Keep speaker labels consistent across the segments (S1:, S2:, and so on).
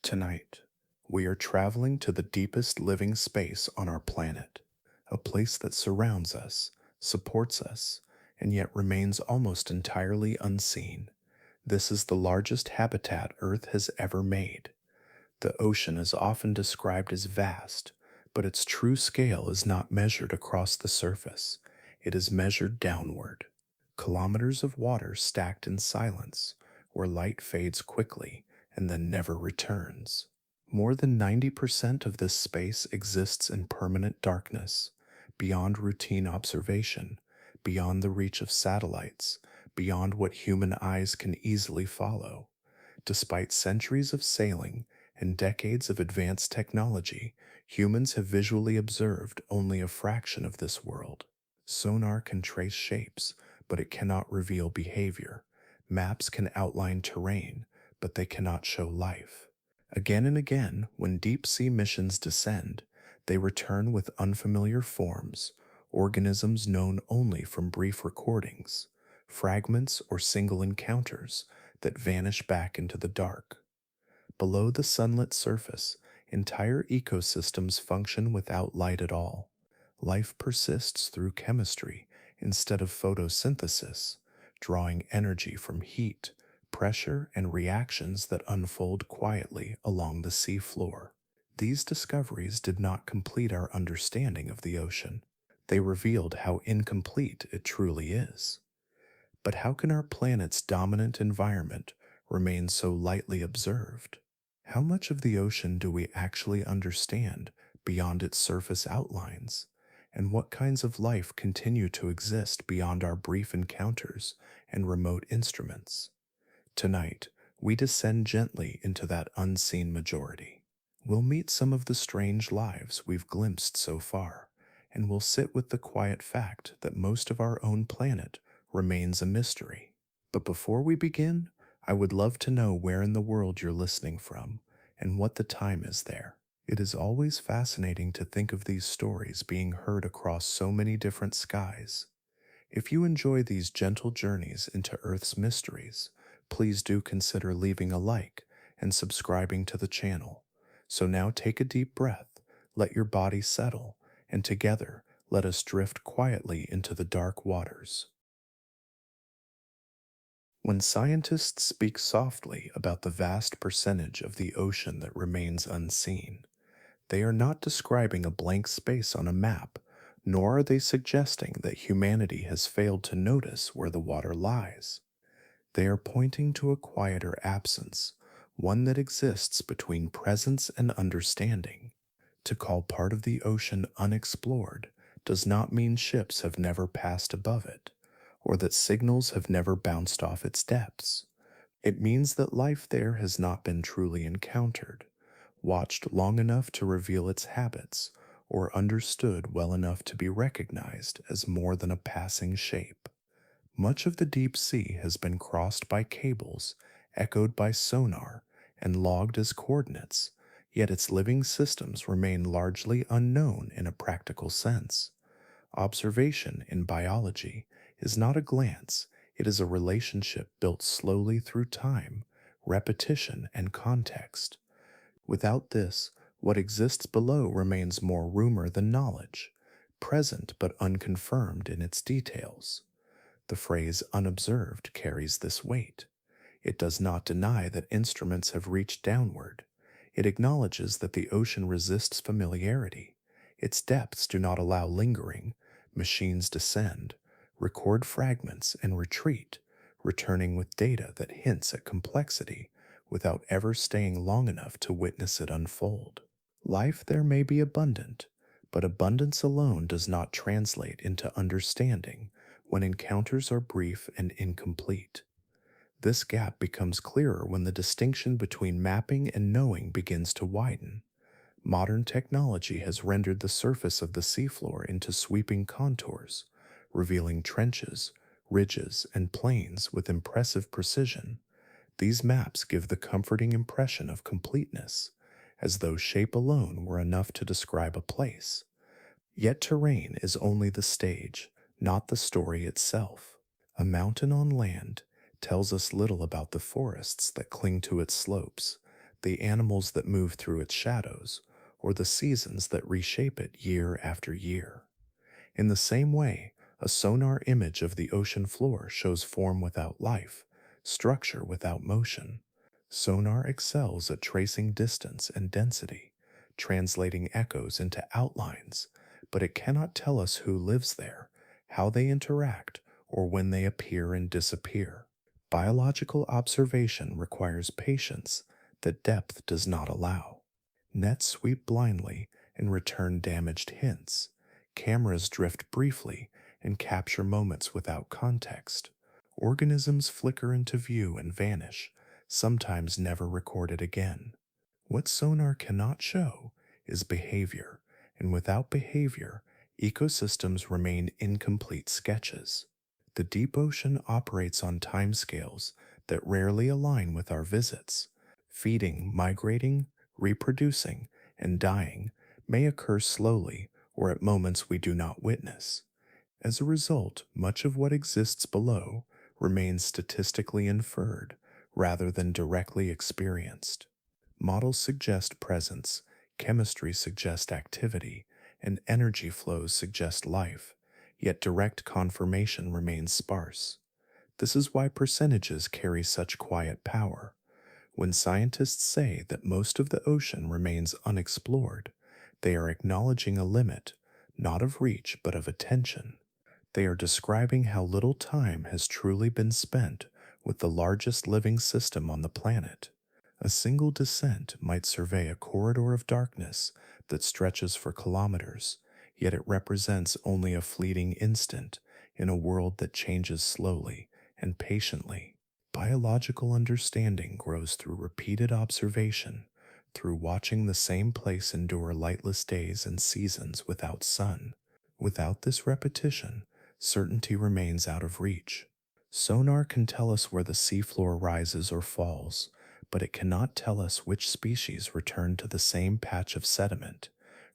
S1: Tonight, we are traveling to the deepest living space on our planet, a place that surrounds us, supports us, and yet remains almost entirely unseen. This is the largest habitat Earth has ever made. The ocean is often described as vast, but its true scale is not measured across the surface. It is measured downward. Kilometers of water stacked in silence, where light fades quickly and then never returns. More than 90% of this space exists in permanent darkness, beyond routine observation, beyond the reach of satellites, beyond what human eyes can easily follow. Despite centuries of sailing and decades of advanced technology, humans have visually observed only a fraction of this world. Sonar can trace shapes, but it cannot reveal behavior. Maps can outline terrain, but they cannot show life. Again and again, when deep sea missions descend, they return with unfamiliar forms, organisms known only from brief recordings, fragments or single encounters that vanish back into the dark. Below the sunlit surface, entire ecosystems function without light at all. Life persists through chemistry instead of photosynthesis, drawing energy from heat, pressure, and reactions that unfold quietly along the seafloor. These discoveries did not complete our understanding of the ocean. They revealed how incomplete it truly is. But how can our planet's dominant environment remain so lightly observed? How much of the ocean do we actually understand beyond its surface outlines? And what kinds of life continue to exist beyond our brief encounters and remote instruments? Tonight, we descend gently into that unseen majority. We'll meet some of the strange lives we've glimpsed so far, and we'll sit with the quiet fact that most of our own planet remains a mystery. But before we begin, I would love to know where in the world you're listening from and what the time is there. It is always fascinating to think of these stories being heard across so many different skies. If you enjoy these gentle journeys into Earth's mysteries, please do consider leaving a like and subscribing to the channel. So now take a deep breath, let your body settle, and together let us drift quietly into the dark waters. When scientists speak softly about the vast percentage of the ocean that remains unseen, they are not describing a blank space on a map, nor are they suggesting that humanity has failed to notice where the water lies. They are pointing to a quieter absence, one that exists between presence and understanding. To call part of the ocean unexplored does not mean ships have never passed above it, or that signals have never bounced off its depths. It means that life there has not been truly encountered, watched long enough to reveal its habits, or understood well enough to be recognized as more than a passing shape. Much of the deep sea has been crossed by cables, echoed by sonar, and logged as coordinates, yet its living systems remain largely unknown in a practical sense. Observation in biology is not a glance, it is a relationship built slowly through time, repetition, and context. Without this, what exists below remains more rumor than knowledge, present but unconfirmed in its details. The phrase unobserved carries this weight. It does not deny that instruments have reached downward. It acknowledges that the ocean resists familiarity. Its depths do not allow lingering. Machines descend, record fragments, and retreat, returning with data that hints at complexity without ever staying long enough to witness it unfold. Life there may be abundant, but abundance alone does not translate into understanding when encounters are brief and incomplete. This gap becomes clearer when the distinction between mapping and knowing begins to widen. Modern technology has rendered the surface of the seafloor into sweeping contours, revealing trenches, ridges, and plains with impressive precision. These maps give the comforting impression of completeness, as though shape alone were enough to describe a place. Yet terrain is only the stage, not the story itself. A mountain on land tells us little about the forests that cling to its slopes, the animals that move through its shadows, or the seasons that reshape it year after year. In the same way, a sonar image of the ocean floor shows form without life, structure without motion. Sonar excels at tracing distance and density, translating echoes into outlines, but it cannot tell us who lives there, how they interact, or when they appear and disappear. Biological observation requires patience that depth does not allow. Nets sweep blindly and return damaged hints. Cameras drift briefly and capture moments without context. Organisms flicker into view and vanish, sometimes never recorded again. What sonar cannot show is behavior, and without behavior, ecosystems remain incomplete sketches. The deep ocean operates on timescales that rarely align with our visits. Feeding, migrating, reproducing, and dying may occur slowly or at moments we do not witness. As a result, much of what exists below remains statistically inferred rather than directly experienced. Models suggest presence, chemistry suggests activity, and energy flows suggest life, yet direct confirmation remains sparse. This is why percentages carry such quiet power. When scientists say that most of the ocean remains unexplored, they are acknowledging a limit, not of reach but of attention. They are describing how little time has truly been spent with the largest living system on the planet. A single descent might survey a corridor of darkness that stretches for kilometers, yet it represents only a fleeting instant in a world that changes slowly and patiently. Biological understanding grows through repeated observation, through watching the same place endure lightless days and seasons without sun. Without this repetition, certainty remains out of reach. Sonar can tell us where the seafloor rises or falls, but it cannot tell us which species return to the same patch of sediment,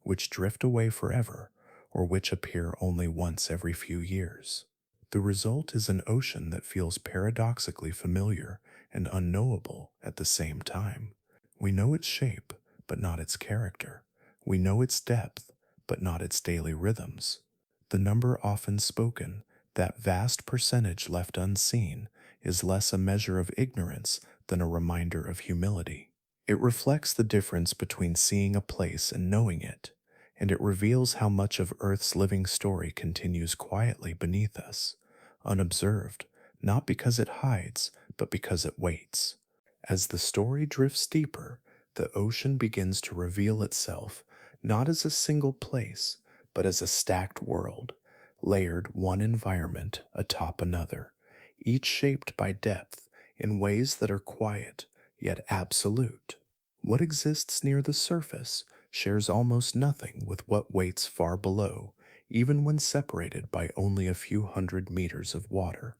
S1: which drift away forever, or which appear only once every few years. The result is an ocean that feels paradoxically familiar and unknowable at the same time. We know its shape, but not its character. We know its depth, but not its daily rhythms. The number often spoken, that vast percentage left unseen, is less a measure of ignorance than a reminder of humility. It reflects the difference between seeing a place and knowing it, and it reveals how much of Earth's living story continues quietly beneath us, unobserved, not because it hides, but because it waits. As the story drifts deeper, the ocean begins to reveal itself not as a single place, but as a stacked world, layered one environment atop another, each shaped by depth in ways that are quiet yet absolute. What exists near the surface shares almost nothing with what waits far below, even when separated by only a few hundred meters of water.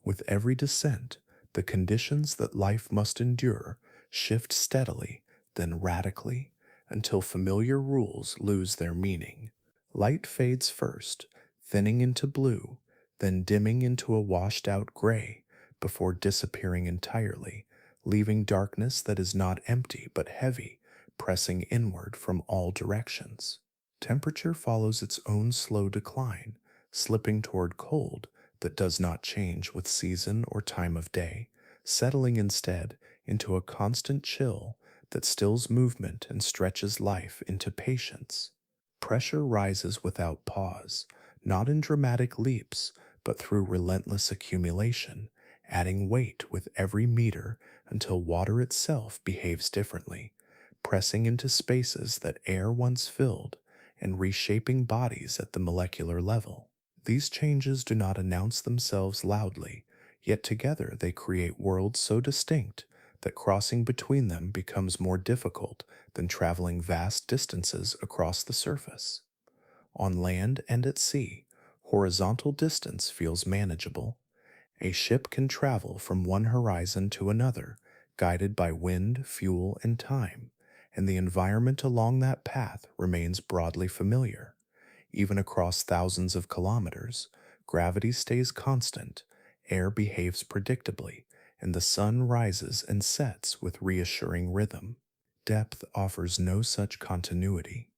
S1: With every descent, the conditions that life must endure shift steadily, then radically, until familiar rules lose their meaning. Light fades first, thinning into blue, then dimming into a washed out gray, before disappearing entirely, leaving darkness that is not empty but heavy, pressing inward from all directions. Temperature follows its own slow decline, slipping toward cold that does not change with season or time of day, settling instead into a constant chill that stills movement and stretches life into patience. Pressure rises without pause, not in dramatic leaps, but through relentless accumulation, adding weight with every meter until water itself behaves differently, pressing into spaces that air once filled and reshaping bodies at the molecular level. These changes do not announce themselves loudly, yet together they create worlds so distinct that crossing between them becomes more difficult than traveling vast distances across the surface. On land and at sea, horizontal distance feels manageable. A ship can travel from one horizon to another, guided by wind, fuel, and time, and the environment along that path remains broadly familiar. Even across thousands of kilometers, gravity stays constant, air behaves predictably, and the sun rises and sets with reassuring rhythm. Depth offers no such continuity.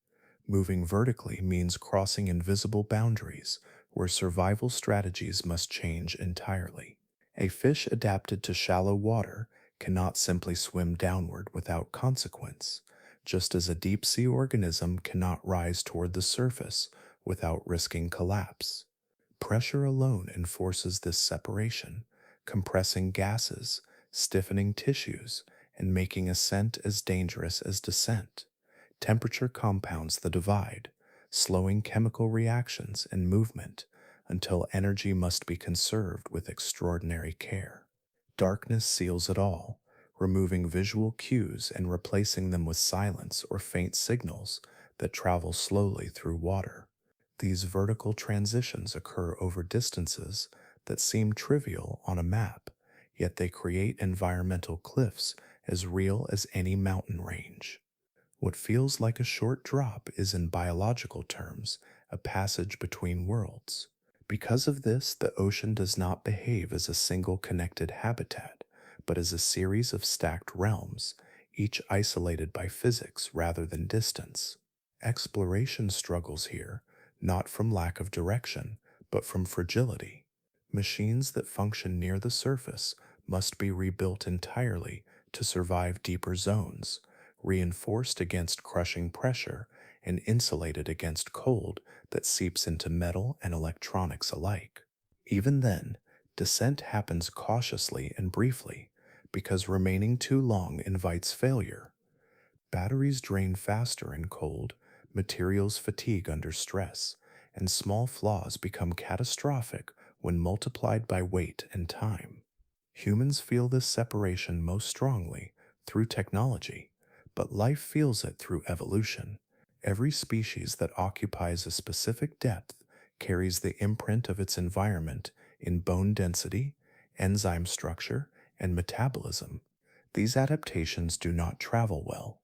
S1: Moving vertically means crossing invisible boundaries where survival strategies must change entirely. A fish adapted to shallow water cannot simply swim downward without consequence, just as a deep sea organism cannot rise toward the surface without risking collapse. Pressure alone enforces this separation, compressing gases, stiffening tissues, and making ascent as dangerous as descent. Temperature compounds the divide, slowing chemical reactions and movement until energy must be conserved with extraordinary care. Darkness seals it all, removing visual cues and replacing them with silence or faint signals that travel slowly through water. These vertical transitions occur over distances that seem trivial on a map, yet they create environmental cliffs as real as any mountain range. What feels like a short drop is, in biological terms, a passage between worlds. Because of this, the ocean does not behave as a single connected habitat, but as a series of stacked realms, each isolated by physics rather than distance. Exploration struggles here, not from lack of direction, but from fragility. Machines that function near the surface must be rebuilt entirely to survive deeper zones, reinforced against crushing pressure and insulated against cold that seeps into metal and electronics alike. Even then, descent happens cautiously and briefly, because remaining too long invites failure. Batteries drain faster in cold, materials fatigue under stress, and small flaws become catastrophic when multiplied by weight and time. Humans feel this separation most strongly through technology, but life feels it through evolution. Every species that occupies a specific depth carries the imprint of its environment in bone density, enzyme structure, and metabolism. These adaptations do not travel well.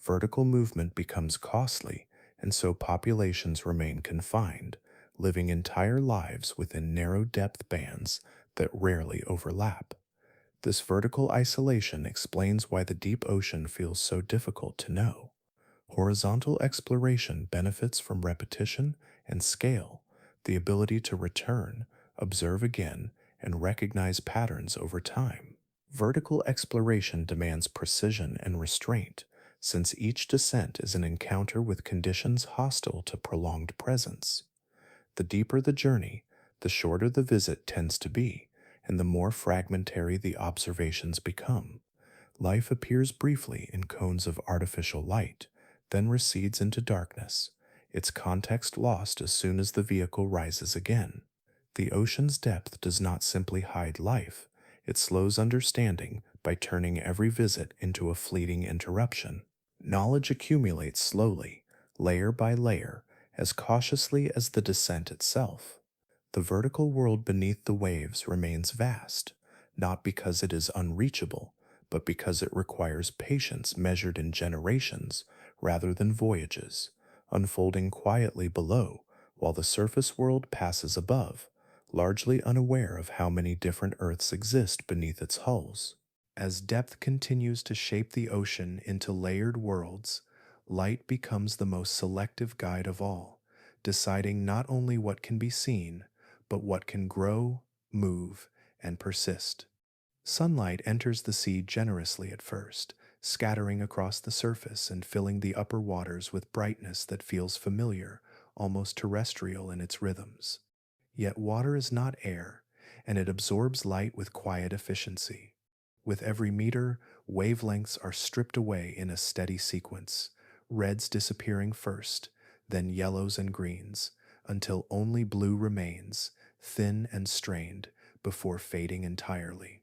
S1: Vertical movement becomes costly, and so populations remain confined, living entire lives within narrow depth bands that rarely overlap. This vertical isolation explains why the deep ocean feels so difficult to know. Horizontal exploration benefits from repetition and scale, the ability to return, observe again, and recognize patterns over time. Vertical exploration demands precision and restraint, since each descent is an encounter with conditions hostile to prolonged presence. The deeper the journey, the shorter the visit tends to be, and the more fragmentary the observations become. Life appears briefly in cones of artificial light, then recedes into darkness, its context lost as soon as the vehicle rises again. The ocean's depth does not simply hide life, it slows understanding by turning every visit into a fleeting interruption. Knowledge accumulates slowly, layer by layer, as cautiously as the descent itself. The vertical world beneath the waves remains vast, not because it is unreachable, but because it requires patience measured in generations rather than voyages, unfolding quietly below while the surface world passes above, largely unaware of how many different Earths exist beneath its hulls. As depth continues to shape the ocean into layered worlds, light becomes the most selective guide of all, deciding not only what can be seen, but what can grow, move, and persist. Sunlight enters the sea generously at first, scattering across the surface and filling the upper waters with brightness that feels familiar, almost terrestrial in its rhythms. Yet water is not air, and it absorbs light with quiet efficiency. With every meter, wavelengths are stripped away in a steady sequence, reds disappearing first, then yellows and greens, until only blue remains, thin and strained, before fading entirely.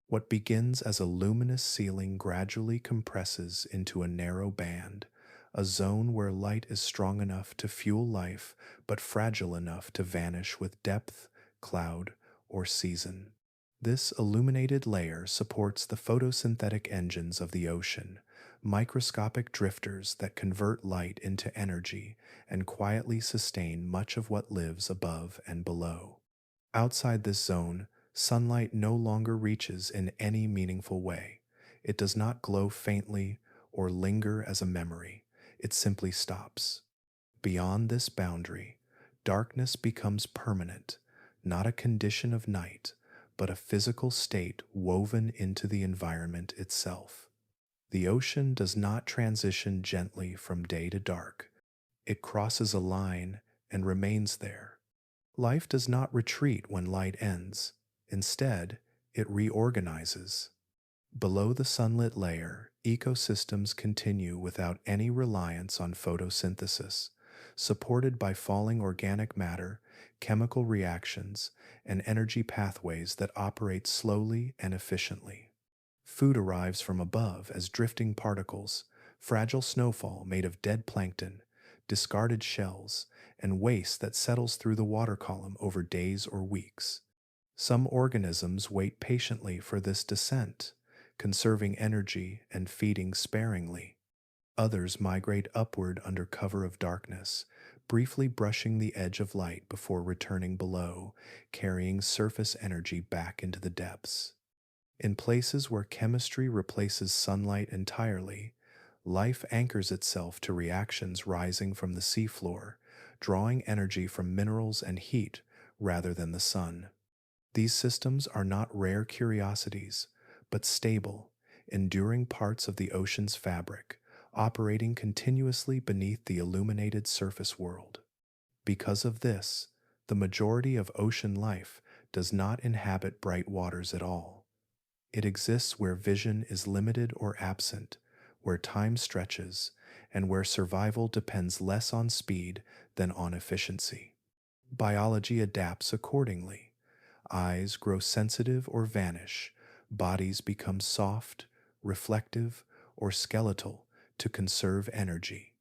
S1: What begins as a luminous ceiling gradually compresses into a narrow band, a zone where light is strong enough to fuel life but fragile enough to vanish with depth, cloud, or season. This illuminated layer supports the photosynthetic engines of the ocean, microscopic drifters that convert light into energy and quietly sustain much of what lives above and below. Outside this zone, Sunlight no longer reaches in any meaningful way. It does not glow faintly or linger as a memory. It simply stops. Beyond this boundary, darkness becomes permanent, not a condition of night, but a physical state woven into the environment itself. The ocean does not transition gently from day to dark. It crosses a line and remains there. Life does not retreat when light ends. Instead, it reorganizes. Below the sunlit layer, ecosystems continue without any reliance on photosynthesis, supported by falling organic matter, chemical reactions, and energy pathways that operate slowly and efficiently. Food arrives from above as drifting particles, fragile snowfall made of dead plankton, discarded shells, and waste that settles through the water column over days or weeks. Some organisms wait patiently for this descent, conserving energy and feeding sparingly. Others migrate upward under cover of darkness, briefly brushing the edge of light before returning below, carrying surface energy back into the depths. In places where chemistry replaces sunlight entirely, life anchors itself to reactions rising from the seafloor, drawing energy from minerals and heat rather than the sun. These systems are not rare curiosities, but stable, enduring parts of the ocean's fabric, operating continuously beneath the illuminated surface world. Because of this, the majority of ocean life does not inhabit bright waters at all. It exists where vision is limited or absent, where time stretches, and where survival depends less on speed than on efficiency. Biology adapts accordingly. Eyes grow sensitive or vanish, bodies become soft, reflective, or skeletal to conserve energy.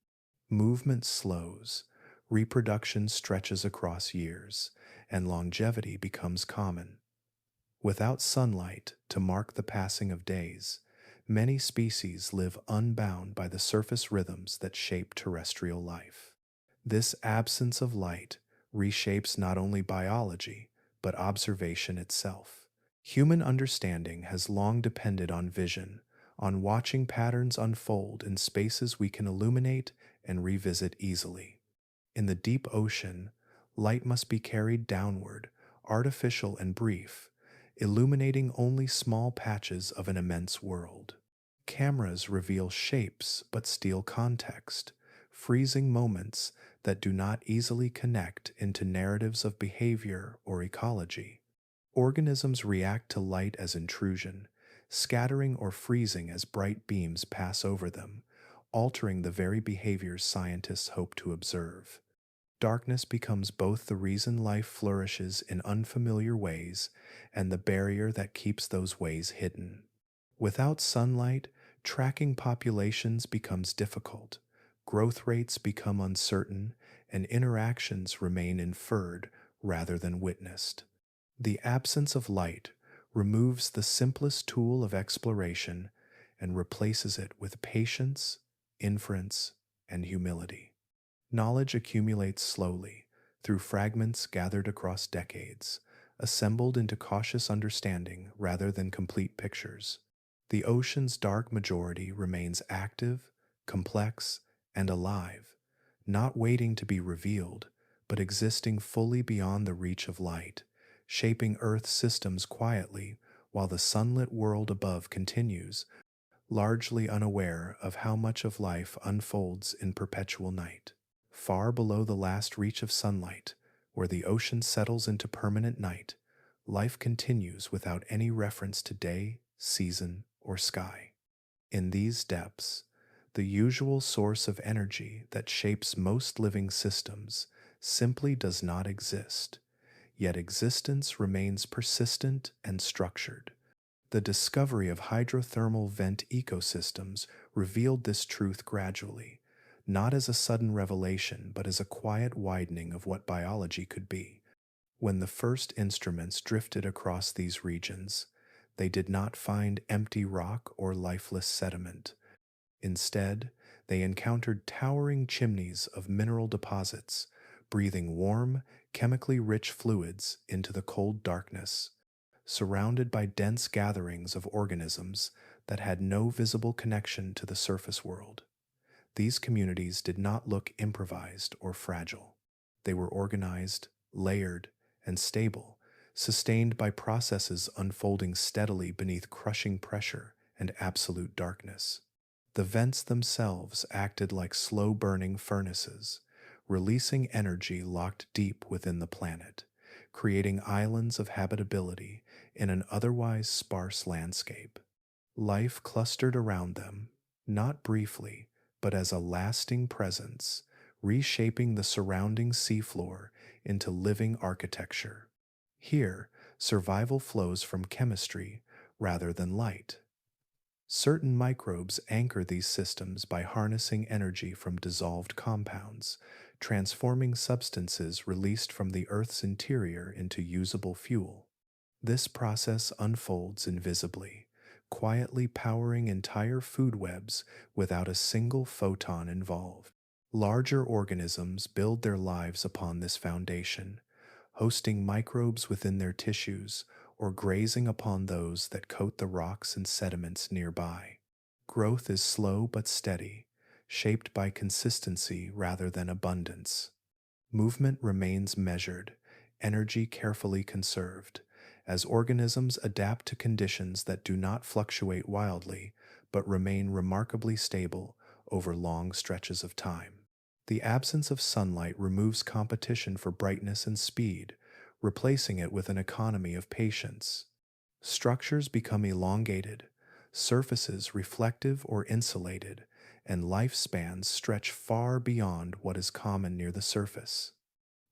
S1: Movement slows, reproduction stretches across years, and longevity becomes common. Without sunlight to mark the passing of days, many species live unbound by the surface rhythms that shape terrestrial life. This absence of light reshapes not only biology, but observation itself. Human understanding has long depended on vision, on watching patterns unfold in spaces we can illuminate and revisit easily. In the deep ocean, light must be carried downward, artificial and brief, illuminating only small patches of an immense world. Cameras reveal shapes but steal context, freezing moments that do not easily connect into narratives of behavior or ecology. Organisms react to light as intrusion, scattering or freezing as bright beams pass over them, altering the very behaviors scientists hope to observe. Darkness becomes both the reason life flourishes in unfamiliar ways and the barrier that keeps those ways hidden. Without sunlight, tracking populations becomes difficult, growth rates become uncertain, and interactions remain inferred rather than witnessed. The absence of light removes the simplest tool of exploration and replaces it with patience, inference, and humility. Knowledge accumulates slowly, through fragments gathered across decades, assembled into cautious understanding rather than complete pictures. The ocean's dark majority remains active, complex, and alive, not waiting to be revealed, but existing fully beyond the reach of light, shaping Earth's systems quietly while the sunlit world above continues, largely unaware of how much of life unfolds in perpetual night. Far below the last reach of sunlight, where the ocean settles into permanent night, life continues without any reference to day, season, or sky. In these depths, the usual source of energy that shapes most living systems simply does not exist, yet existence remains persistent and structured. The discovery of hydrothermal vent ecosystems revealed this truth gradually, not as a sudden revelation, but as a quiet widening of what biology could be. When the first instruments drifted across these regions, they did not find empty rock or lifeless sediment. Instead, they encountered towering chimneys of mineral deposits, breathing warm, chemically rich fluids into the cold darkness. surrounded by dense gatherings of organisms that had no visible connection to the surface world. These communities did not look improvised or fragile. They were organized, layered, and stable, sustained by processes unfolding steadily beneath crushing pressure and absolute darkness. The vents themselves acted like slow-burning furnaces, releasing energy locked deep within the planet, creating islands of habitability in an otherwise sparse landscape. Life clustered around them, not briefly, but as a lasting presence, reshaping the surrounding seafloor into living architecture. Here, survival flows from chemistry rather than light. Certain microbes anchor these systems by harnessing energy from dissolved compounds, transforming substances released from the Earth's interior into usable fuel. This process unfolds invisibly, quietly powering entire food webs without a single photon involved. Larger organisms build their lives upon this foundation, hosting microbes within their tissues or grazing upon those that coat the rocks and sediments nearby. Growth is slow but steady, shaped by consistency rather than abundance. Movement remains measured, energy carefully conserved, as organisms adapt to conditions that do not fluctuate wildly but remain remarkably stable over long stretches of time. The absence of sunlight removes competition for brightness and speed, replacing it with an economy of patience. Structures become elongated, surfaces reflective or insulated, and lifespans stretch far beyond what is common near the surface.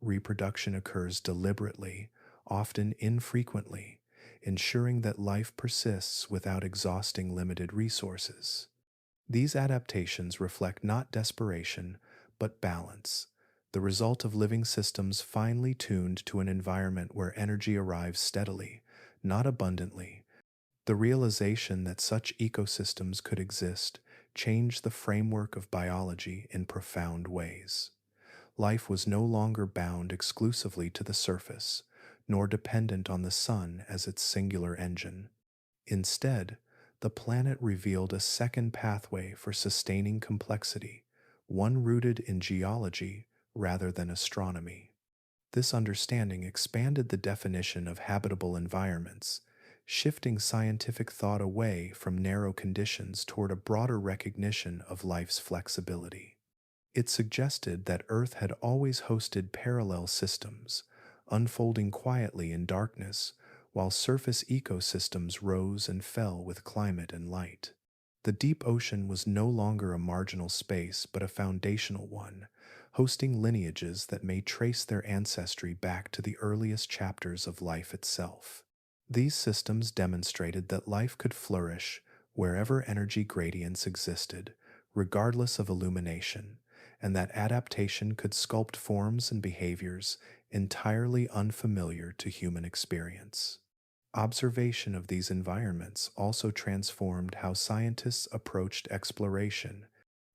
S1: Reproduction occurs deliberately, often infrequently, ensuring that life persists without exhausting limited resources. These adaptations reflect not desperation, but balance, the result of living systems finely tuned to an environment where energy arrives steadily, not abundantly. The realization that such ecosystems could exist changed the framework of biology in profound ways. Life was no longer bound exclusively to the surface, nor dependent on the sun as its singular engine. Instead, the planet revealed a second pathway for sustaining complexity, one rooted in geology rather than astronomy. This understanding expanded the definition of habitable environments, shifting scientific thought away from narrow conditions toward a broader recognition of life's flexibility. It suggested that Earth had always hosted parallel systems, unfolding quietly in darkness, while surface ecosystems rose and fell with climate and light. The deep ocean was no longer a marginal space but a foundational one, hosting lineages that may trace their ancestry back to the earliest chapters of life itself. These systems demonstrated that life could flourish wherever energy gradients existed, regardless of illumination, and that adaptation could sculpt forms and behaviors entirely unfamiliar to human experience. Observation of these environments also transformed how scientists approached exploration.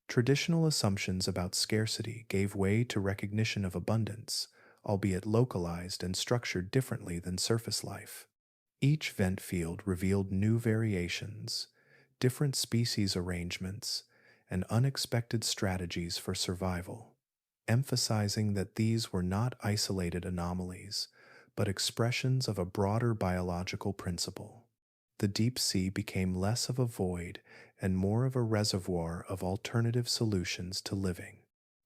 S1: Traditional assumptions about scarcity gave way to recognition of abundance, albeit localized and structured differently than surface life. Each vent field revealed new variations, different species arrangements, and unexpected strategies for survival, emphasizing that these were not isolated anomalies, but expressions of a broader biological principle. The deep sea became less of a void and more of a reservoir of alternative solutions to living.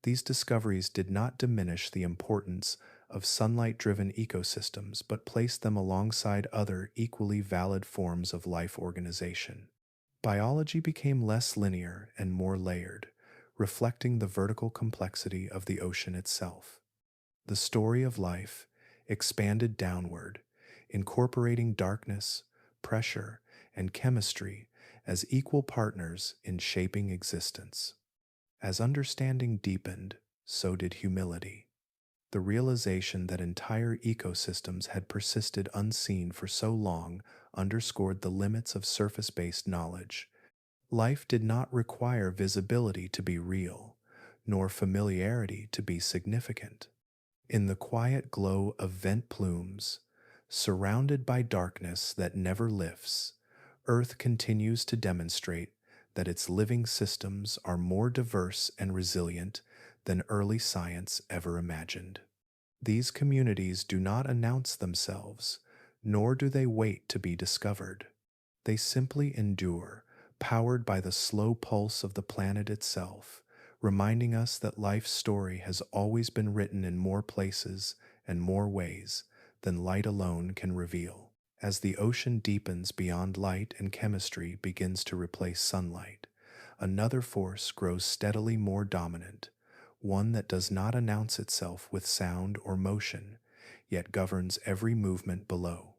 S1: These discoveries did not diminish the importance of sunlight-driven ecosystems, but placed them alongside other equally valid forms of life organization. Biology became less linear and more layered, reflecting the vertical complexity of the ocean itself. The story of life expanded downward, incorporating darkness, pressure, and chemistry as equal partners in shaping existence. As understanding deepened, so did humility. The realization that entire ecosystems had persisted unseen for so long underscored the limits of surface-based knowledge. Life did not require visibility to be real, nor familiarity to be significant. In the quiet glow of vent plumes, Surrounded by darkness that never lifts, Earth continues to demonstrate that its living systems are more diverse and resilient than early science ever imagined. These communities do not announce themselves, nor do they wait to be discovered. They simply endure, powered by the slow pulse of the planet itself, reminding us that life's story has always been written in more places and more ways than light alone can reveal. As the ocean deepens beyond light and chemistry begins to replace sunlight, another force grows steadily more dominant, one that does not announce itself with sound or motion, yet governs every movement below.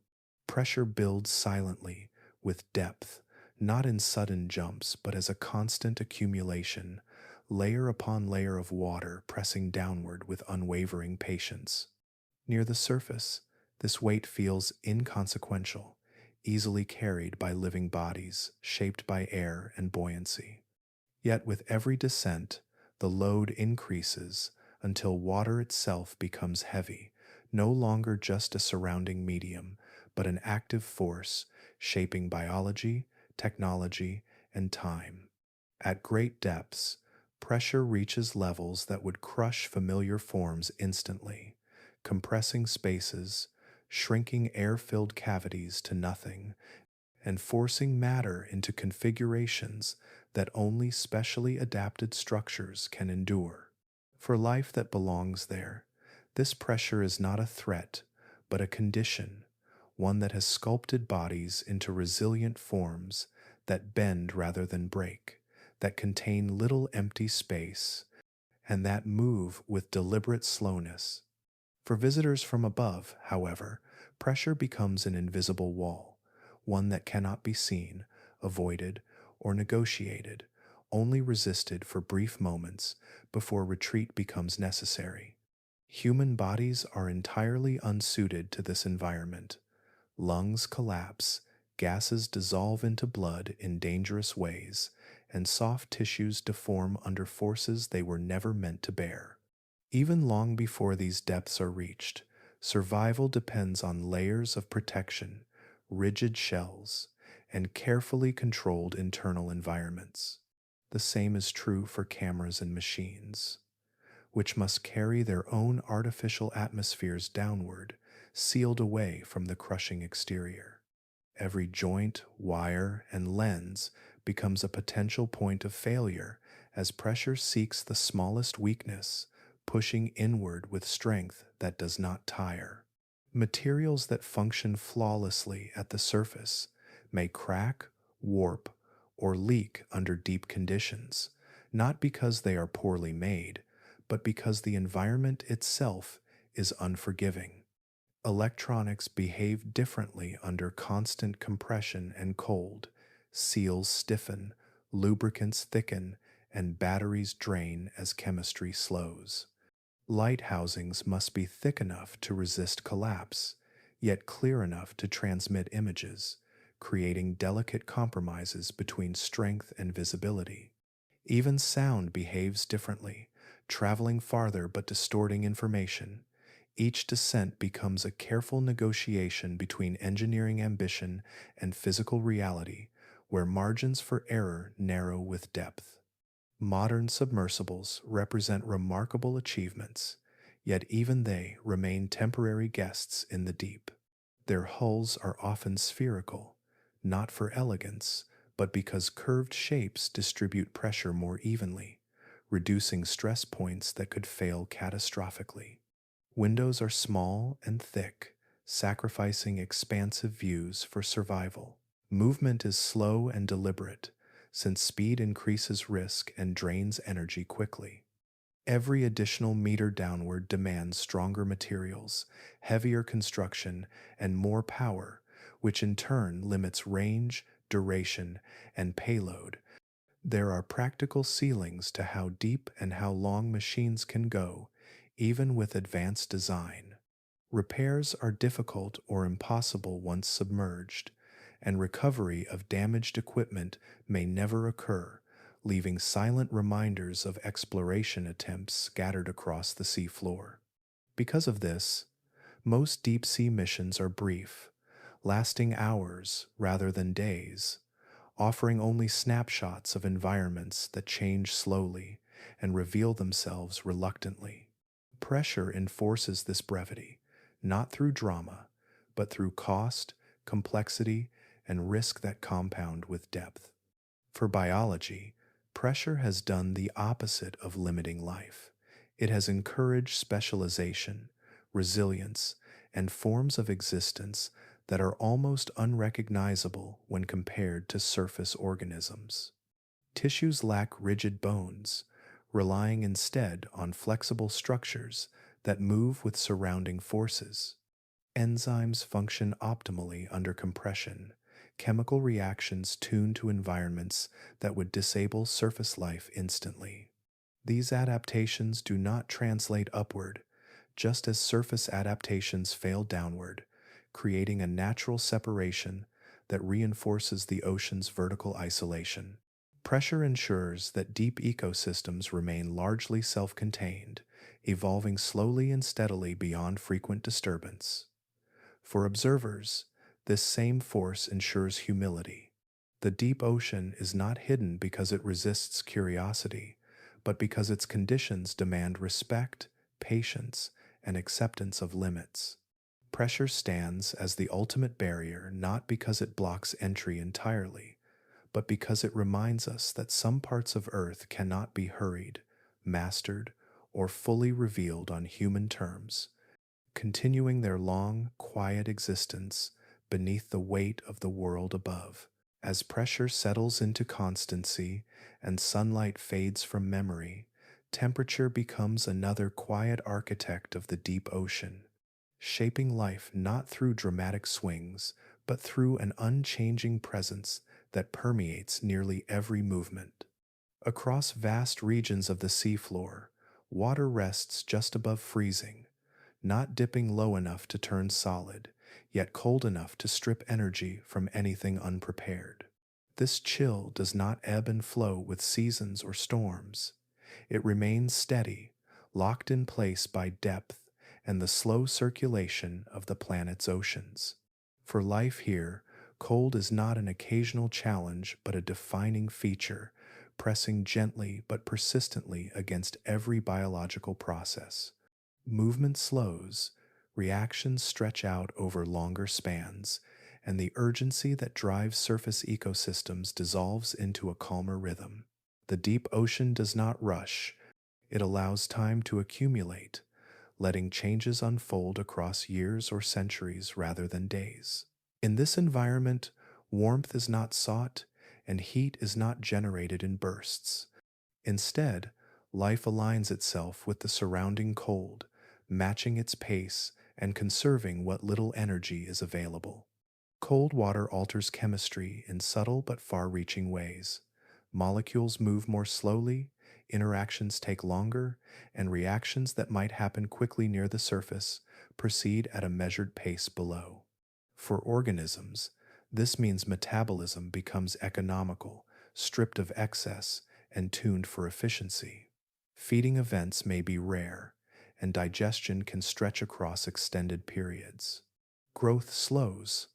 S1: Pressure builds silently, with depth, not in sudden jumps, but as a constant accumulation, layer upon layer of water pressing downward with unwavering patience. Near the surface, this weight feels inconsequential, easily carried by living bodies shaped by air and buoyancy. Yet with every descent, the load increases until water itself becomes heavy, no longer just a surrounding medium, but an active force shaping biology, technology, and time. At great depths, pressure reaches levels that would crush familiar forms instantly, compressing spaces, shrinking air filled cavities to nothing, and forcing matter into configurations that only specially adapted structures can endure. For life that belongs there, this pressure is not a threat, but a condition, one that has sculpted bodies into resilient forms that bend rather than break, that contain little empty space, and that move with deliberate slowness. For visitors from above, however, pressure becomes an invisible wall, one that cannot be seen, avoided, or negotiated, only resisted for brief moments before retreat becomes necessary. Human bodies are entirely unsuited to this environment. Lungs collapse, gases dissolve into blood in dangerous ways, and soft tissues deform under forces they were never meant to bear. Even long before these depths are reached, survival depends on layers of protection, rigid shells, and carefully controlled internal environments. The same is true for cameras and machines, which must carry their own artificial atmospheres downward, sealed away from the crushing exterior. Every joint, wire, and lens becomes a potential point of failure as pressure seeks the smallest weakness, pushing inward with strength that does not tire. Materials that function flawlessly at the surface may crack, warp, or leak under deep conditions, not because they are poorly made, but because the environment itself is unforgiving. Electronics behave differently under constant compression and cold. Seals stiffen, lubricants thicken, and batteries drain as chemistry slows. Light housings must be thick enough to resist collapse, yet clear enough to transmit images, creating delicate compromises between strength and visibility. Even sound behaves differently, traveling farther but distorting information. Each descent becomes a careful negotiation between engineering ambition and physical reality, where margins for error narrow with depth. Modern submersibles represent remarkable achievements, yet even they remain temporary guests in the deep. Their hulls are often spherical, not for elegance, but because curved shapes distribute pressure more evenly, reducing stress points that could fail catastrophically. Windows are small and thick, sacrificing expansive views for survival. Movement is slow and deliberate, since speed increases risk and drains energy quickly. Every additional meter downward demands stronger materials, heavier construction, and more power, which in turn limits range, duration, and payload. There are practical ceilings to how deep and how long machines can go, even with advanced design. Repairs are difficult or impossible once submerged, and recovery of damaged equipment may never occur, leaving silent reminders of exploration attempts scattered across the seafloor. Because of this, Most deep sea missions are brief, lasting hours rather than days, offering only snapshots of environments that change slowly and reveal themselves reluctantly. Pressure enforces this brevity, not through drama, but through cost, complexity, and risk that compound with depth. For biology, pressure has done the opposite of limiting life. It has encouraged specialization, resilience, and forms of existence that are almost unrecognizable when compared to surface organisms. Tissues lack rigid bones, relying instead on flexible structures that move with surrounding forces. Enzymes function optimally under compression, chemical reactions tuned to environments that would disable surface life instantly. These adaptations do not translate upward, just as surface adaptations fail downward, creating a natural separation that reinforces the ocean's vertical isolation. Pressure ensures that deep ecosystems remain largely self contained, evolving slowly and steadily beyond frequent disturbance. For observers, this same force ensures humility. The deep ocean is not hidden because it resists curiosity, but because its conditions demand respect, patience, and acceptance of limits. Pressure stands as the ultimate barrier not because it blocks entry entirely, but because it reminds us that some parts of Earth cannot be hurried, mastered, or fully revealed on human terms, continuing their long, quiet existence beneath the weight of the world above. As pressure settles into constancy and sunlight fades from memory, temperature becomes another quiet architect of the deep ocean, shaping life not through dramatic swings, but through an unchanging presence that permeates nearly every movement. Across vast regions of the seafloor, water rests just above freezing, not dipping low enough to turn solid, yet cold enough to strip energy from anything unprepared. This chill does not ebb and flow with seasons or storms. It remains steady, locked in place by depth and the slow circulation of the planet's oceans. For life here, cold is not an occasional challenge but a defining feature, pressing gently but persistently against every biological process. Movement slows, reactions stretch out over longer spans, and the urgency that drives surface ecosystems dissolves into a calmer rhythm. The deep ocean does not rush, it allows time to accumulate, letting changes unfold across years or centuries rather than days. In this environment, warmth is not sought and heat is not generated in bursts. Instead, life aligns itself with the surrounding cold, matching its pace and conserving what little energy is available. Cold water alters chemistry in subtle but far reaching ways. Molecules move more slowly, interactions take longer, and reactions that might happen quickly near the surface proceed at a measured pace below. For organisms, this means metabolism becomes economical, stripped of excess, and tuned for efficiency. Feeding events may be rare, and digestion can stretch across extended periods. Growth slows,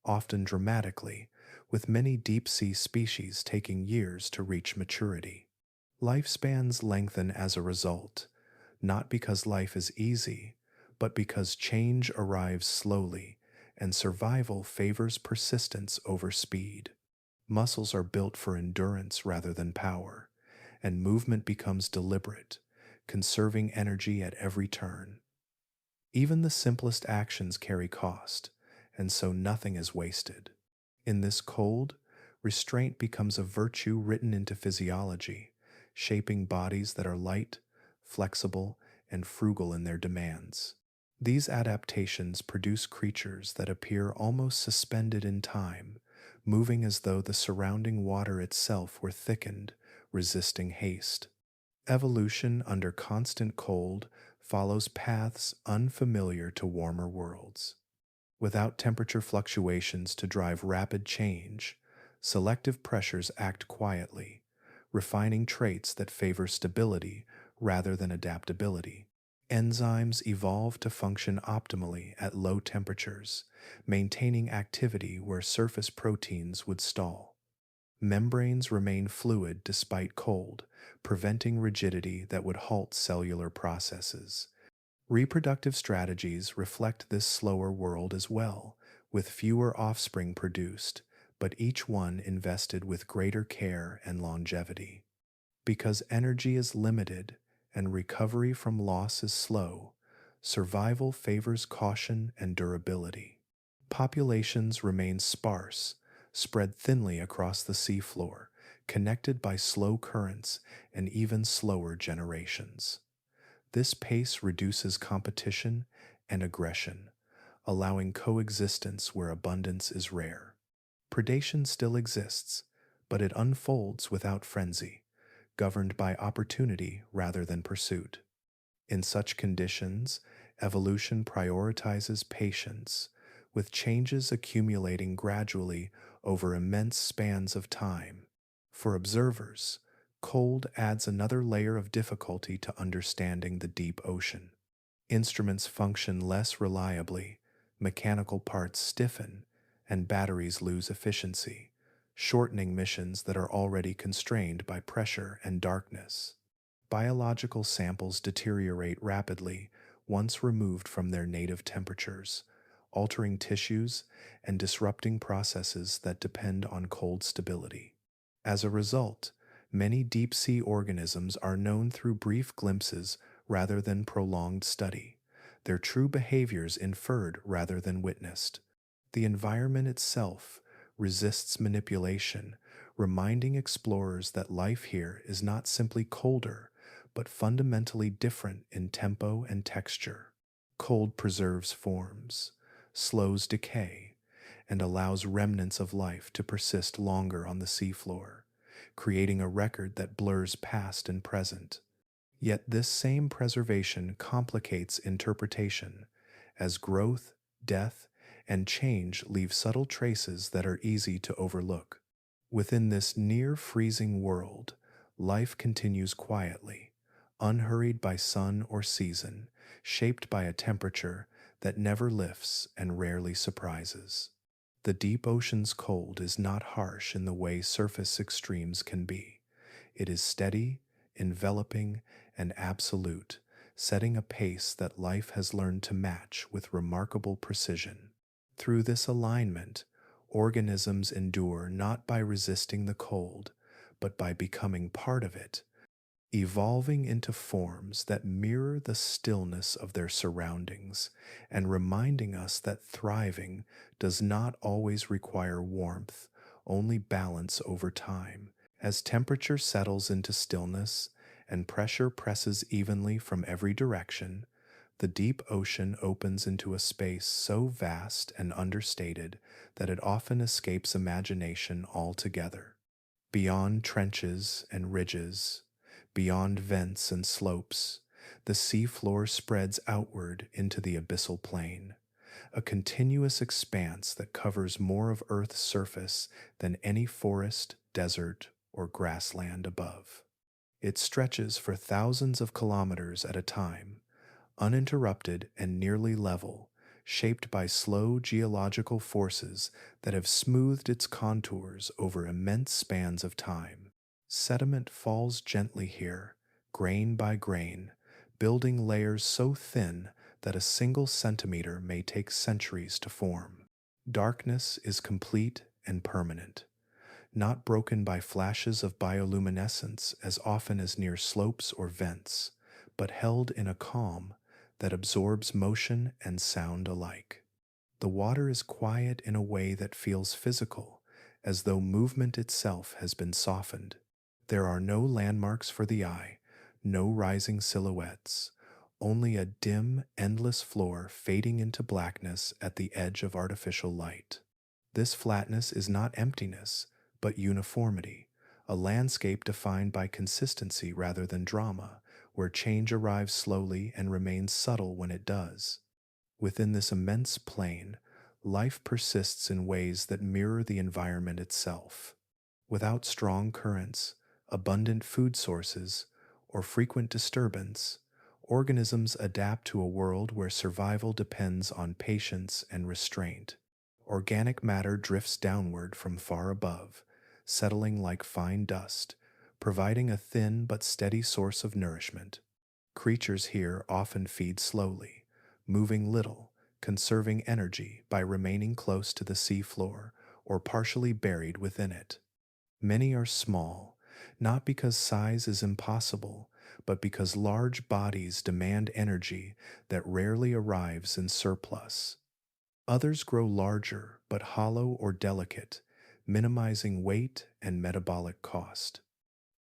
S1: often dramatically, with many deep sea species taking years to reach maturity. Lifespans lengthen as a result, not because life is easy, but because change arrives slowly and survival favors persistence over speed. Muscles are built for endurance rather than power, and movement becomes deliberate, conserving energy at every turn. Even the simplest actions carry cost, and so nothing is wasted. In this cold, restraint becomes a virtue written into physiology, shaping bodies that are light, flexible, and frugal in their demands. These adaptations produce creatures that appear almost suspended in time, moving as though the surrounding water itself were thickened, resisting haste. Evolution under constant cold follows paths unfamiliar to warmer worlds. Without temperature fluctuations to drive rapid change, selective pressures act quietly, refining traits that favor stability rather than adaptability. Enzymes evolve to function optimally at low temperatures, maintaining activity where surface proteins would stall. Membranes remain fluid despite cold, preventing rigidity that would halt cellular processes. Reproductive strategies reflect this slower world as well, with fewer offspring produced, but each one invested with greater care and longevity. Because energy is limited and recovery from loss is slow, survival favors caution and durability. Populations remain sparse, spread thinly across the seafloor, connected by slow currents and even slower generations. This pace reduces competition and aggression, allowing coexistence where abundance is rare. Predation still exists, but it unfolds without frenzy, governed by opportunity rather than pursuit. In such conditions, evolution prioritizes patience, with changes accumulating gradually over immense spans of time. For observers, cold adds another layer of difficulty to understanding the deep ocean. Instruments function less reliably, mechanical parts stiffen, and batteries lose efficiency, shortening missions that are already constrained by pressure and darkness. Biological samples deteriorate rapidly once removed from their native temperatures, altering tissues and disrupting processes that depend on cold stability. As a result, many deep sea organisms are known through brief glimpses rather than prolonged study, their true behaviors inferred rather than witnessed. The environment itself resists manipulation, reminding explorers that life here is not simply colder, but fundamentally different in tempo and texture. Cold preserves forms, slows decay, and allows remnants of life to persist longer on the seafloor, creating a record that blurs past and present. Yet this same preservation complicates interpretation, as growth, death, and change leave subtle traces that are easy to overlook. Within this near freezing world, life continues quietly, unhurried by sun or season, shaped by a temperature that never lifts and rarely surprises. The deep ocean's cold is not harsh in the way surface extremes can be. It is steady, enveloping, and absolute, setting a pace that life has learned to match with remarkable precision. Through this alignment, organisms endure not by resisting the cold, but by becoming part of it, evolving into forms that mirror the stillness of their surroundings and reminding us that thriving does not always require warmth, only balance over time. As temperature settles into stillness and pressure presses evenly from every direction, the deep ocean opens into a space so vast and understated that it often escapes imagination altogether. Beyond trenches and ridges, beyond vents and slopes, the seafloor spreads outward into the abyssal plain, a continuous expanse that covers more of Earth's surface than any forest, desert, or grassland above. It stretches for thousands of kilometers at a time, uninterrupted and nearly level, shaped by slow geological forces that have smoothed its contours over immense spans of time. Sediment falls gently here, grain by grain, building layers so thin that a single centimeter may take centuries to form. Darkness is complete and permanent, not broken by flashes of bioluminescence as often as near slopes or vents, but held in a calm that absorbs motion and sound alike. The water is quiet in a way that feels physical, as though movement itself has been softened. There are no landmarks for the eye, no rising silhouettes, only a dim, endless floor fading into blackness at the edge of artificial light. This flatness is not emptiness, but uniformity, a landscape defined by consistency rather than drama, where change arrives slowly and remains subtle when it does. Within this immense plain, life persists in ways that mirror the environment itself. Without strong currents, abundant food sources, or frequent disturbance, Organisms adapt to a world where survival depends on patience and restraint. Organic matter drifts downward from far above, settling like fine dust, providing a thin but steady source of nourishment. Creatures here often feed slowly, moving little, conserving energy by remaining close to the seafloor or partially buried within it. Many are small, not because size is impossible, but because large bodies demand energy that rarely arrives in surplus. Others grow larger but hollow or delicate, minimizing weight and metabolic cost.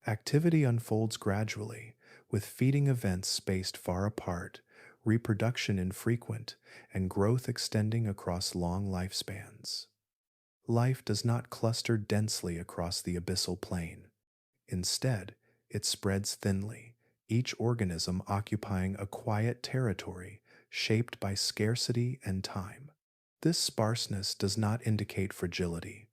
S1: Activity unfolds gradually, with feeding events spaced far apart, reproduction infrequent, and growth extending across long lifespans. Life does not cluster densely across the abyssal plain. Instead, it spreads thinly, each organism occupying a quiet territory shaped by scarcity and time. This sparseness does not indicate fragility.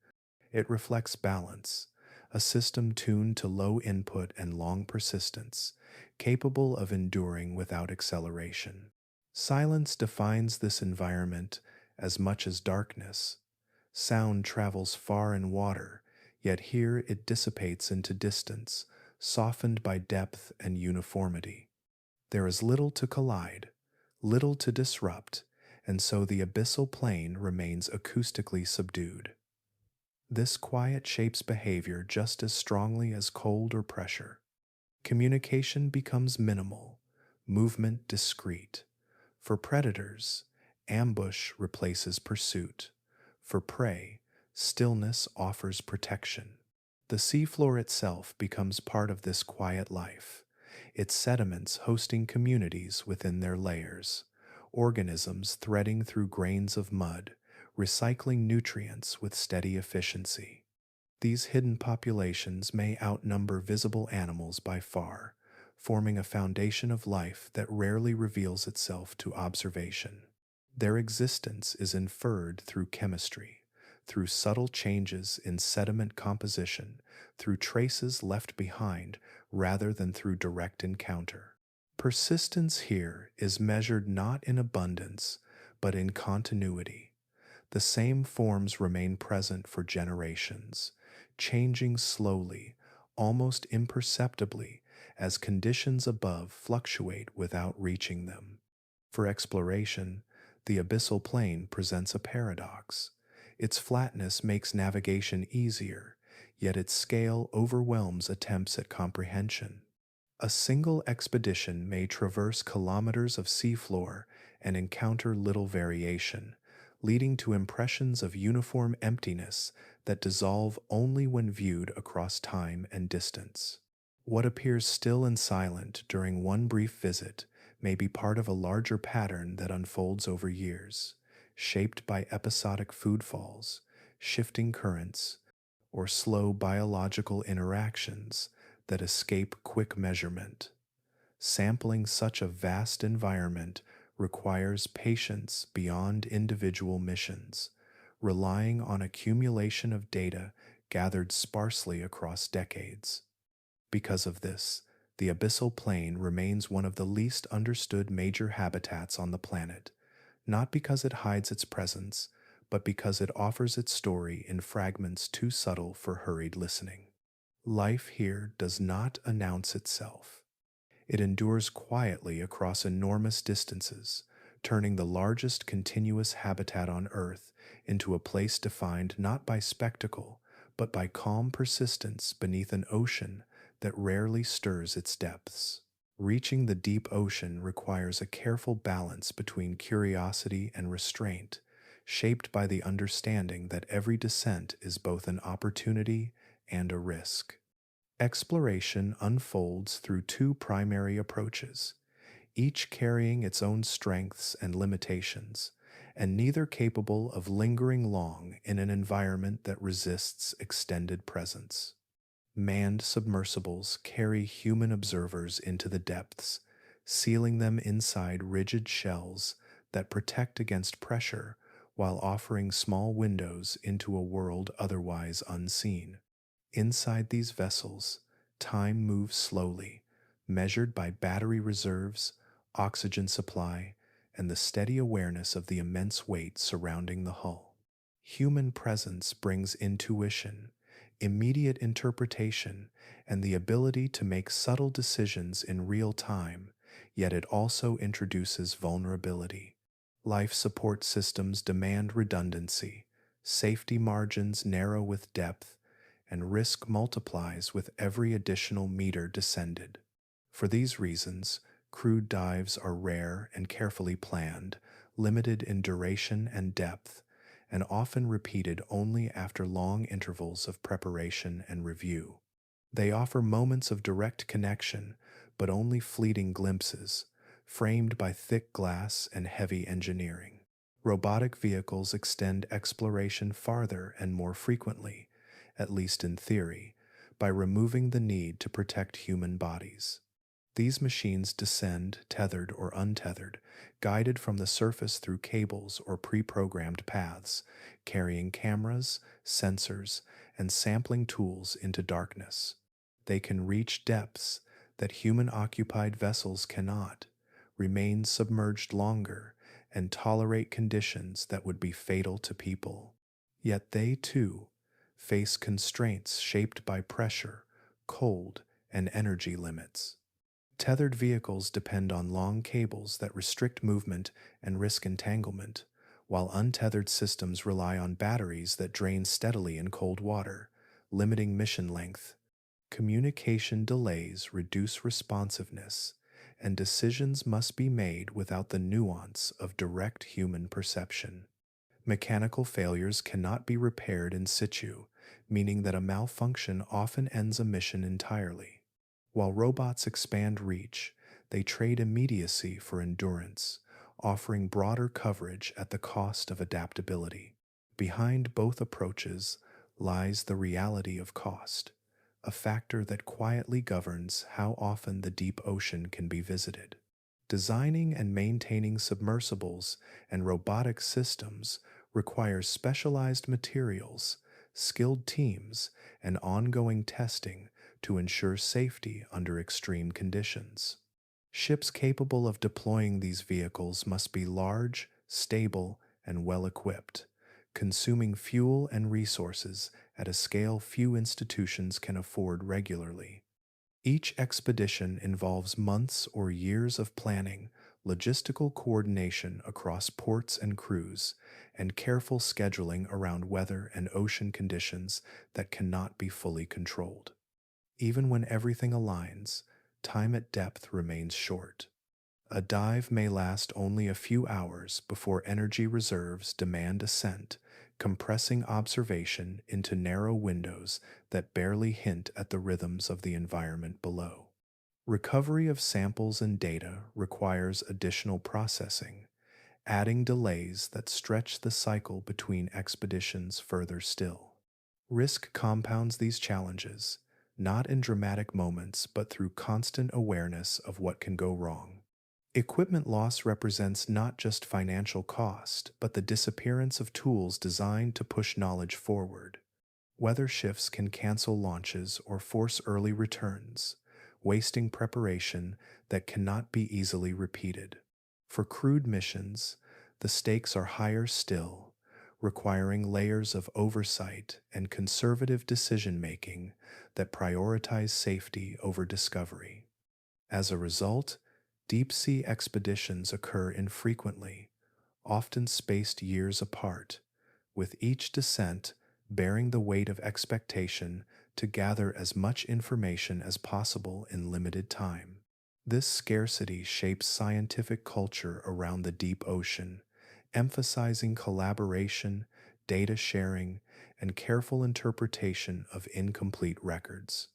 S1: It reflects balance, a system tuned to low input and long persistence, capable of enduring without acceleration. Silence defines this environment as much as darkness. Sound travels far in water, yet here it dissipates into distance, softened by depth and uniformity. There is little to collide, little to disrupt, and so the abyssal plane remains acoustically subdued. This quiet shapes behavior just as strongly as cold or pressure. Communication becomes minimal, movement discreet. For predators, ambush replaces pursuit. For prey, stillness offers protection. The seafloor itself becomes part of this quiet life, its sediments hosting communities within their layers, organisms threading through grains of mud, recycling nutrients with steady efficiency. These hidden populations may outnumber visible animals by far, forming a foundation of life that rarely reveals itself to observation. Their existence is inferred through chemistry, through subtle changes in sediment composition, through traces left behind rather than through direct encounter. Persistence here is measured not in abundance, but in continuity. The same forms remain present for generations, changing slowly, almost imperceptibly, as conditions above fluctuate without reaching them. For exploration, the abyssal plain presents a paradox. Its flatness makes navigation easier, yet its scale overwhelms attempts at comprehension. A single expedition may traverse kilometers of seafloor and encounter little variation, leading to impressions of uniform emptiness that dissolve only when viewed across time and distance. What appears still and silent during one brief visit may be part of a larger pattern that unfolds over years, shaped by episodic food falls, shifting currents, or slow biological interactions that escape quick measurement. Sampling such a vast environment requires patience beyond individual missions, relying on accumulation of data gathered sparsely across decades. Because of this, the abyssal plain remains one of the least understood major habitats on the planet, not because it hides its presence, but because it offers its story in fragments too subtle for hurried listening. Life here does not announce itself. It endures quietly across enormous distances, turning the largest continuous habitat on Earth into a place defined not by spectacle, but by calm persistence beneath an ocean that rarely stirs its depths. Reaching the deep ocean requires a careful balance between curiosity and restraint, shaped by the understanding that every descent is both an opportunity and a risk. Exploration unfolds through two primary approaches, each carrying its own strengths and limitations, and neither capable of lingering long in an environment that resists extended presence. Manned submersibles carry human observers into the depths, sealing them inside rigid shells that protect against pressure while offering small windows into a world otherwise unseen. Inside these vessels, time moves slowly, measured by battery reserves, oxygen supply, and the steady awareness of the immense weight surrounding the hull. Human presence brings intuition, immediate interpretation, and the ability to make subtle decisions in real time, yet it also introduces vulnerability. Life support systems demand redundancy, safety margins narrow with depth, and risk multiplies with every additional meter descended. For these reasons, crewed dives are rare and carefully planned, limited in duration and depth, and often repeated only after long intervals of preparation and review. They offer moments of direct connection, but only fleeting glimpses, framed by thick glass and heavy engineering. Robotic vehicles extend exploration farther and more frequently, at least in theory, by removing the need to protect human bodies. These machines descend, tethered or untethered, guided from the surface through cables or pre-programmed paths, carrying cameras, sensors, and sampling tools into darkness. They can reach depths that human-occupied vessels cannot, remain submerged longer, and tolerate conditions that would be fatal to people. Yet they, too, face constraints shaped by pressure, cold, and energy limits. Tethered vehicles depend on long cables that restrict movement and risk entanglement, while untethered systems rely on batteries that drain steadily in cold water, limiting mission length. Communication delays reduce responsiveness, and decisions must be made without the nuance of direct human perception. Mechanical failures cannot be repaired in situ, meaning that a malfunction often ends a mission entirely. While robots expand reach, they trade immediacy for endurance, offering broader coverage at the cost of adaptability. Behind both approaches lies the reality of cost, a factor that quietly governs how often the deep ocean can be visited. Designing and maintaining submersibles and robotic systems requires specialized materials, skilled teams, and ongoing testing to ensure safety under extreme conditions. Ships capable of deploying these vehicles must be large, stable, and well equipped, consuming fuel and resources at a scale few institutions can afford regularly. Each expedition involves months or years of planning, logistical coordination across ports and crews, and careful scheduling around weather and ocean conditions that cannot be fully controlled. Even when everything aligns, time at depth remains short. A dive may last only a few hours before energy reserves demand ascent, compressing observation into narrow windows that barely hint at the rhythms of the environment below. Recovery of samples and data requires additional processing, adding delays that stretch the cycle between expeditions further still. Risk compounds these challenges, not in dramatic moments but through constant awareness of what can go wrong. Equipment loss represents not just financial cost, but the disappearance of tools designed to push knowledge forward. Weather shifts can cancel launches or force early returns, wasting preparation that cannot be easily repeated. For crewed missions, the stakes are higher still, requiring layers of oversight and conservative decision-making that prioritize safety over discovery. As a result, deep-sea expeditions occur infrequently, often spaced years apart, with each descent bearing the weight of expectation to gather as much information as possible in limited time. This scarcity shapes scientific culture around the deep ocean, emphasizing collaboration, data sharing, and careful interpretation of incomplete records.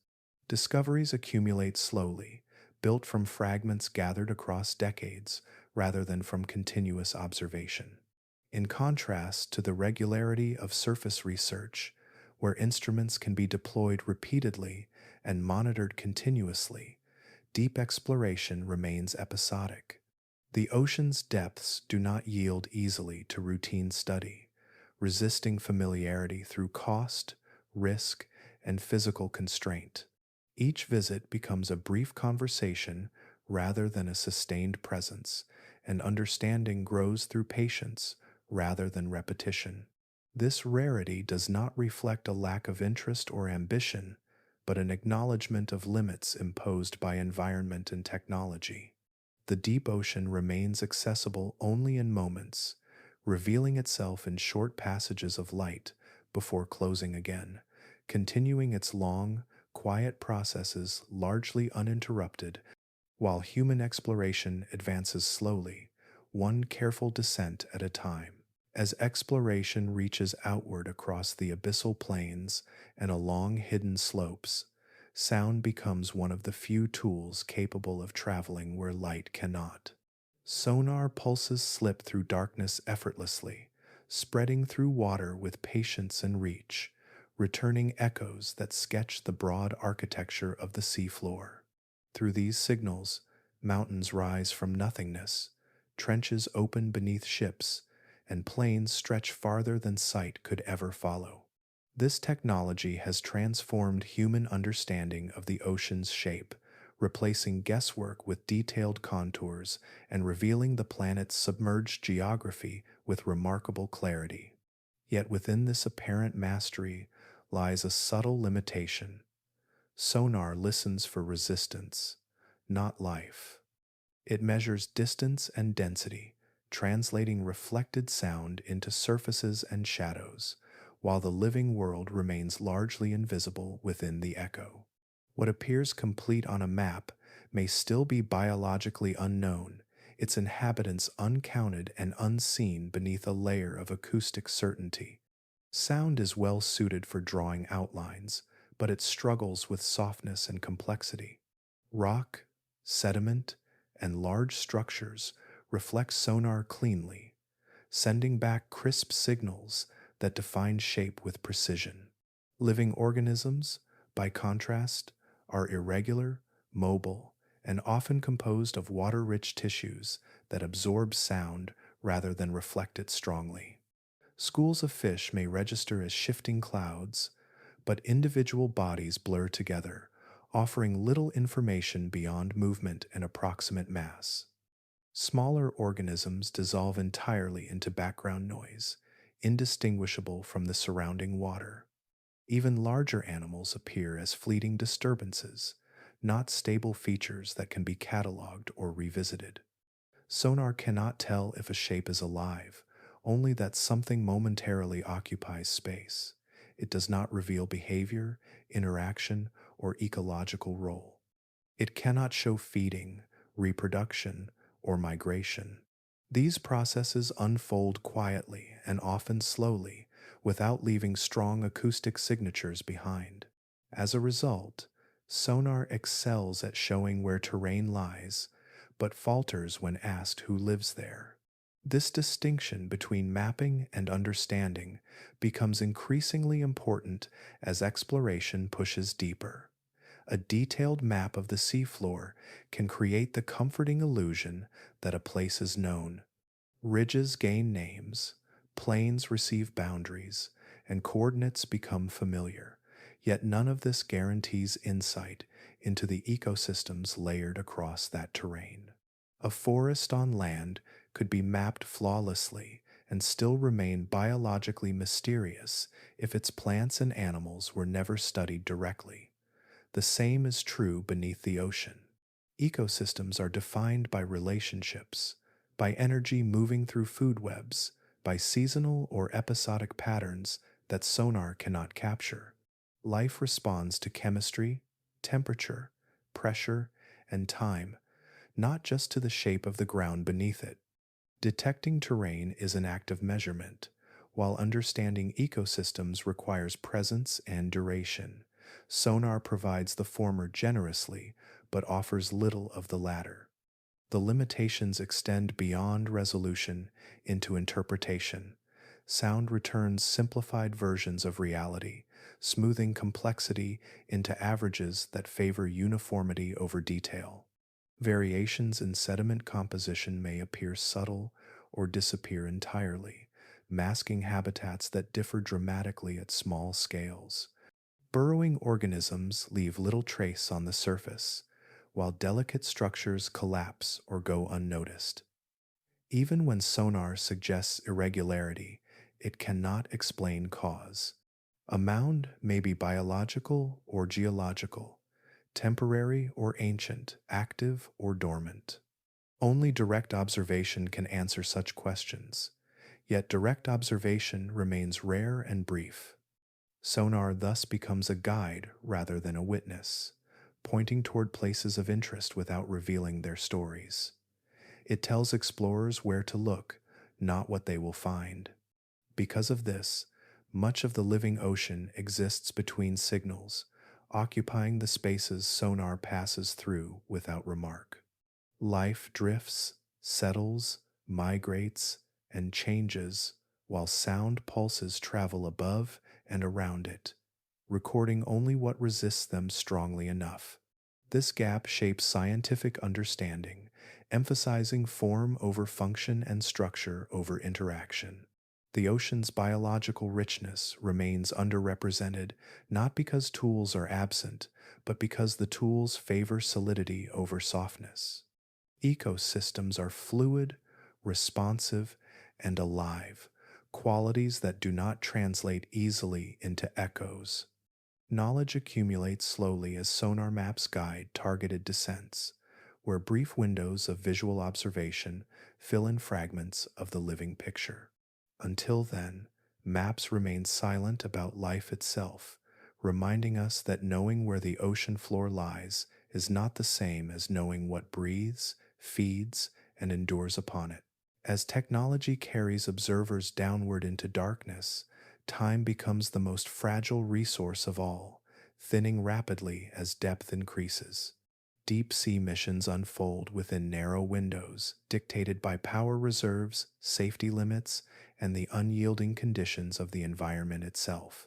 S1: Discoveries accumulate slowly, built from fragments gathered across decades rather than from continuous observation. In contrast to the regularity of surface research, where instruments can be deployed repeatedly and monitored continuously, deep exploration remains episodic. The ocean's depths do not yield easily to routine study, resisting familiarity through cost, risk, and physical constraint. Each visit becomes a brief conversation rather than a sustained presence, and understanding grows through patience rather than repetition. This rarity does not reflect a lack of interest or ambition, but an acknowledgement of limits imposed by environment and technology. The deep ocean remains accessible only in moments, revealing itself in short passages of light before closing again, continuing its long, quiet processes largely uninterrupted, while human exploration advances slowly, one careful descent at a time. As exploration reaches outward across the abyssal plains and along hidden slopes, sound becomes one of the few tools capable of traveling where light cannot. Sonar pulses slip through darkness effortlessly, spreading through water with patience and reach, returning echoes that sketch the broad architecture of the seafloor. Through these signals, mountains rise from nothingness, trenches open beneath ships, and plains stretch farther than sight could ever follow. This technology has transformed human understanding of the ocean's shape, replacing guesswork with detailed contours and revealing the planet's submerged geography with remarkable clarity. Yet within this apparent mastery lies a subtle limitation. Sonar listens for resistance, not life. It measures distance and density, translating reflected sound into surfaces and shadows, while the living world remains largely invisible within the echo. What appears complete on a map may still be biologically unknown, its inhabitants uncounted and unseen beneath a layer of acoustic certainty. Sound is well suited for drawing outlines, but it struggles with softness and complexity. Rock, sediment, and large structures reflect sonar cleanly, sending back crisp signals that define shape with precision. Living organisms, by contrast, are irregular, mobile, and often composed of water-rich tissues that absorb sound rather than reflect it strongly. Schools of fish may register as shifting clouds, but individual bodies blur together, offering little information beyond movement and approximate mass. Smaller organisms dissolve entirely into background noise, indistinguishable from the surrounding water. Even larger animals appear as fleeting disturbances, not stable features that can be cataloged or revisited. Sonar cannot tell if a shape is alive, only that something momentarily occupies space. It does not reveal behavior, interaction, or ecological role. It cannot show feeding, reproduction, or migration. These processes unfold quietly and often slowly, without leaving strong acoustic signatures behind. As a result, sonar excels at showing where terrain lies, but falters when asked who lives there. This distinction between mapping and understanding becomes increasingly important as exploration pushes deeper. A detailed map of the seafloor can create the comforting illusion that a place is known. Ridges gain names, plains receive boundaries, and coordinates become familiar, yet none of this guarantees insight into the ecosystems layered across that terrain. A forest on land could be mapped flawlessly and still remain biologically mysterious if its plants and animals were never studied directly. The same is true beneath the ocean. Ecosystems are defined by relationships, by energy moving through food webs, by seasonal or episodic patterns that sonar cannot capture. Life responds to chemistry, temperature, pressure, and time, not just to the shape of the ground beneath it. Detecting terrain is an act of measurement, while understanding ecosystems requires presence and duration. Sonar provides the former generously, but offers little of the latter. The limitations extend beyond resolution into interpretation. Sound returns simplified versions of reality, smoothing complexity into averages that favor uniformity over detail. Variations in sediment composition may appear subtle or disappear entirely, masking habitats that differ dramatically at small scales. Burrowing organisms leave little trace on the surface, while delicate structures collapse or go unnoticed. Even when sonar suggests irregularity, it cannot explain cause. A mound may be biological or geological, temporary or ancient, active or dormant. Only direct observation can answer such questions, yet direct observation remains rare and brief. Sonar thus becomes a guide rather than a witness, pointing toward places of interest without revealing their stories. It tells explorers where to look, not what they will find. Because of this, much of the living ocean exists between signals, occupying the spaces sonar passes through without remark. Life drifts, settles, migrates, and changes while sound pulses travel above and around it, recording only what resists them strongly enough. This gap shapes scientific understanding, emphasizing form over function and structure over interaction. The ocean's biological richness remains underrepresented not because tools are absent, but because the tools favor solidity over softness. Ecosystems are fluid, responsive, and alive, qualities that do not translate easily into echoes. Knowledge accumulates slowly as sonar maps guide targeted descents, where brief windows of visual observation fill in fragments of the living picture. Until then, maps remain silent about life itself, reminding us that knowing where the ocean floor lies is not the same as knowing what breathes, feeds, and endures upon it. As technology carries observers downward into darkness, time becomes the most fragile resource of all, thinning rapidly as depth increases. Deep sea missions unfold within narrow windows, dictated by power reserves, safety limits, and the unyielding conditions of the environment itself.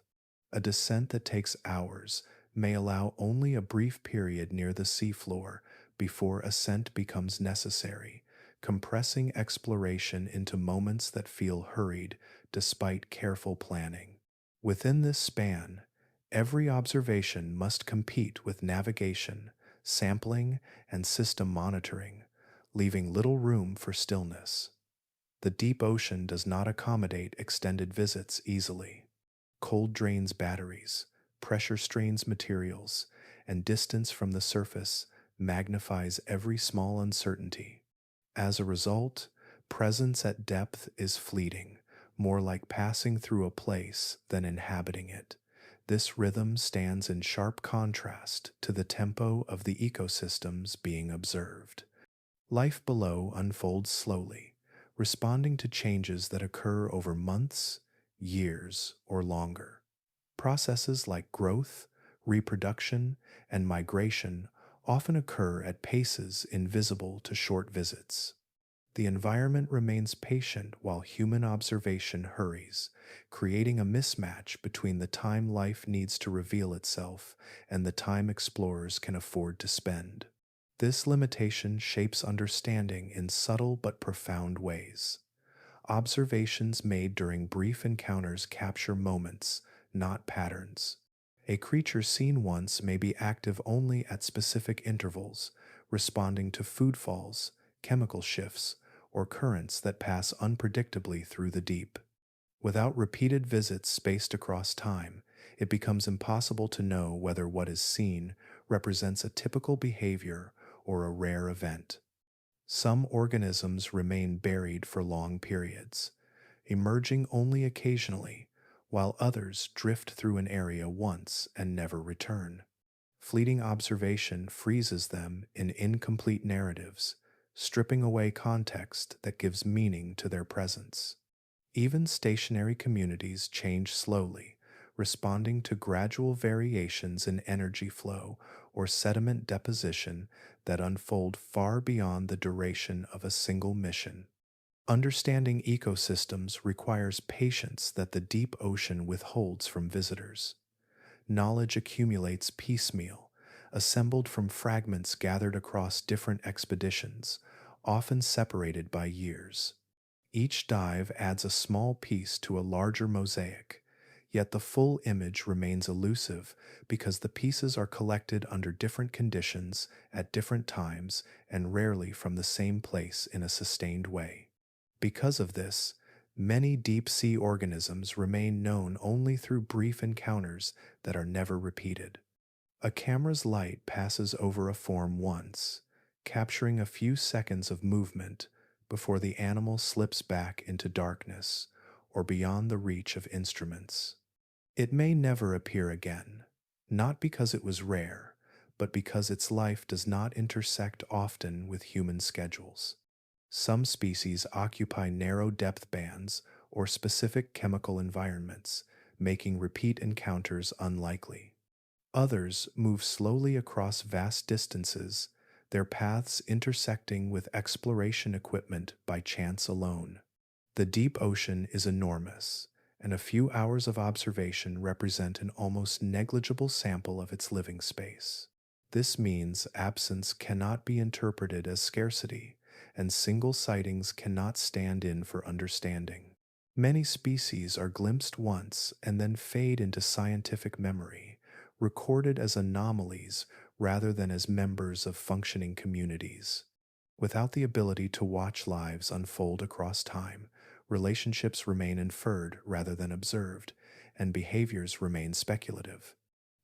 S1: A descent that takes hours may allow only a brief period near the seafloor before ascent becomes necessary, compressing exploration into moments that feel hurried despite careful planning. Within this span, every observation must compete with navigation, sampling, and system monitoring, leaving little room for stillness. The deep ocean does not accommodate extended visits easily. Cold drains batteries, pressure strains materials, and distance from the surface magnifies every small uncertainty. As a result, presence at depth is fleeting, more like passing through a place than inhabiting it. This rhythm stands in sharp contrast to the tempo of the ecosystems being observed. Life below unfolds slowly, responding to changes that occur over months, years, or longer. Processes like growth, reproduction, and migration often occur at paces invisible to short visits. The environment remains patient while human observation hurries, creating a mismatch between the time life needs to reveal itself and the time explorers can afford to spend. This limitation shapes understanding in subtle but profound ways. Observations made during brief encounters capture moments, not patterns. A creature seen once may be active only at specific intervals, responding to food falls, chemical shifts, or currents that pass unpredictably through the deep. Without repeated visits spaced across time, it becomes impossible to know whether what is seen represents a typical behavior or a rare event. Some organisms remain buried for long periods, emerging only occasionally, while others drift through an area once and never return. Fleeting observation freezes them in incomplete narratives, stripping away context that gives meaning to their presence. Even stationary communities change slowly, responding to gradual variations in energy flow or sediment deposition that unfold far beyond the duration of a single mission. Understanding ecosystems requires patience that the deep ocean withholds from visitors. Knowledge accumulates piecemeal, assembled from fragments gathered across different expeditions, often separated by years. Each dive adds a small piece to a larger mosaic, Yet the full image remains elusive because the pieces are collected under different conditions at different times and rarely from the same place in a sustained way. Because of this, many deep sea organisms remain known only through brief encounters that are never repeated. A camera's light passes over a form once, capturing a few seconds of movement before the animal slips back into darkness or beyond the reach of instruments. It may never appear again, not because it was rare, but because its life does not intersect often with human schedules. Some species occupy narrow depth bands or specific chemical environments, making repeat encounters unlikely. Others move slowly across vast distances, their paths intersecting with exploration equipment by chance alone. The deep ocean is enormous, and a few hours of observation represent an almost negligible sample of its living space. This means absence cannot be interpreted as scarcity, and single sightings cannot stand in for understanding. Many species are glimpsed once and then fade into scientific memory, recorded as anomalies rather than as members of functioning communities. Without the ability to watch lives unfold across time, relationships remain inferred rather than observed, and behaviors remain speculative.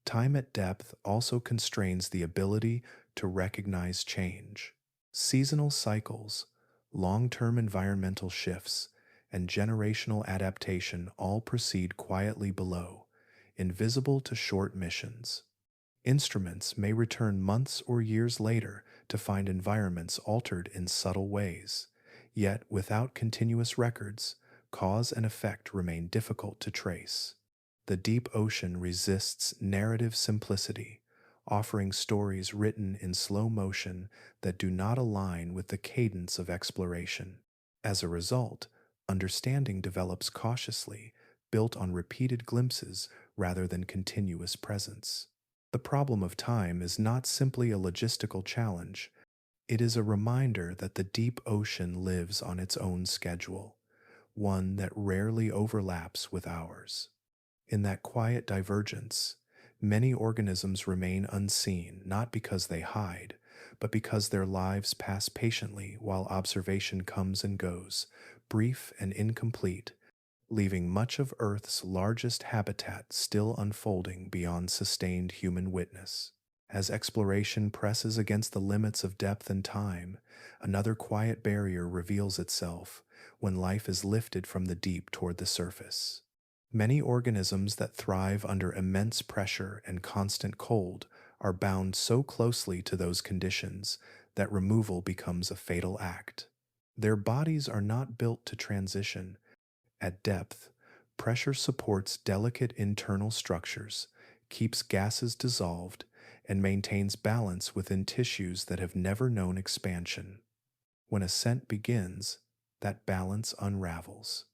S1: Time at depth also constrains the ability to recognize change. Seasonal cycles, long term environmental shifts, and generational adaptation all proceed quietly below, invisible to short missions. Instruments may return months or years later to find environments altered in subtle ways, yet without continuous records, cause and effect remain difficult to trace. The deep ocean resists narrative simplicity, offering stories written in slow motion that do not align with the cadence of exploration. As a result, understanding develops cautiously, built on repeated glimpses rather than continuous presence. The problem of time is not simply a logistical challenge, it is a reminder that the deep ocean lives on its own schedule, one that rarely overlaps with ours. In that quiet divergence, many organisms remain unseen not because they hide, but because their lives pass patiently while observation comes and goes, brief and incomplete, leaving much of Earth's largest habitat still unfolding beyond sustained human witness. As exploration presses against the limits of depth and time, another quiet barrier reveals itself when life is lifted from the deep toward the surface. Many organisms that thrive under immense pressure and constant cold are bound so closely to those conditions that removal becomes a fatal act. Their bodies are not built to transition. At depth, pressure supports delicate internal structures, keeps gases dissolved, and maintains balance within tissues that have never known expansion. When ascent begins, that balance unravels.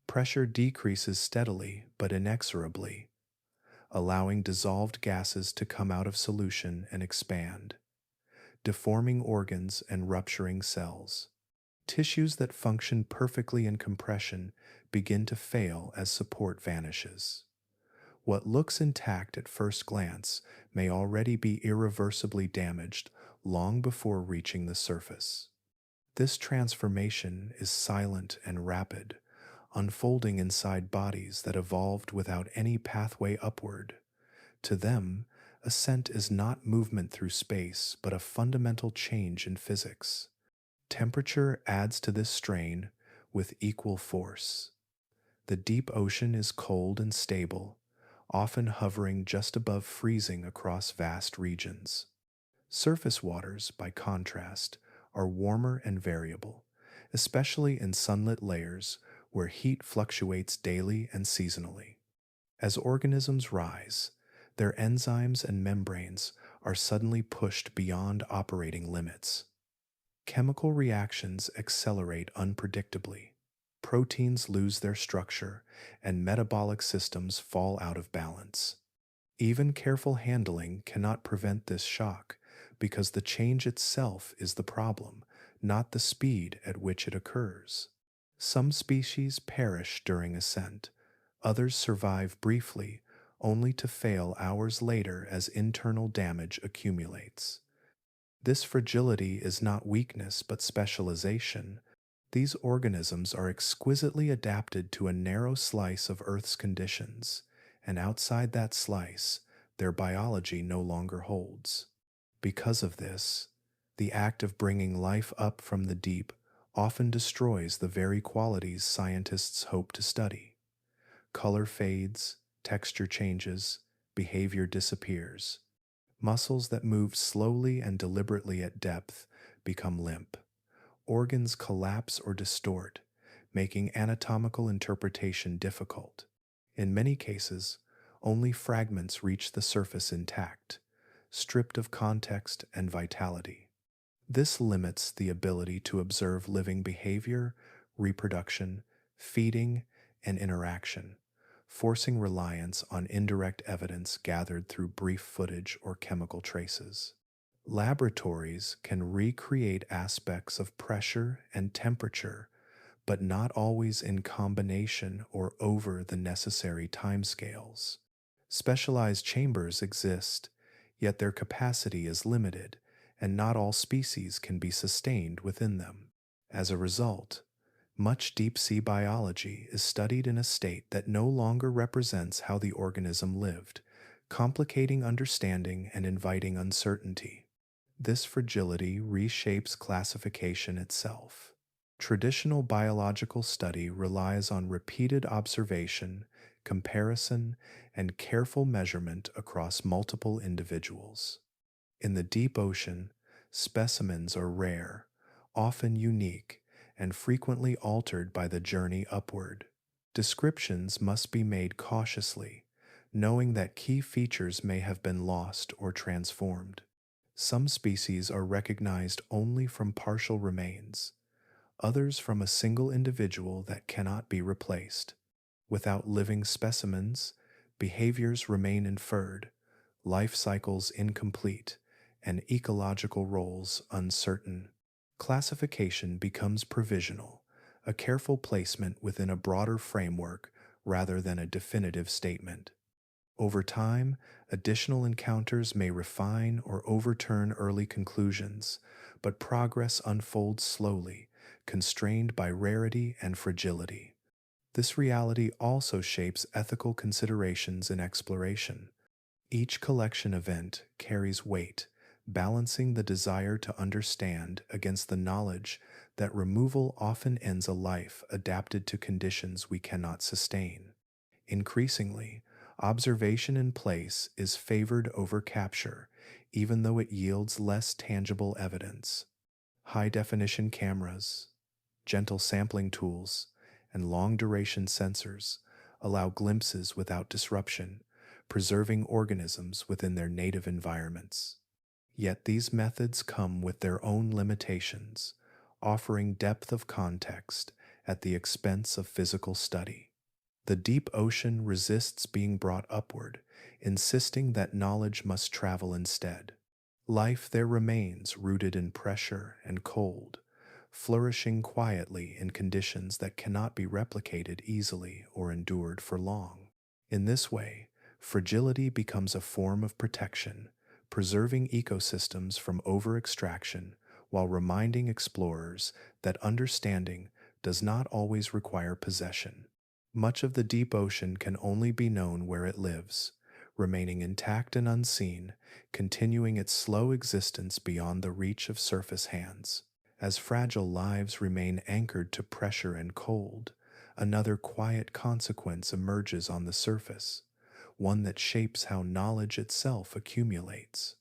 S1: Pressure decreases steadily but inexorably, allowing dissolved gases to come out of solution and expand, deforming organs and rupturing cells. Tissues that function perfectly in compression begin to fail as support vanishes. What looks intact at first glance may already be irreversibly damaged long before reaching the surface. This transformation is silent and rapid, unfolding inside bodies that evolved without any pathway upward. To them, ascent is not movement through space, but a fundamental change in physics. Temperature adds to this strain with equal force. The deep ocean is cold and stable, often hovering just above freezing across vast regions. Surface waters, by contrast, are warmer and variable, especially in sunlit layers where heat fluctuates daily and seasonally. As organisms rise, their enzymes and membranes are suddenly pushed beyond operating limits. Chemical reactions accelerate unpredictably. Proteins lose their structure, and metabolic systems fall out of balance. Even careful handling cannot prevent this shock because the change itself is the problem, not the speed at which it occurs. Some species perish during ascent, Others survive briefly, only to fail hours later as internal damage accumulates. This fragility is not weakness but specialization. These organisms are exquisitely adapted to a narrow slice of Earth's conditions, and outside that slice, their biology no longer holds. Because of this, the act of bringing life up from the deep often destroys the very qualities scientists hope to study. Color fades, texture changes, behavior disappears. Muscles that moved slowly and deliberately at depth become limp. Organs collapse or distort, making anatomical interpretation difficult. In many cases, only fragments reach the surface intact, stripped of context and vitality. This limits the ability to observe living behavior, reproduction, feeding, and interaction, forcing reliance on indirect evidence gathered through brief footage or chemical traces. Laboratories can recreate aspects of pressure and temperature, but not always in combination or over the necessary timescales. Specialized chambers exist, yet their capacity is limited, and not all species can be sustained within them. As a result, much deep sea biology is studied in a state that no longer represents how the organism lived, complicating understanding and inviting uncertainty. This fragility reshapes classification itself. Traditional biological study relies on repeated observation, comparison, and careful measurement across multiple individuals. In the deep ocean, specimens are rare, often unique, and frequently altered by the journey upward. Descriptions must be made cautiously, knowing that key features may have been lost or transformed. Some species are recognized only from partial remains, others from a single individual that cannot be replaced. Without living specimens, behaviors remain inferred, life cycles incomplete, and ecological roles uncertain. Classification becomes provisional, a careful placement within a broader framework rather than a definitive statement. Over time, additional encounters may refine or overturn early conclusions, but progress unfolds slowly, constrained by rarity and fragility. This reality also shapes ethical considerations in exploration. Each collection event carries weight, balancing the desire to understand against the knowledge that removal often ends a life adapted to conditions we cannot sustain. Increasingly, observation in place is favored over capture, even though it yields less tangible evidence. High-definition cameras, gentle sampling tools, and long-duration sensors allow glimpses without disruption, preserving organisms within their native environments. Yet these methods come with their own limitations, offering depth of context at the expense of physical study. The deep ocean resists being brought upward, insisting that knowledge must travel instead. Life there remains rooted in pressure and cold, flourishing quietly in conditions that cannot be replicated easily or endured for long. In this way, fragility becomes a form of protection, preserving ecosystems from over-extraction while reminding explorers that understanding does not always require possession. Much of the deep ocean can only be known where it lives, remaining intact and unseen, continuing its slow existence beyond the reach of surface hands. As fragile lives remain anchored to pressure and cold, another quiet consequence emerges on the surface, one that shapes how knowledge itself accumulates.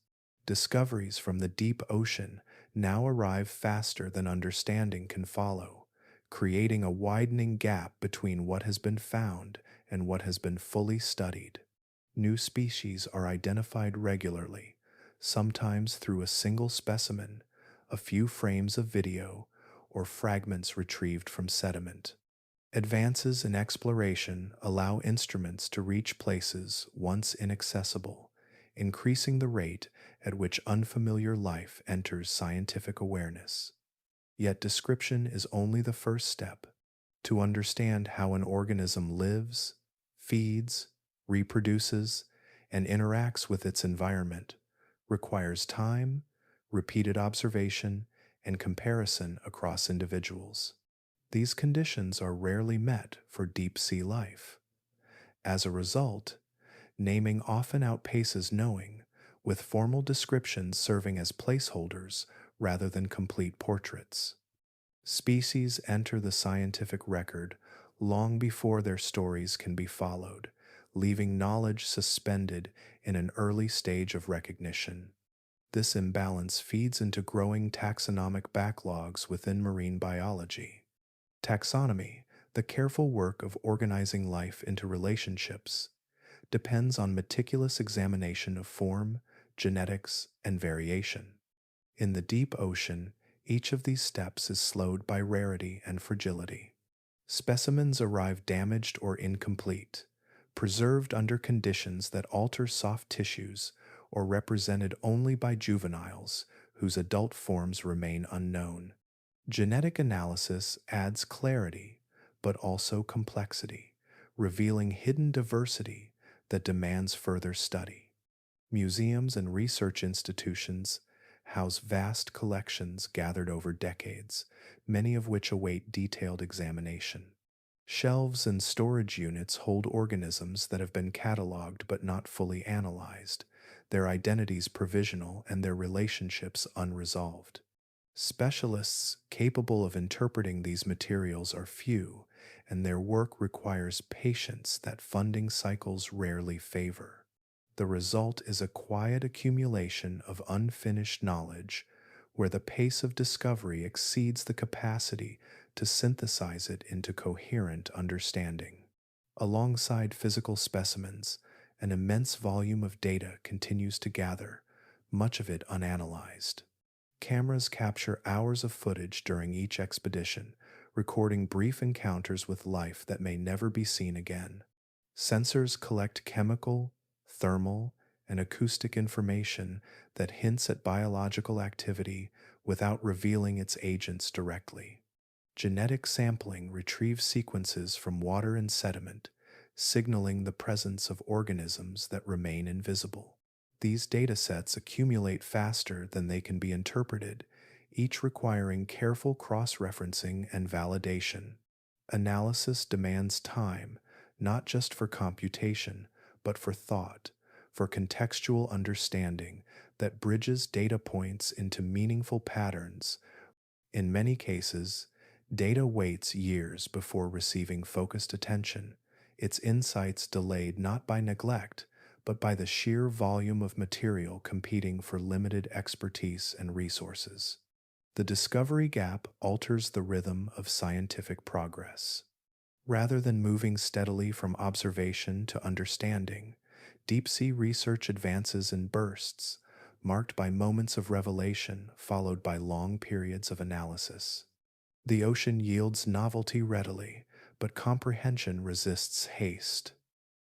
S1: Discoveries from the deep ocean now arrive faster than understanding can follow, creating a widening gap between what has been found and what has been fully studied. New species are identified regularly, sometimes through a single specimen, a few frames of video, or fragments retrieved from sediment. Advances in exploration allow instruments to reach places once inaccessible, increasing the rate at which unfamiliar life enters scientific awareness. Yet description is only the first step. To understand how an organism lives, feeds, reproduces, and interacts with its environment requires time, repeated observation, and comparison across individuals. These conditions are rarely met for deep sea life. As a result, naming often outpaces knowing, with formal descriptions serving as placeholders rather than complete portraits. Species enter the scientific record long before their stories can be followed, leaving knowledge suspended in an early stage of recognition. This imbalance feeds into growing taxonomic backlogs within marine biology. Taxonomy, the careful work of organizing life into relationships, depends on meticulous examination of form, genetics, and variation. In the deep ocean, each of these steps is slowed by rarity and fragility. Specimens arrive damaged or incomplete, preserved under conditions that alter soft tissues, or represented only by juveniles whose adult forms remain unknown. Genetic analysis adds clarity, but also complexity, revealing hidden diversity that demands further study. Museums and research institutions house vast collections gathered over decades, many of which await detailed examination. Shelves and storage units hold organisms that have been cataloged but not fully analyzed, their identities provisional and their relationships unresolved. Specialists capable of interpreting these materials are few, and their work requires patience that funding cycles rarely favor. The result is a quiet accumulation of unfinished knowledge where the pace of discovery exceeds the capacity to synthesize it into coherent understanding. Alongside physical specimens, an immense volume of data continues to gather, much of it unanalyzed. Cameras capture hours of footage during each expedition, recording brief encounters with life that may never be seen again. Sensors collect chemical, thermal, and acoustic information that hints at biological activity without revealing its agents directly. Genetic sampling retrieves sequences from water and sediment, signaling the presence of organisms that remain invisible. These datasets accumulate faster than they can be interpreted, each requiring careful cross-referencing and validation. Analysis demands time, not just for computation, but for thought, for contextual understanding that bridges data points into meaningful patterns. In many cases, data waits years before receiving focused attention, its insights delayed not by neglect, but by the sheer volume of material competing for limited expertise and resources. The discovery gap alters the rhythm of scientific progress. Rather than moving steadily from observation to understanding, deep-sea research advances in bursts, marked by moments of revelation followed by long periods of analysis. The ocean yields novelty readily, but comprehension resists haste.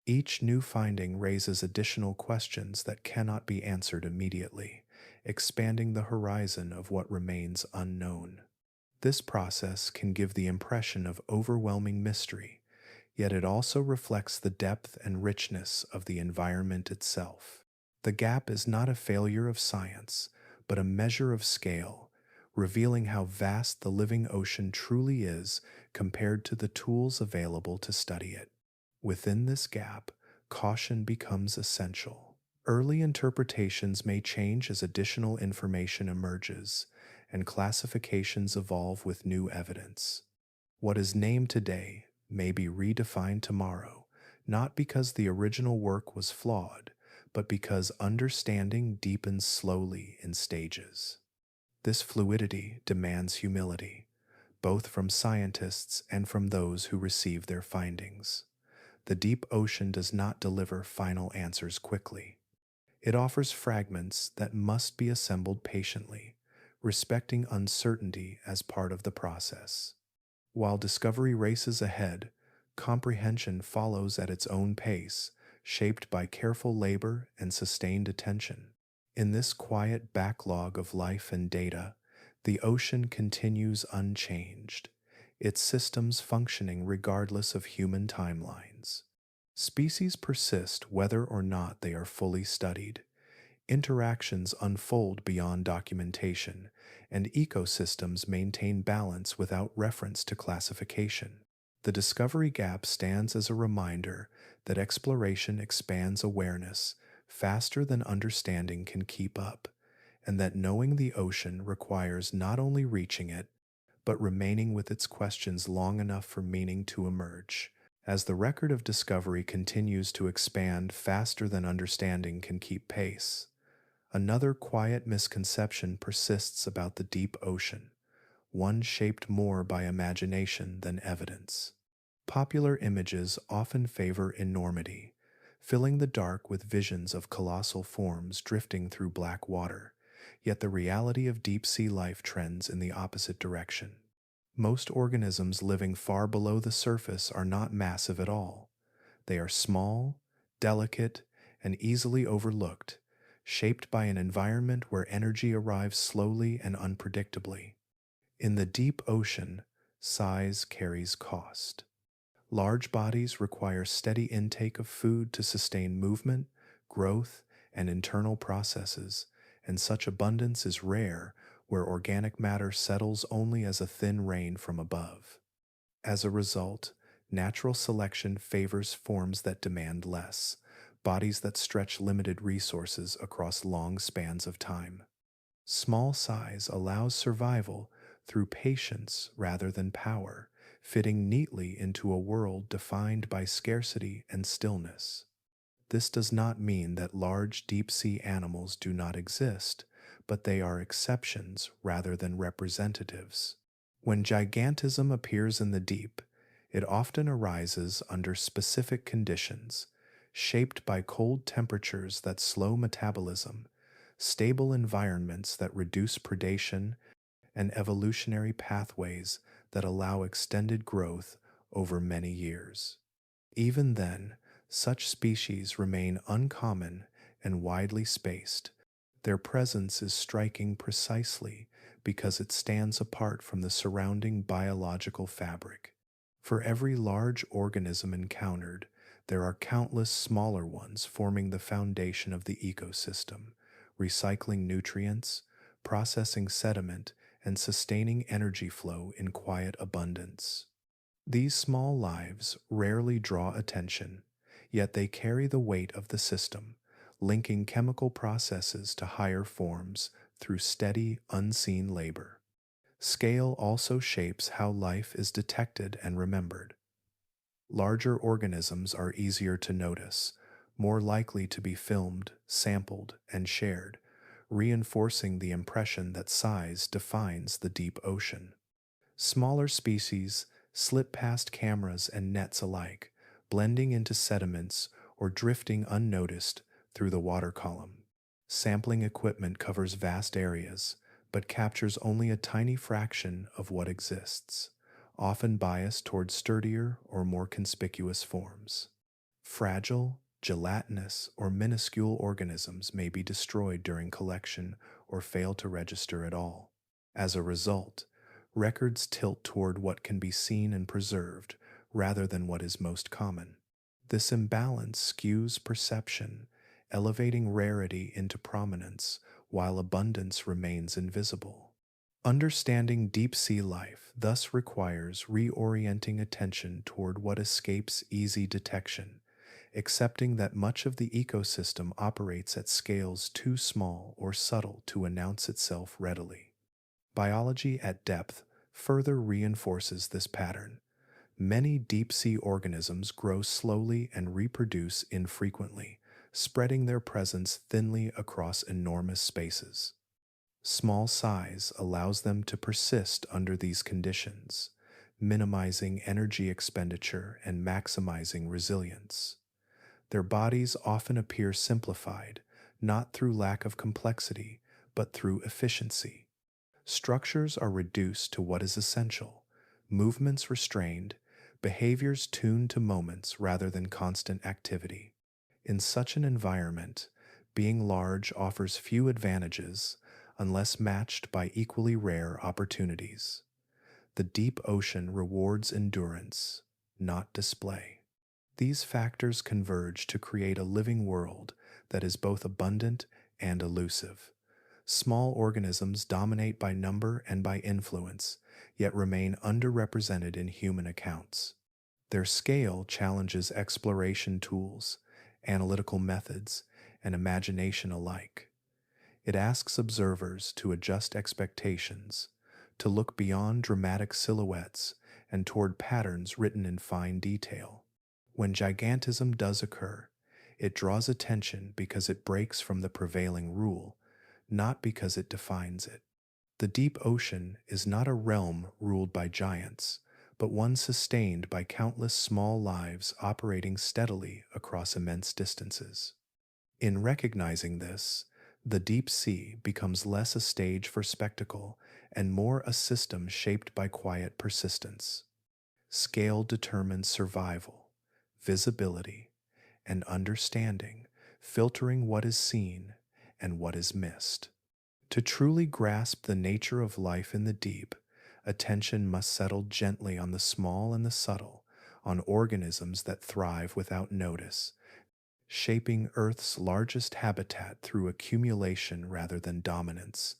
S1: Each new finding raises additional questions that cannot be answered immediately, expanding the horizon of what remains unknown. This process can give the impression of overwhelming mystery, yet it also reflects the depth and richness of the environment itself. The gap is not a failure of science, but a measure of scale, revealing how vast the living ocean truly is compared to the tools available to study it. Within this gap, caution becomes essential. Early interpretations may change as additional information emerges, and classifications evolve with new evidence. What is named today may be redefined tomorrow, not because the original work was flawed, but because understanding deepens slowly in stages. This fluidity demands humility, both from scientists and from those who receive their findings. The deep ocean does not deliver final answers quickly. It offers fragments that must be assembled patiently, respecting uncertainty as part of the process. While discovery races ahead, comprehension follows at its own pace, shaped by careful labor and sustained attention. In this quiet backlog of life and data, the ocean continues unchanged, its systems functioning regardless of human timelines. Species persist whether or not they are fully studied. Interactions unfold beyond documentation, and ecosystems maintain balance without reference to classification. The discovery gap stands as a reminder that exploration expands awareness faster than understanding can keep up, and that knowing the ocean requires not only reaching it, but remaining with its questions long enough for meaning to emerge. As the record of discovery continues to expand faster than understanding can keep pace, another quiet misconception persists about the deep ocean, one shaped more by imagination than evidence. Popular images often favor enormity, filling the dark with visions of colossal forms drifting through black water, yet the reality of deep sea life trends in the opposite direction. Most organisms living far below the surface are not massive at all. They are small, delicate, and easily overlooked, shaped by an environment where energy arrives slowly and unpredictably. In the deep ocean, size carries cost. Large bodies require steady intake of food to sustain movement, growth, and internal processes, and such abundance is rare where organic matter settles only as a thin rain from above. As a result, natural selection favors forms that demand less, bodies that stretch limited resources across long spans of time. Small size allows survival through patience rather than power, fitting neatly into a world defined by scarcity and stillness. This does not mean that large deep sea animals do not exist, but they are exceptions rather than representatives. When gigantism appears in the deep, it often arises under specific conditions, shaped by cold temperatures that slow metabolism, stable environments that reduce predation, and evolutionary pathways that allow extended growth over many years. Even then, such species remain uncommon and widely spaced. Their presence is striking precisely because it stands apart from the surrounding biological fabric. For every large organism encountered, there are countless smaller ones forming the foundation of the ecosystem, recycling nutrients, processing sediment, and sustaining energy flow in quiet abundance. These small lives rarely draw attention, yet they carry the weight of the system, linking chemical processes to higher forms through steady, unseen labor. Scale also shapes how life is detected and remembered. Larger organisms are easier to notice, more likely to be filmed, sampled, and shared, reinforcing the impression that size defines the deep ocean. Smaller species slip past cameras and nets alike, blending into sediments or drifting unnoticed through the water column. Sampling equipment covers vast areas, but captures only a tiny fraction of what exists, often biased toward sturdier or more conspicuous forms. Fragile, gelatinous, or minuscule organisms may be destroyed during collection or fail to register at all. As a result, records tilt toward what can be seen and preserved rather than what is most common. This imbalance skews perception, elevating rarity into prominence while abundance remains invisible. Understanding deep sea life thus requires reorienting attention toward what escapes easy detection, accepting that much of the ecosystem operates at scales too small or subtle to announce itself readily. Biology at depth further reinforces this pattern. Many deep sea organisms grow slowly and reproduce infrequently, spreading their presence thinly across enormous spaces. Small size allows them to persist under these conditions, minimizing energy expenditure and maximizing resilience. Their bodies often appear simplified, not through lack of complexity, but through efficiency. Structures are reduced to what is essential, movements restrained, behaviors tuned to moments rather than constant activity. In such an environment, being large offers few advantages unless matched by equally rare opportunities. The deep ocean rewards endurance, not display. These factors converge to create a living world that is both abundant and elusive. Small organisms dominate by number and by influence, yet remain underrepresented in human accounts. Their scale challenges exploration tools, analytical methods, and imagination alike. It asks observers to adjust expectations, to look beyond dramatic silhouettes and toward patterns written in fine detail. When gigantism does occur, it draws attention because it breaks from the prevailing rule, not because it defines it. The deep ocean is not a realm ruled by giants, but one sustained by countless small lives operating steadily across immense distances. In recognizing this, the deep sea becomes less a stage for spectacle and more a system shaped by quiet persistence. Scale determines survival, visibility, and understanding, filtering what is seen and what is missed. To truly grasp the nature of life in the deep, attention must settle gently on the small and the subtle, on organisms that thrive without notice, shaping Earth's largest habitat through accumulation rather than dominance,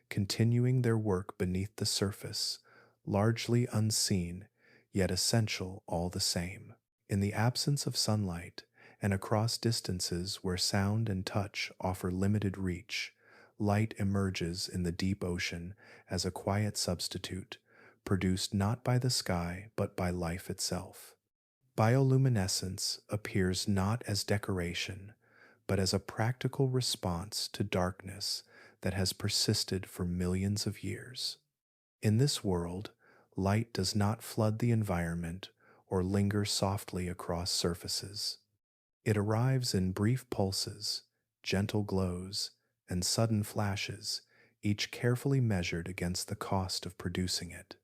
S1: continuing their work beneath the surface, largely unseen, yet essential all the same. In the absence of sunlight, and across distances where sound and touch offer limited reach, light emerges in the deep ocean as a quiet substitute, produced not by the sky but by life itself. Bioluminescence appears not as decoration, but as a practical response to darkness that has persisted for millions of years. In this world, light does not flood the environment or linger softly across surfaces. It arrives in brief pulses, gentle glows, and sudden flashes, each carefully measured against the cost of producing it.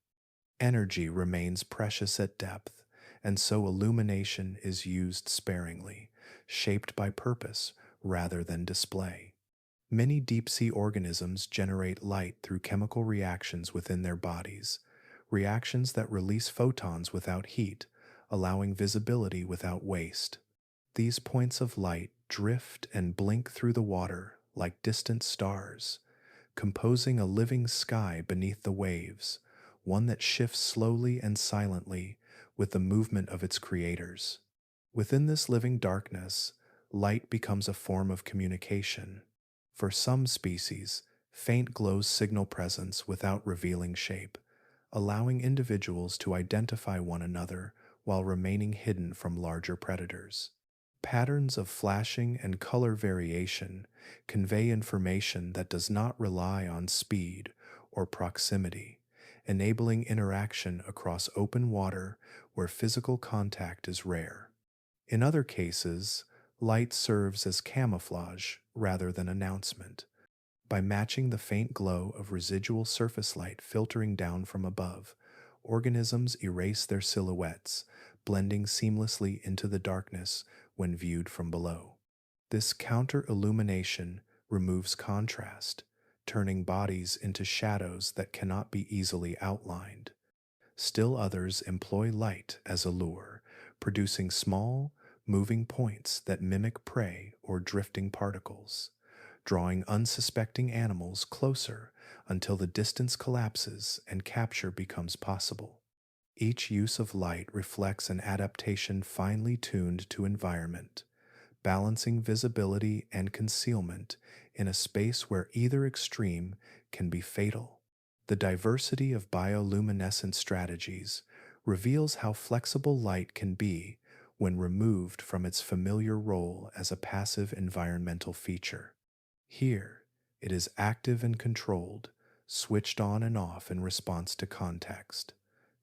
S1: Energy remains precious at depth, and so illumination is used sparingly, shaped by purpose rather than display. Many deep-sea organisms generate light through chemical reactions within their bodies, reactions that release photons without heat, allowing visibility without waste. These points of light drift and blink through the water like distant stars, composing a living sky beneath the waves, one that shifts slowly and silently with the movement of its creators. Within this living darkness, light becomes a form of communication. For some species, faint glows signal presence without revealing shape, allowing individuals to identify one another while remaining hidden from larger predators. Patterns of flashing and color variation convey information that does not rely on speed or proximity, enabling interaction across open water where physical contact is rare. In other cases, light serves as camouflage rather than announcement. By matching the faint glow of residual surface light filtering down from above, organisms erase their silhouettes, blending seamlessly into the darkness when viewed from below. This counter-illumination removes contrast, turning bodies into shadows that cannot be easily outlined. Still others employ light as a lure, producing small, moving points that mimic prey or drifting particles, drawing unsuspecting animals closer until the distance collapses and capture becomes possible. Each use of light reflects an adaptation finely tuned to environment, balancing visibility and concealment in a space where either extreme can be fatal. The diversity of bioluminescent strategies reveals how flexible light can be when removed from its familiar role as a passive environmental feature. Here, it is active and controlled, switched on and off in response to context.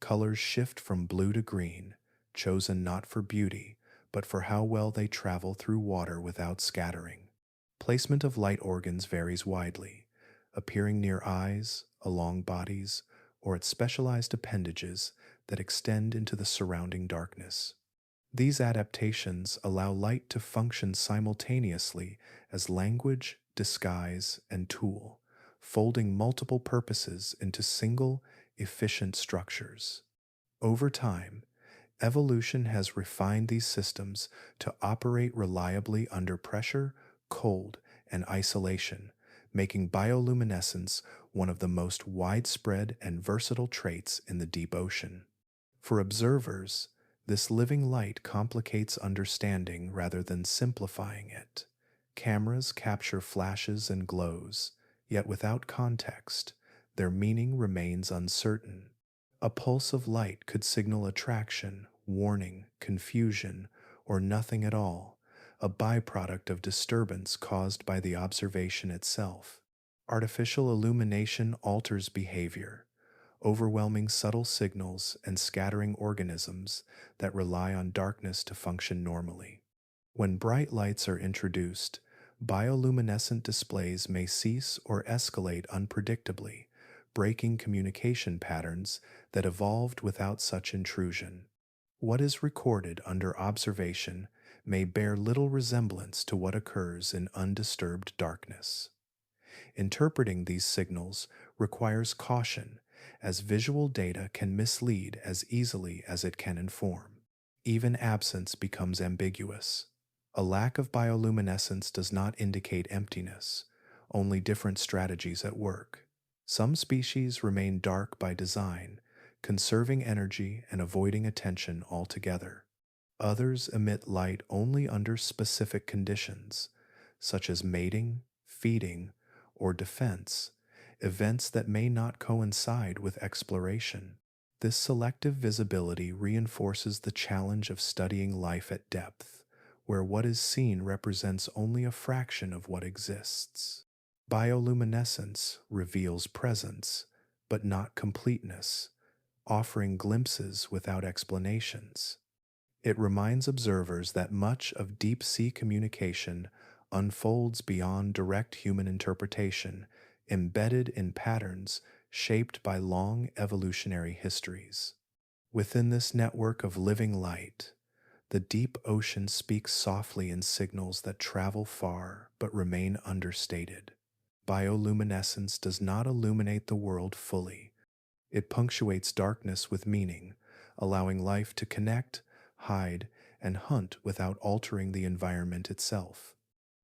S1: Colors shift from blue to green, chosen not for beauty, but for how well they travel through water without scattering. Placement of light organs varies widely, appearing near eyes, along bodies, or at specialized appendages that extend into the surrounding darkness. These adaptations allow light to function simultaneously as language, disguise, and tool, folding multiple purposes into single, efficient structures. Over time, Evolution has refined these systems to operate reliably under pressure, cold, and isolation, making bioluminescence one of the most widespread and versatile traits in the deep ocean. For observers, this living light complicates understanding rather than simplifying it. Cameras capture flashes and glows, yet without context, their meaning remains uncertain. A pulse of light could signal attraction, warning, confusion, or nothing at all, a byproduct of disturbance caused by the observation itself. Artificial illumination alters behavior, overwhelming subtle signals and scattering organisms that rely on darkness to function normally. When bright lights are introduced, bioluminescent displays may cease or escalate unpredictably, breaking communication patterns that evolved without such intrusion. What is recorded under observation may bear little resemblance to what occurs in undisturbed darkness. Interpreting these signals requires caution, as visual data can mislead as easily as it can inform. Even absence becomes ambiguous. A lack of bioluminescence does not indicate emptiness, only different strategies at work. Some species remain dark by design, conserving energy and avoiding attention altogether. Others emit light only under specific conditions, such as mating, feeding, or defense, events that may not coincide with exploration. This selective visibility reinforces the challenge of studying life at depth, where what is seen represents only a fraction of what exists. Bioluminescence reveals presence, but not completeness, offering glimpses without explanations. It reminds observers that much of deep sea communication unfolds beyond direct human interpretation, embedded in patterns shaped by long evolutionary histories. Within this network of living light, the deep ocean speaks softly in signals that travel far but remain understated. Bioluminescence does not illuminate the world fully. It punctuates darkness with meaning, allowing life to connect, hide, and hunt without altering the environment itself.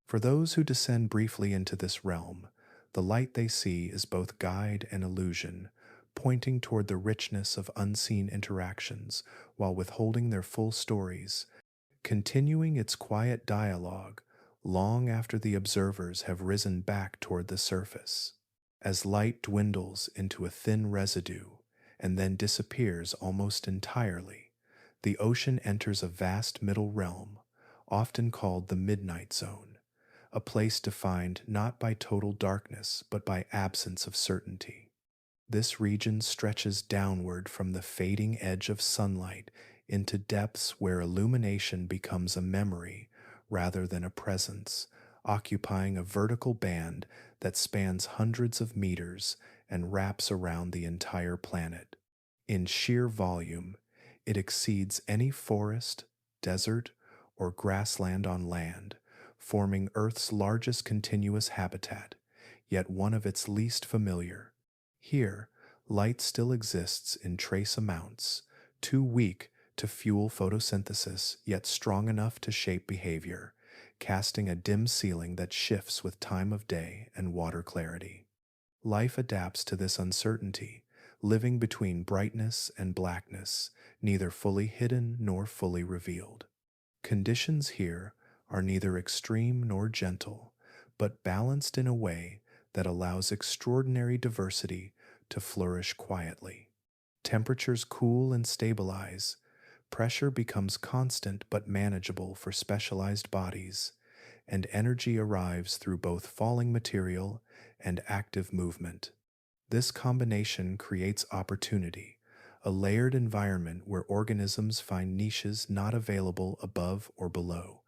S1: For those who descend briefly into this realm, the light they see is both guide and illusion, pointing toward the richness of unseen interactions while withholding their full stories, continuing its quiet dialogue long after the observers have risen back toward the surface. As light dwindles into a thin residue and then disappears almost entirely, the ocean enters a vast middle realm, often called the midnight zone, a place defined not by total darkness but by absence of certainty. This region stretches downward from the fading edge of sunlight into depths where illumination becomes a memory rather than a presence, occupying a vertical band that spans hundreds of meters and wraps around the entire planet. In sheer volume, it exceeds any forest, desert, or grassland on land, forming Earth's largest continuous habitat, yet one of its least familiar. Here, light still exists in trace amounts, too weak to fuel photosynthesis, yet strong enough to shape behavior, casting a dim ceiling that shifts with time of day and water clarity. Life adapts to this uncertainty, living between brightness and blackness, neither fully hidden nor fully revealed. Conditions here are neither extreme nor gentle, but balanced in a way that allows extraordinary diversity to flourish quietly. Temperatures cool and stabilize, pressure becomes constant but manageable for specialized bodies, and energy arrives through both falling material and active movement. This combination creates opportunity, a layered environment where organisms find niches not available above or below,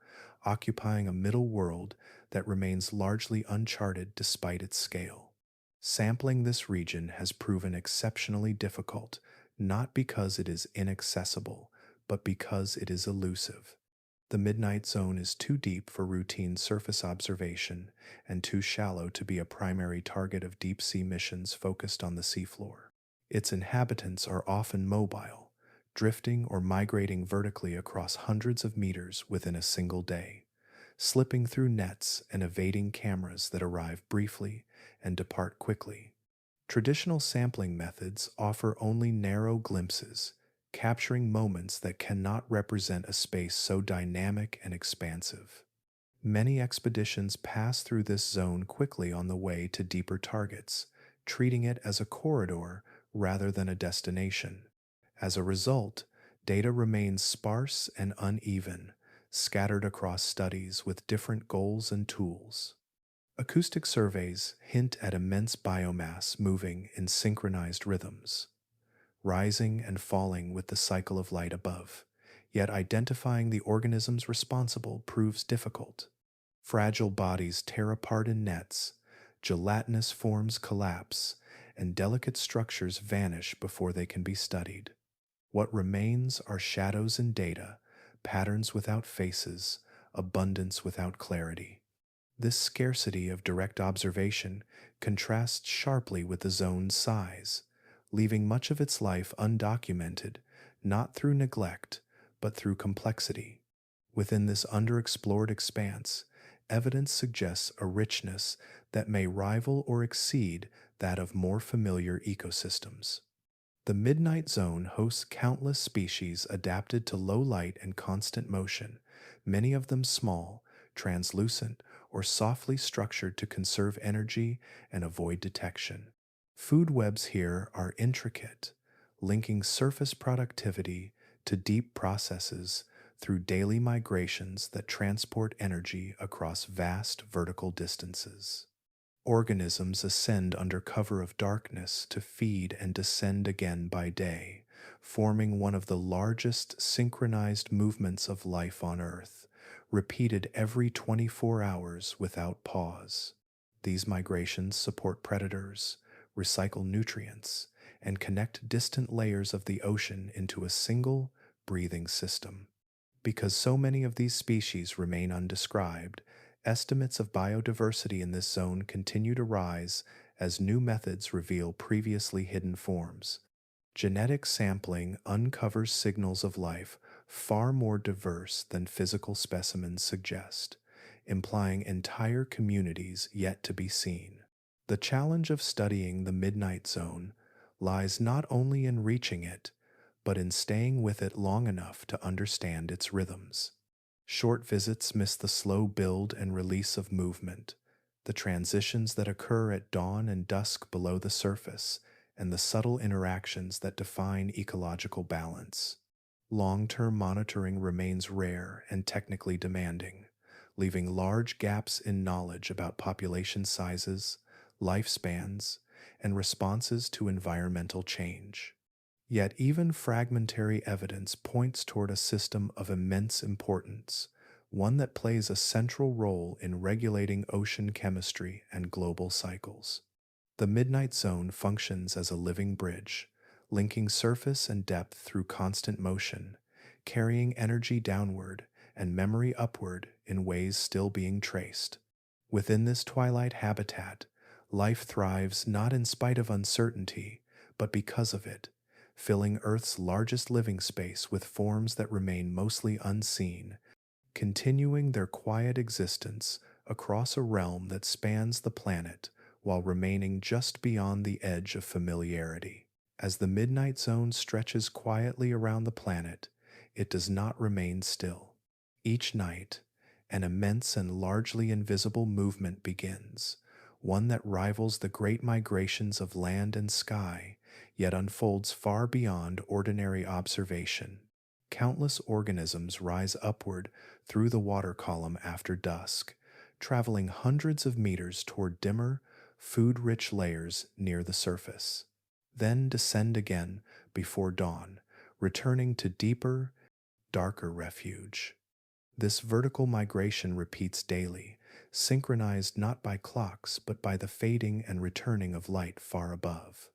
S1: occupying a middle world that remains largely uncharted despite its scale. Sampling this region has proven exceptionally difficult, not because it is inaccessible, but because it is elusive. The midnight zone is too deep for routine surface observation and too shallow to be a primary target of deep-sea missions focused on the seafloor. Its inhabitants are often mobile, drifting or migrating vertically across hundreds of meters within a single day, slipping through nets and evading cameras that arrive briefly and depart quickly. Traditional sampling methods offer only narrow glimpses, capturing moments that cannot represent a space so dynamic and expansive. Many expeditions pass through this zone quickly on the way to deeper targets, treating it as a corridor rather than a destination. As a result, data remains sparse and uneven, scattered across studies with different goals and tools. Acoustic surveys hint at immense biomass moving in synchronized rhythms, rising and falling with the cycle of light above. Yet identifying the organisms responsible proves difficult. Fragile bodies tear apart in nets, gelatinous forms collapse, and delicate structures vanish before they can be studied. What remains are shadows and data, patterns without faces, abundance without clarity. This scarcity of direct observation contrasts sharply with the zone's size, leaving much of its life undocumented, not through neglect, but through complexity. Within this underexplored expanse, evidence suggests a richness that may rival or exceed that of more familiar ecosystems. The midnight zone hosts countless species adapted to low light and constant motion, many of them small, translucent, or softly structured to conserve energy and avoid detection. Food webs here are intricate, linking surface productivity to deep processes through daily migrations that transport energy across vast vertical distances. Organisms ascend under cover of darkness to feed and descend again by day, forming one of the largest synchronized movements of life on Earth, repeated every 24 hours without pause. These migrations support predators, recycle nutrients, and connect distant layers of the ocean into a single, breathing system. Because so many of these species remain undescribed, estimates of biodiversity in this zone continue to rise as new methods reveal previously hidden forms. Genetic sampling uncovers signals of life far more diverse than physical specimens suggest, implying entire communities yet to be seen. The challenge of studying the midnight zone lies not only in reaching it, but in staying with it long enough to understand its rhythms. Short visits miss the slow build and release of movement, the transitions that occur at dawn and dusk below the surface, and the subtle interactions that define ecological balance. Long-term monitoring remains rare and technically demanding, leaving large gaps in knowledge about population sizes, lifespans, and responses to environmental change. Yet even fragmentary evidence points toward a system of immense importance, one that plays a central role in regulating ocean chemistry and global cycles. The midnight zone functions as a living bridge, linking surface and depth through constant motion, carrying energy downward and memory upward in ways still being traced. Within this twilight habitat, life thrives not in spite of uncertainty, but because of it, filling Earth's largest living space with forms that remain mostly unseen, continuing their quiet existence across a realm that spans the planet while remaining just beyond the edge of familiarity. As the midnight zone stretches quietly around the planet, it does not remain still. Each night, an immense and largely invisible movement begins, one that rivals the great migrations of land and sky, yet unfolds far beyond ordinary observation. Countless organisms rise upward through the water column after dusk, traveling hundreds of meters toward dimmer, food-rich layers near the surface, then descend again before dawn, returning to deeper, darker refuge. This vertical migration repeats daily, synchronized not by clocks but by the fading and returning of light far above.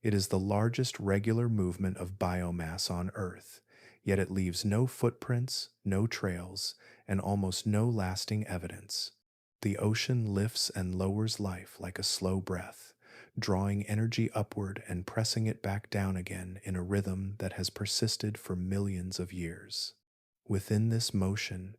S1: It is the largest regular movement of biomass on Earth, yet it leaves no footprints, no trails, and almost no lasting evidence. The ocean lifts and lowers life like a slow breath, drawing energy upward and pressing it back down again in a rhythm that has persisted for millions of years. Within this motion,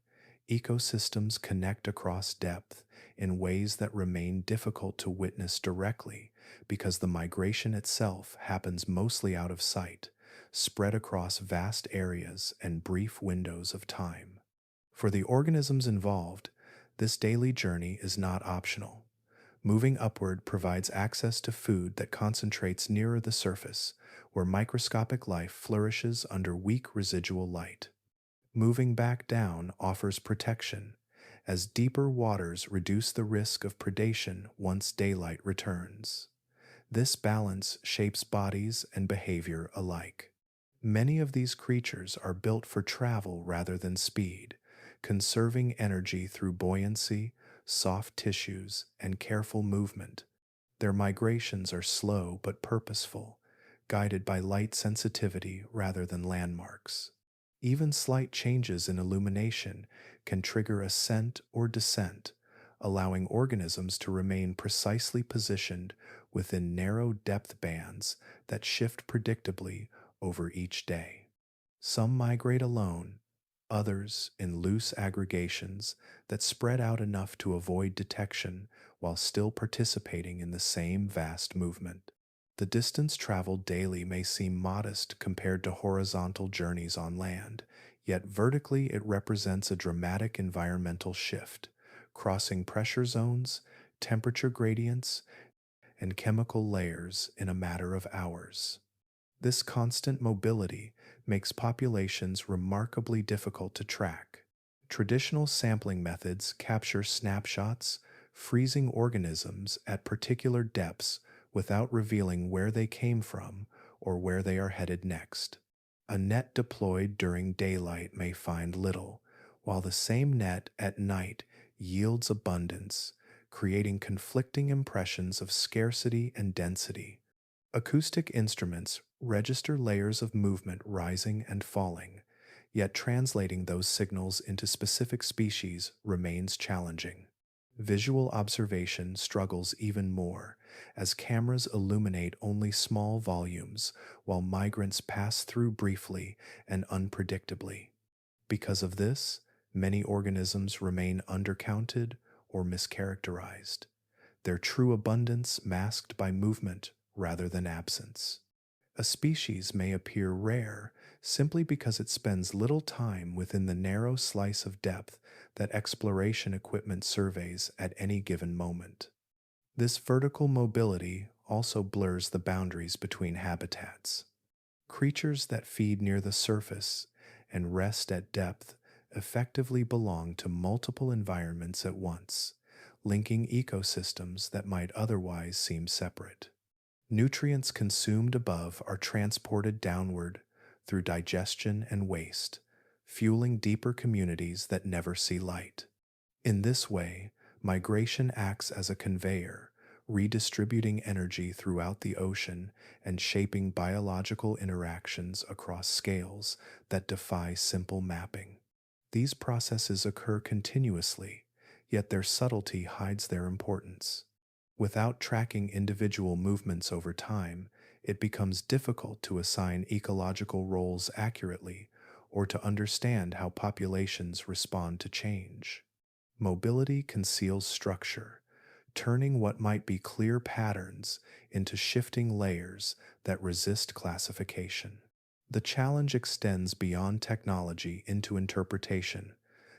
S1: ecosystems connect across depth in ways that remain difficult to witness directly because the migration itself happens mostly out of sight, spread across vast areas and brief windows of time. For the organisms involved, this daily journey is not optional. Moving upward provides access to food that concentrates nearer the surface, where microscopic life flourishes under weak residual light. Moving back down offers protection, as deeper waters reduce the risk of predation once daylight returns. This balance shapes bodies and behavior alike. Many of these creatures are built for travel rather than speed, conserving energy through buoyancy, soft tissues, and careful movement. Their migrations are slow but purposeful, guided by light sensitivity rather than landmarks. Even slight changes in illumination can trigger ascent or descent, allowing organisms to remain precisely positioned within narrow depth bands that shift predictably over each day. Some migrate alone, others in loose aggregations that spread out enough to avoid detection while still participating in the same vast movement. The distance traveled daily may seem modest compared to horizontal journeys on land, yet vertically it represents a dramatic environmental shift, crossing pressure zones, temperature gradients, and chemical layers in a matter of hours. This constant mobility makes populations remarkably difficult to track. Traditional sampling methods capture snapshots, freezing organisms at particular depths without revealing where they came from or where they are headed next. A net deployed during daylight may find little, while the same net at night yields abundance, creating conflicting impressions of scarcity and density. Acoustic instruments register layers of movement rising and falling, yet translating those signals into specific species remains challenging. Visual observation struggles even more, as cameras illuminate only small volumes while migrants pass through briefly and unpredictably. Because of this, many organisms remain undercounted or mischaracterized, their true abundance masked by movement rather than absence. A species may appear rare simply because it spends little time within the narrow slice of depth that exploration equipment surveys at any given moment. This vertical mobility also blurs the boundaries between habitats. Creatures that feed near the surface and rest at depth effectively belong to multiple environments at once, linking ecosystems that might otherwise seem separate. Nutrients consumed above are transported downward through digestion and waste, fueling deeper communities that never see light. In this way, migration acts as a conveyor, redistributing energy throughout the ocean and shaping biological interactions across scales that defy simple mapping. These processes occur continuously, yet their subtlety hides their importance. Without tracking individual movements over time, it becomes difficult to assign ecological roles accurately or to understand how populations respond to change. Mobility conceals structure, turning what might be clear patterns into shifting layers that resist classification. The challenge extends beyond technology into interpretation.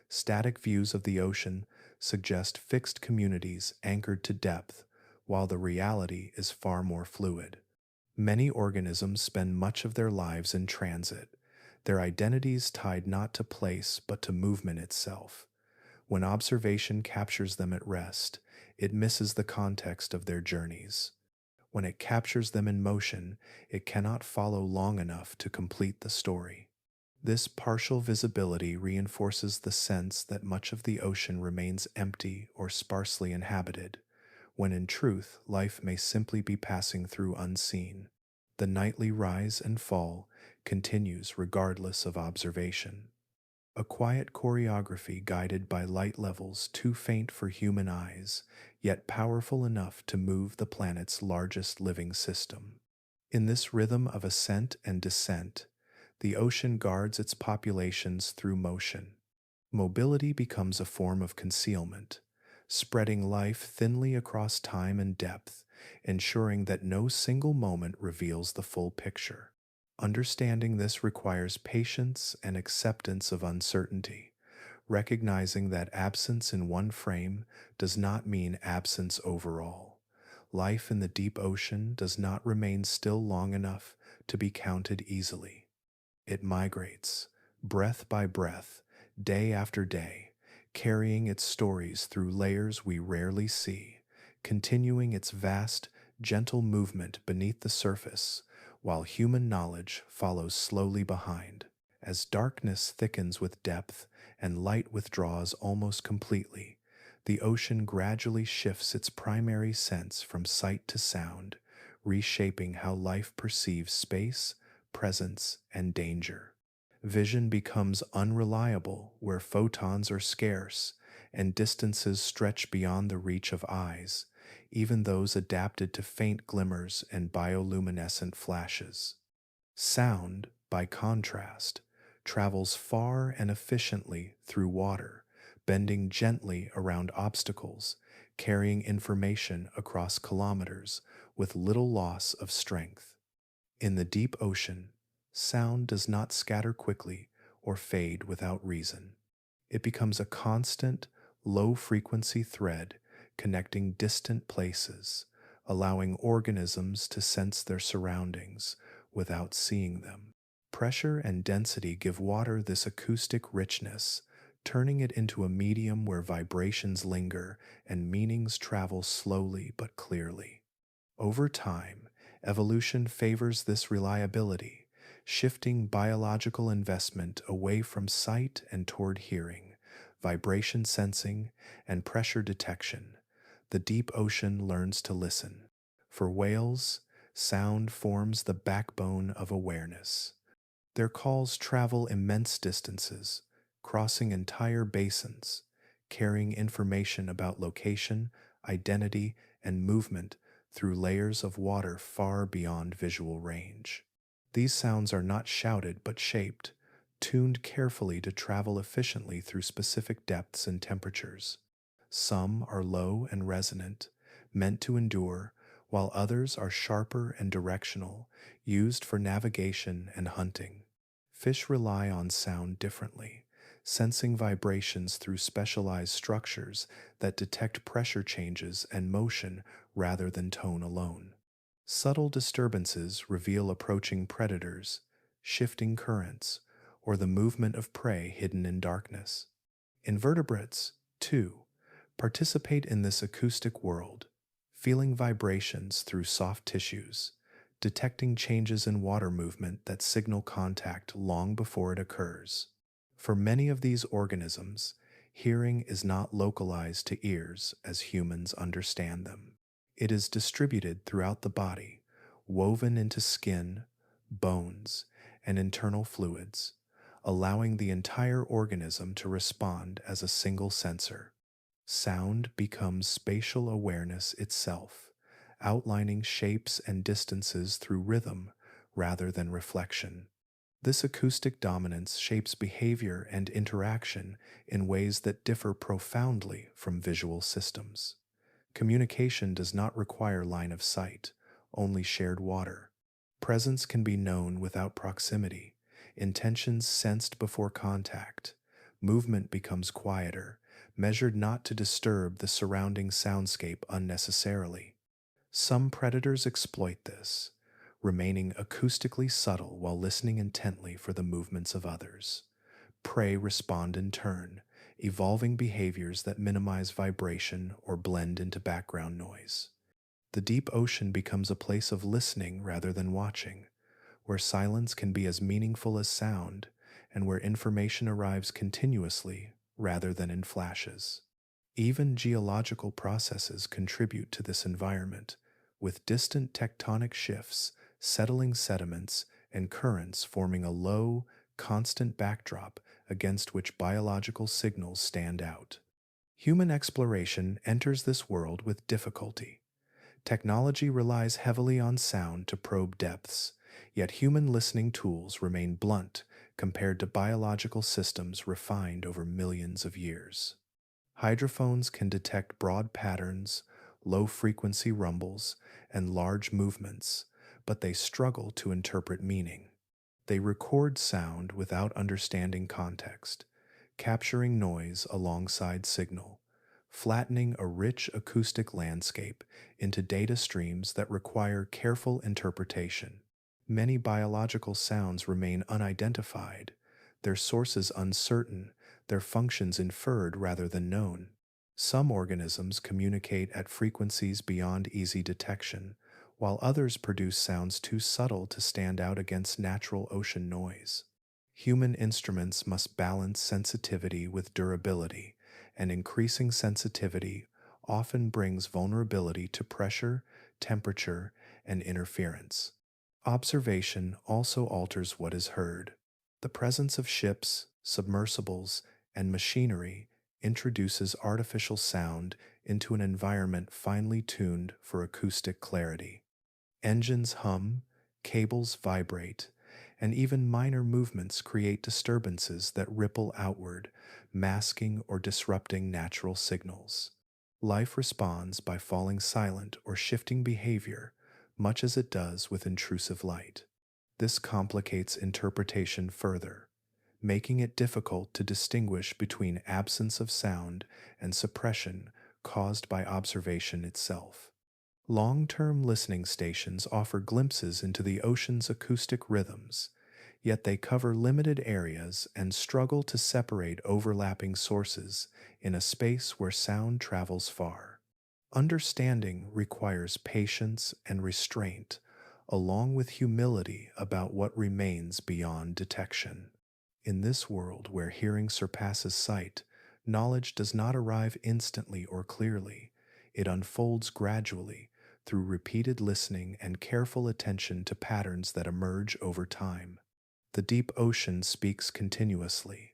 S1: Static views of the ocean suggest fixed communities anchored to depth, while the reality is far more fluid. Many organisms spend much of their lives in transit, their identities tied not to place but to movement itself. When observation captures them at rest, it misses the context of their journeys. When it captures them in motion, it cannot follow long enough to complete the story. This partial visibility reinforces the sense that much of the ocean remains empty or sparsely inhabited, when in truth life may simply be passing through unseen. The nightly rise and fall continues regardless of observation. a quiet choreography guided by light levels too faint for human eyes, yet powerful enough to move the planet's largest living system. In this rhythm of ascent and descent, the ocean guards its populations through motion. Mobility becomes a form of concealment, spreading life thinly across time and depth, ensuring that no single moment reveals the full picture. Understanding this requires patience and acceptance of uncertainty, recognizing that absence in one frame does not mean absence overall. Life in the deep ocean does not remain still long enough to be counted easily. It migrates, breath by breath, day after day, carrying its stories through layers we rarely see, continuing its vast, gentle movement beneath the surface, while human knowledge follows slowly behind. As darkness thickens with depth and light withdraws almost completely, the ocean gradually shifts its primary sense from sight to sound, reshaping how life perceives space, presence, and danger. Vision becomes unreliable where photons are scarce and distances stretch beyond the reach of eyes, even those adapted to faint glimmers and bioluminescent flashes. Sound, by contrast, travels far and efficiently through water, bending gently around obstacles, carrying information across kilometers with little loss of strength. In the deep ocean, sound does not scatter quickly or fade without reason. It becomes a constant, low frequency thread connecting distant places, allowing organisms to sense their surroundings without seeing them. Pressure and density give water this acoustic richness, turning it into a medium where vibrations linger and meanings travel slowly but clearly. Over time, evolution favors this reliability, shifting biological investment away from sight and toward hearing, vibration sensing, and pressure detection. The deep ocean learns to listen. For whales, sound forms the backbone of awareness. Their calls travel immense distances, crossing entire basins, carrying information about location, identity, and movement through layers of water far beyond visual range. These sounds are not shouted but shaped, tuned carefully to travel efficiently through specific depths and temperatures. Some are low and resonant, meant to endure, while others are sharper and directional, used for navigation and hunting. Fish rely on sound differently, sensing vibrations through specialized structures that detect pressure changes and motion rather than tone alone. Subtle disturbances reveal approaching predators, shifting currents, or the movement of prey hidden in darkness. Invertebrates, too, participate in this acoustic world, feeling vibrations through soft tissues, detecting changes in water movement that signal contact long before it occurs. For many of these organisms, hearing is not localized to ears as humans understand them. It is distributed throughout the body, woven into skin, bones, and internal fluids, allowing the entire organism to respond as a single sensor. Sound becomes spatial awareness itself, outlining shapes and distances through rhythm rather than reflection. This acoustic dominance shapes behavior and interaction in ways that differ profoundly from visual systems. Communication does not require line of sight, only shared water. Presence can be known without proximity, intentions sensed before contact. Movement becomes quieter, measured not to disturb the surrounding soundscape unnecessarily. Some predators exploit this, remaining acoustically subtle while listening intently for the movements of others. Prey respond in turn, evolving behaviors that minimize vibration or blend into background noise. The deep ocean becomes a place of listening rather than watching, where silence can be as meaningful as sound, and where information arrives continuously rather than in flashes. Even geological processes contribute to this environment, with distant tectonic shifts, settling sediments, and currents forming a low, constant backdrop against which biological signals stand out. Human exploration enters this world with difficulty. Technology relies heavily on sound to probe depths, yet human listening tools remain blunt compared to biological systems refined over millions of years. Hydrophones can detect broad patterns, low frequency rumbles, and large movements, but they struggle to interpret meaning. They record sound without understanding context, capturing noise alongside signal, flattening a rich acoustic landscape into data streams that require careful interpretation. Many biological sounds remain unidentified, their sources uncertain, their functions inferred rather than known. Some organisms communicate at frequencies beyond easy detection, while others produce sounds too subtle to stand out against natural ocean noise. Human instruments must balance sensitivity with durability, and increasing sensitivity often brings vulnerability to pressure, temperature, and interference. Observation also alters what is heard. The presence of ships, submersibles, and machinery introduces artificial sound into an environment finely tuned for acoustic clarity. Engines hum, cables vibrate, and even minor movements create disturbances that ripple outward, masking or disrupting natural signals. Life responds by falling silent or shifting behavior, much as it does with intrusive light. This complicates interpretation further, making it difficult to distinguish between absence of sound and suppression caused by observation itself. Long-term listening stations offer glimpses into the ocean's acoustic rhythms, yet they cover limited areas and struggle to separate overlapping sources in a space where sound travels far. Understanding requires patience and restraint, along with humility about what remains beyond detection. In this world where hearing surpasses sight, knowledge does not arrive instantly or clearly. It unfolds gradually through repeated listening and careful attention to patterns that emerge over time. The deep ocean speaks continuously,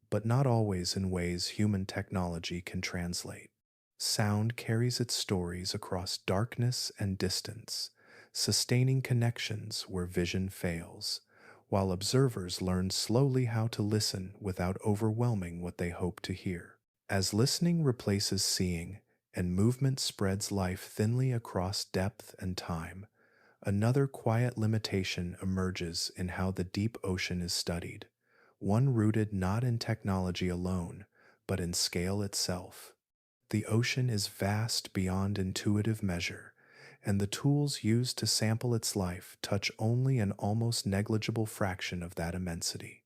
S1: but not always in ways human technology can translate. Sound carries its stories across darkness and distance, sustaining connections where vision fails, while observers learn slowly how to listen without overwhelming what they hope to hear. As listening replaces seeing, and movement spreads life thinly across depth and time, another quiet limitation emerges in how the deep ocean is studied, one rooted not in technology alone, but in scale itself. The ocean is vast beyond intuitive measure, and the tools used to sample its life touch only an almost negligible fraction of that immensity.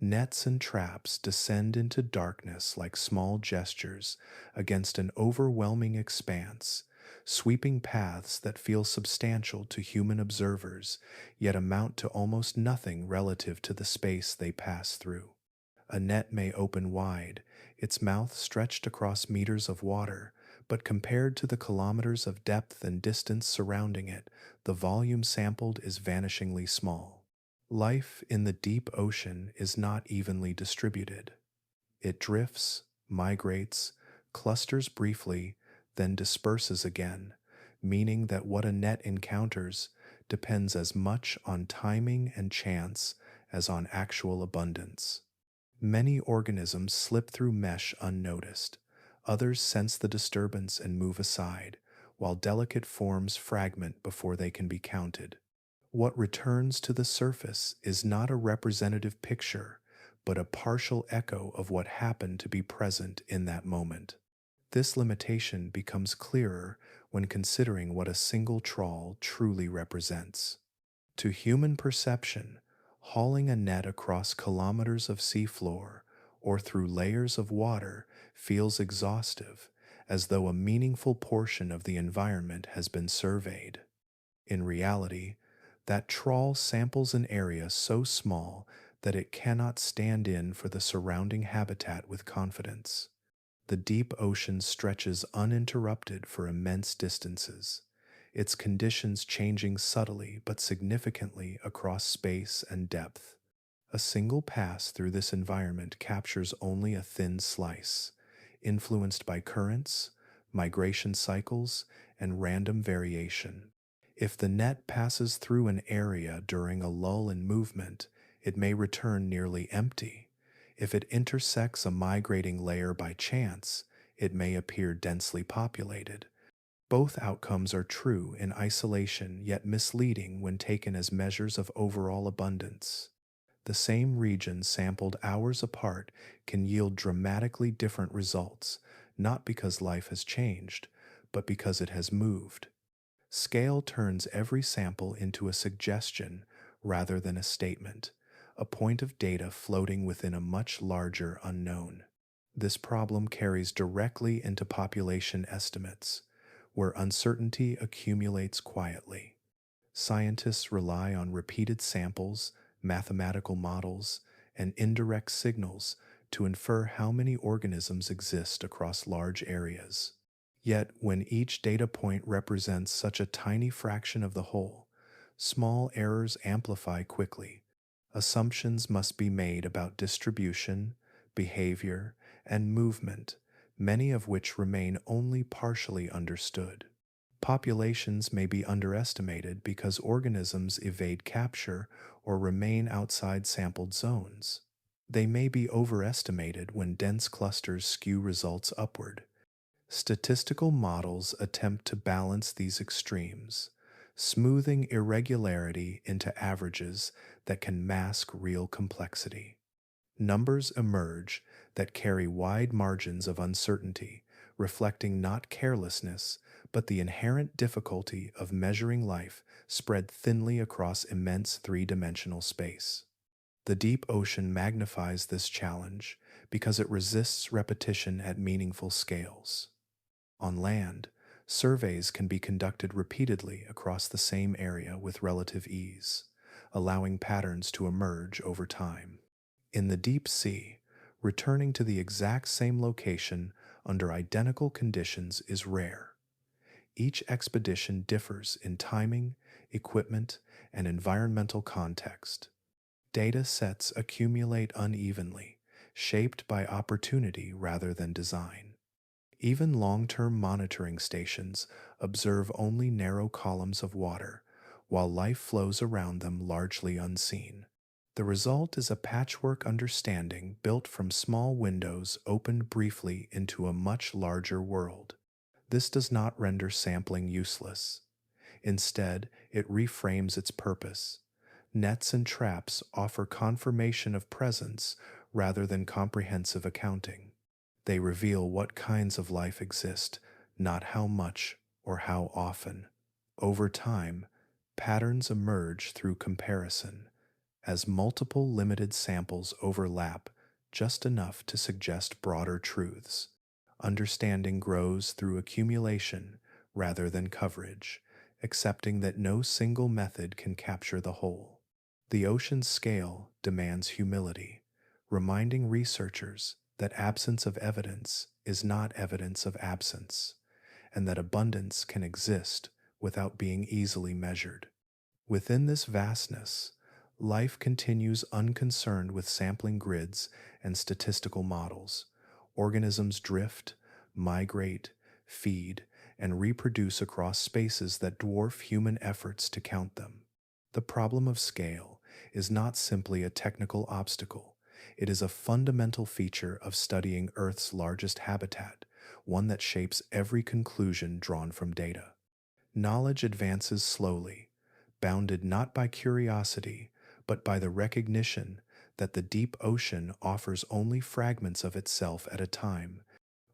S1: Nets and traps descend into darkness like small gestures against an overwhelming expanse, sweeping paths that feel substantial to human observers, yet amount to almost nothing relative to the space they pass through. A net may open wide, its mouth stretched across meters of water, but compared to the kilometers of depth and distance surrounding it, the volume sampled is vanishingly small. Life in the deep ocean is not evenly distributed. It drifts, migrates, clusters briefly, then disperses again, meaning that what a net encounters depends as much on timing and chance as on actual abundance. Many organisms slip through mesh unnoticed. Others sense the disturbance and move aside, while delicate forms fragment before they can be counted. What returns to the surface is not a representative picture, but a partial echo of what happened to be present in that moment. This limitation becomes clearer when considering what a single trawl truly represents. To human perception, hauling a net across kilometers of seafloor or through layers of water feels exhaustive, as though a meaningful portion of the environment has been surveyed. In reality, that trawl samples an area so small that it cannot stand in for the surrounding habitat with confidence. The deep ocean stretches uninterrupted for immense distances, its conditions changing subtly but significantly across space and depth. A single pass through this environment captures only a thin slice, influenced by currents, migration cycles, and random variation. If the net passes through an area during a lull in movement, it may return nearly empty. If it intersects a migrating layer by chance, it may appear densely populated. Both outcomes are true in isolation yet misleading when taken as measures of overall abundance. The same region sampled hours apart can yield dramatically different results, not because life has changed, but because it has moved. Scale turns every sample into a suggestion rather than a statement, a point of data floating within a much larger unknown. This problem carries directly into population estimates, where uncertainty accumulates quietly. Scientists rely on repeated samples, mathematical models, and indirect signals to infer how many organisms exist across large areas. Yet, when each data point represents such a tiny fraction of the whole, small errors amplify quickly. Assumptions must be made about distribution, behavior, and movement, many of which remain only partially understood. Populations may be underestimated because organisms evade capture or remain outside sampled zones. They may be overestimated when dense clusters skew results upward. Statistical models attempt to balance these extremes, smoothing irregularity into averages that can mask real complexity. Numbers emerge that carry wide margins of uncertainty, reflecting not carelessness, but the inherent difficulty of measuring life spread thinly across immense three-dimensional space. The deep ocean magnifies this challenge because it resists repetition at meaningful scales. On land, surveys can be conducted repeatedly across the same area with relative ease, allowing patterns to emerge over time. In the deep sea, returning to the exact same location under identical conditions is rare. Each expedition differs in timing, equipment, and environmental context. Data sets accumulate unevenly, shaped by opportunity rather than design. Even long-term monitoring stations observe only narrow columns of water, while life flows around them largely unseen. The result is a patchwork understanding built from small windows opened briefly into a much larger world. This does not render sampling useless. Instead, it reframes its purpose. Nets and traps offer confirmation of presence rather than comprehensive accounting. They reveal what kinds of life exist, not how much or how often. Over time, patterns emerge through comparison, as multiple limited samples overlap just enough to suggest broader truths. Understanding grows through accumulation rather than coverage, accepting that no single method can capture the whole. The ocean's scale demands humility, reminding researchers that absence of evidence is not evidence of absence, and that abundance can exist without being easily measured. Within this vastness, life continues unconcerned with sampling grids and statistical models. Organisms drift, migrate, feed, and reproduce across spaces that dwarf human efforts to count them. The problem of scale is not simply a technical obstacle. It is a fundamental feature of studying Earth's largest habitat, one that shapes every conclusion drawn from data. Knowledge advances slowly, bounded not by curiosity, but by the recognition that the deep ocean offers only fragments of itself at a time,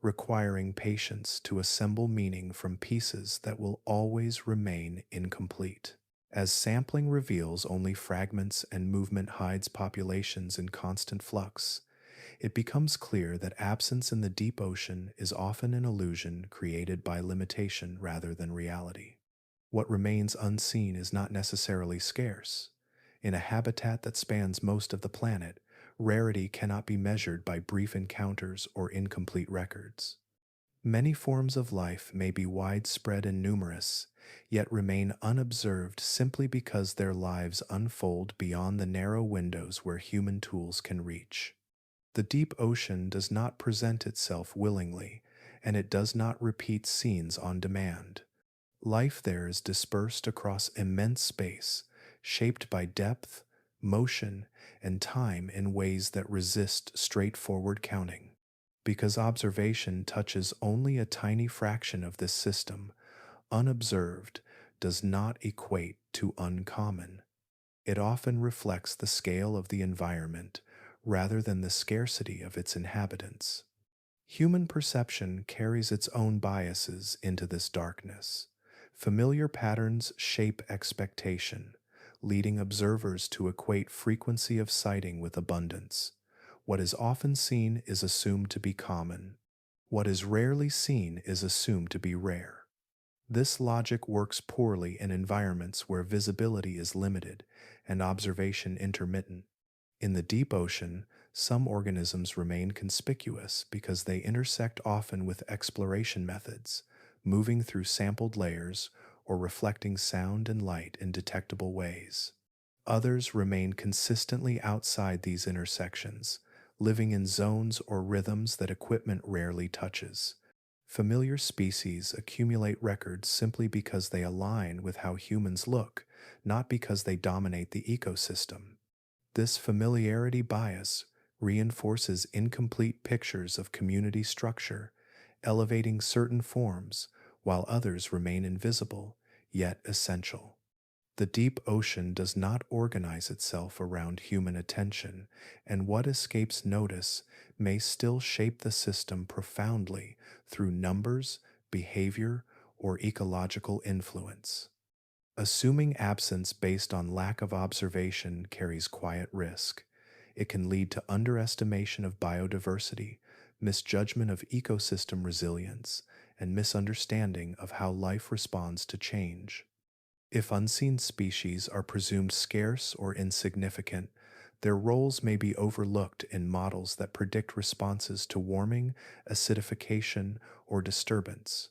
S1: requiring patience to assemble meaning from pieces that will always remain incomplete. As sampling reveals only fragments and movement hides populations in constant flux, it becomes clear that absence in the deep ocean is often an illusion created by limitation rather than reality. What remains unseen is not necessarily scarce. In a habitat that spans most of the planet, rarity cannot be measured by brief encounters or incomplete records. Many forms of life may be widespread and numerous, yet remain unobserved simply because their lives unfold beyond the narrow windows where human tools can reach. The deep ocean does not present itself willingly, and it does not repeat scenes on demand. Life there is dispersed across immense space, shaped by depth, motion, and time in ways that resist straightforward counting. Because observation touches only a tiny fraction of this system, unobserved does not equate to uncommon. It often reflects the scale of the environment rather than the scarcity of its inhabitants. Human perception carries its own biases into this darkness. Familiar patterns shape expectation, leading observers to equate frequency of sighting with abundance. What is often seen is assumed to be common. What is rarely seen is assumed to be rare. This logic works poorly in environments where visibility is limited and observation intermittent. In the deep ocean, some organisms remain conspicuous because they intersect often with exploration methods, moving through sampled layers or reflecting sound and light in detectable ways. Others remain consistently outside these intersections, living in zones or rhythms that equipment rarely touches. Familiar species accumulate records simply because they align with how humans look, not because they dominate the ecosystem. This familiarity bias reinforces incomplete pictures of community structure, elevating certain forms while others remain invisible, yet essential. The deep ocean does not organize itself around human attention, and what escapes notice may still shape the system profoundly through numbers, behavior, or ecological influence. Assuming absence based on lack of observation carries quiet risk. It can lead to underestimation of biodiversity, misjudgment of ecosystem resilience, and misunderstanding of how life responds to change. If unseen species are presumed scarce or insignificant, their roles may be overlooked in models that predict responses to warming, acidification, or disturbance.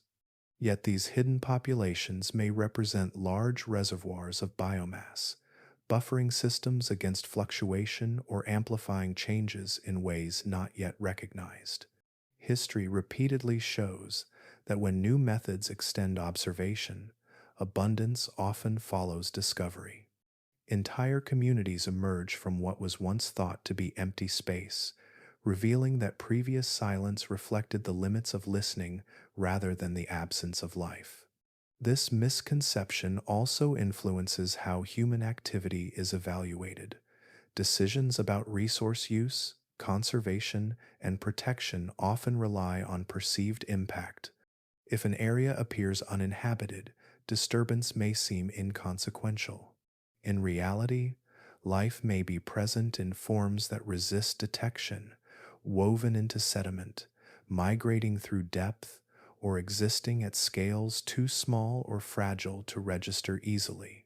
S1: Yet these hidden populations may represent large reservoirs of biomass, buffering systems against fluctuation or amplifying changes in ways not yet recognized. History repeatedly shows that when new methods extend observation, abundance often follows discovery. Entire communities emerge from what was once thought to be empty space, revealing that previous silence reflected the limits of listening rather than the absence of life. This misconception also influences how human activity is evaluated. Decisions about resource use, conservation, and protection often rely on perceived impact. If an area appears uninhabited, disturbance may seem inconsequential. In reality, life may be present in forms that resist detection, woven into sediment, migrating through depth, or existing at scales too small or fragile to register easily.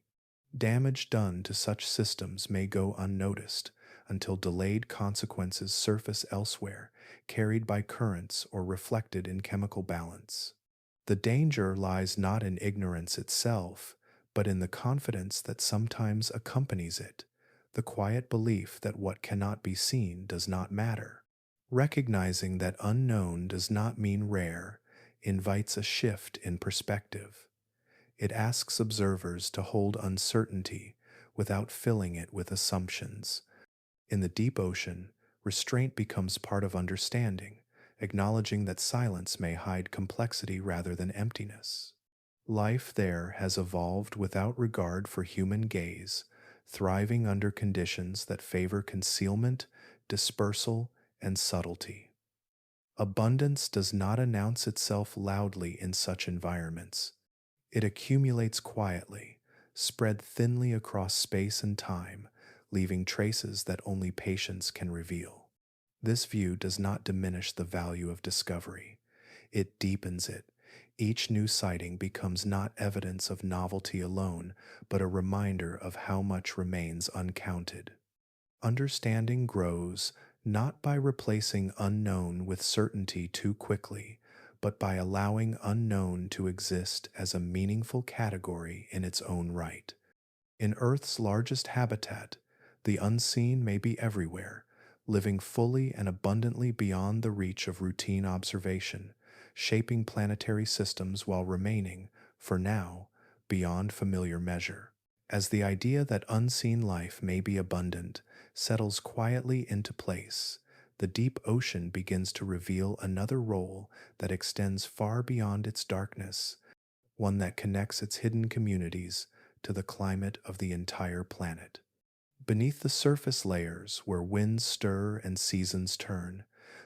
S1: Damage done to such systems may go unnoticed until delayed consequences surface elsewhere, carried by currents or reflected in chemical balance. The danger lies not in ignorance itself, but in the confidence that sometimes accompanies it, the quiet belief that what cannot be seen does not matter. Recognizing that unknown does not mean rare invites a shift in perspective. It asks observers to hold uncertainty without filling it with assumptions. In the deep ocean, restraint becomes part of understanding, acknowledging that silence may hide complexity rather than emptiness. Life there has evolved without regard for human gaze, thriving under conditions that favor concealment, dispersal, and subtlety. Abundance does not announce itself loudly in such environments. It accumulates quietly, spread thinly across space and time, leaving traces that only patience can reveal. This view does not diminish the value of discovery. It deepens it. Each new sighting becomes not evidence of novelty alone, but a reminder of how much remains uncounted. Understanding grows not by replacing unknown with certainty too quickly, but by allowing unknown to exist as a meaningful category in its own right. In Earth's largest habitat, the unseen may be everywhere, living fully and abundantly beyond the reach of routine observation, shaping planetary systems while remaining, for now, beyond familiar measure. As the idea that unseen life may be abundant settles quietly into place, the deep ocean begins to reveal another role that extends far beyond its darkness, one that connects its hidden communities to the climate of the entire planet. Beneath the surface layers, where winds stir and seasons turn,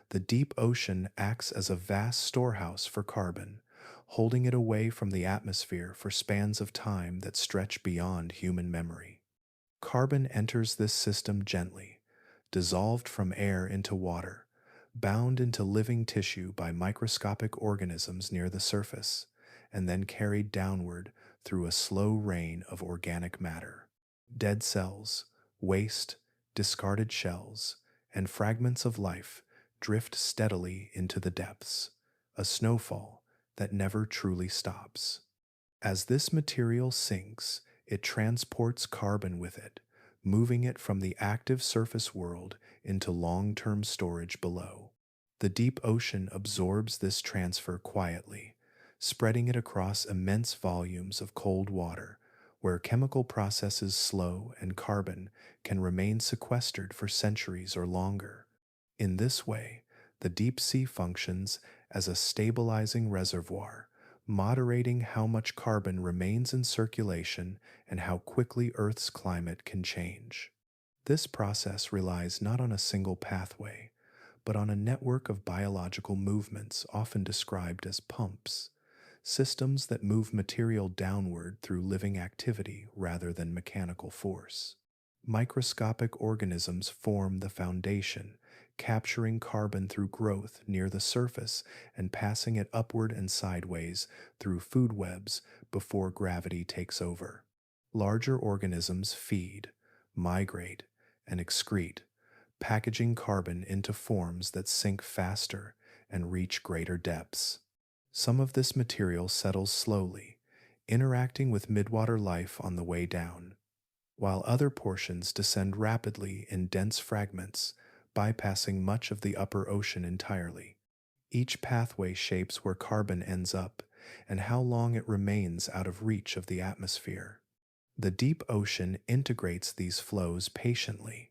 S1: the deep ocean acts as a vast storehouse for carbon, holding it away from the atmosphere for spans of time that stretch beyond human memory. Carbon enters this system gently, dissolved from air into water, bound into living tissue by microscopic organisms near the surface, and then carried downward through a slow rain of organic matter. Dead cells, waste, discarded shells, and fragments of life drift steadily into the depths, a snowfall that never truly stops. As this material sinks, it transports carbon with it, moving it from the active surface world into long-term storage below. The deep ocean absorbs this transfer quietly, spreading it across immense volumes of cold water, where chemical processes slow and carbon can remain sequestered for centuries or longer. In this way, the deep sea functions as a stabilizing reservoir, moderating how much carbon remains in circulation and how quickly Earth's climate can change. This process relies not on a single pathway, but on a network of biological movements often described as pumps, systems that move material downward through living activity rather than mechanical force. Microscopic organisms form the foundation, capturing carbon through growth near the surface and passing it upward and sideways through food webs before gravity takes over. Larger organisms feed, migrate, and excrete, packaging carbon into forms that sink faster and reach greater depths. Some of this material settles slowly, interacting with midwater life on the way down, while other portions descend rapidly in dense fragments, bypassing much of the upper ocean entirely. Each pathway shapes where carbon ends up and how long it remains out of reach of the atmosphere. The deep ocean integrates these flows patiently,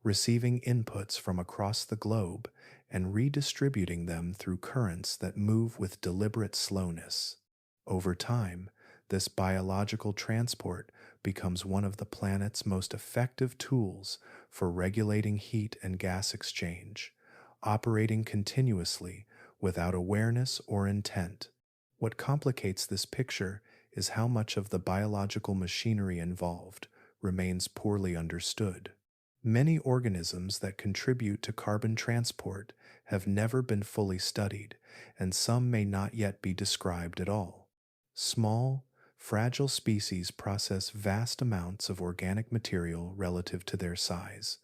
S1: receiving inputs from across the globe and redistributing them through currents that move with deliberate slowness. Over time, this biological transport becomes one of the planet's most effective tools for regulating heat and gas exchange, operating continuously without awareness or intent. What complicates this picture is how much of the biological machinery involved remains poorly understood. Many organisms that contribute to carbon transport have never been fully studied, and some may not yet be described at all. Small, fragile species process vast amounts of organic material relative to their size,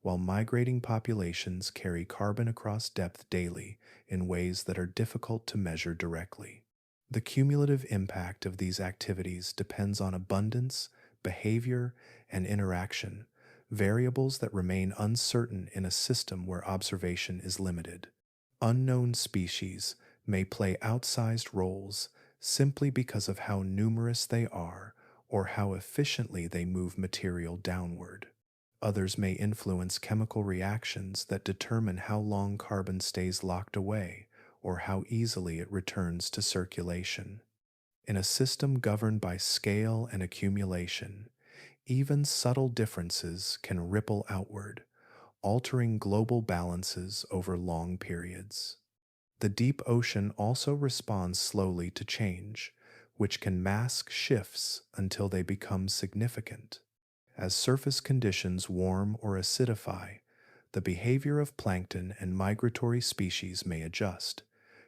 S1: while migrating populations carry carbon across depth daily in ways that are difficult to measure directly. The cumulative impact of these activities depends on abundance, behavior, and interaction, variables that remain uncertain in a system where observation is limited. Unknown species may play outsized roles simply because of how numerous they are or how efficiently they move material downward. Others may influence chemical reactions that determine how long carbon stays locked away or how easily it returns to circulation. In a system governed by scale and accumulation, even subtle differences can ripple outward, altering global balances over long periods. The deep ocean also responds slowly to change, which can mask shifts until they become significant. As surface conditions warm or acidify, the behavior of plankton and migratory species may adjust,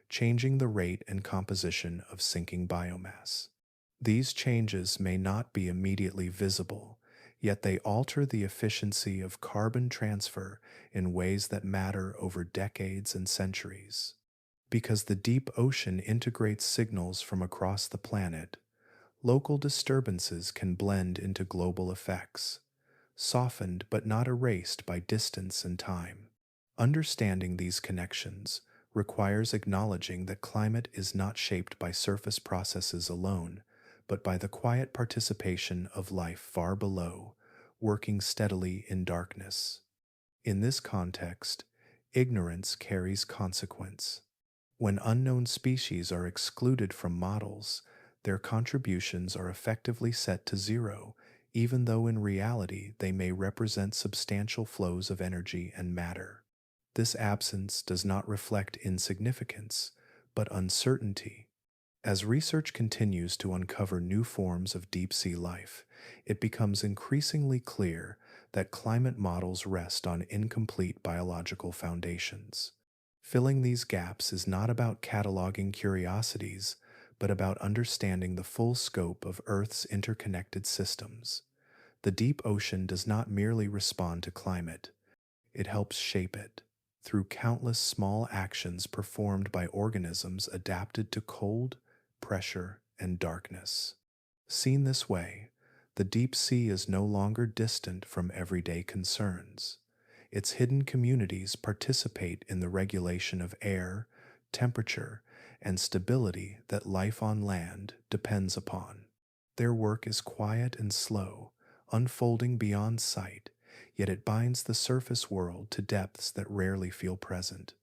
S1: changing the rate and composition of sinking biomass. These changes may not be immediately visible, yet they alter the efficiency of carbon transfer in ways that matter over decades and centuries. Because the deep ocean integrates signals from across the planet, local disturbances can blend into global effects, softened but not erased by distance and time. Understanding these connections requires acknowledging that climate is not shaped by surface processes alone, but by the quiet participation of life far below, working steadily in darkness. In this context, ignorance carries consequence. When unknown species are excluded from models, their contributions are effectively set to zero, even though in reality they may represent substantial flows of energy and matter. This absence does not reflect insignificance, but uncertainty. As research continues to uncover new forms of deep sea life, it becomes increasingly clear that climate models rest on incomplete biological foundations. Filling these gaps is not about cataloging curiosities, but about understanding the full scope of Earth's interconnected systems. The deep ocean does not merely respond to climate, it helps shape it through countless small actions performed by organisms adapted to cold, pressure, and darkness. Seen this way, the deep sea is no longer distant from everyday concerns. Its hidden communities participate in the regulation of air, temperature, and stability that life on land depends upon. Their work is quiet and slow, unfolding beyond sight, yet it binds the surface world to depths that rarely feel present.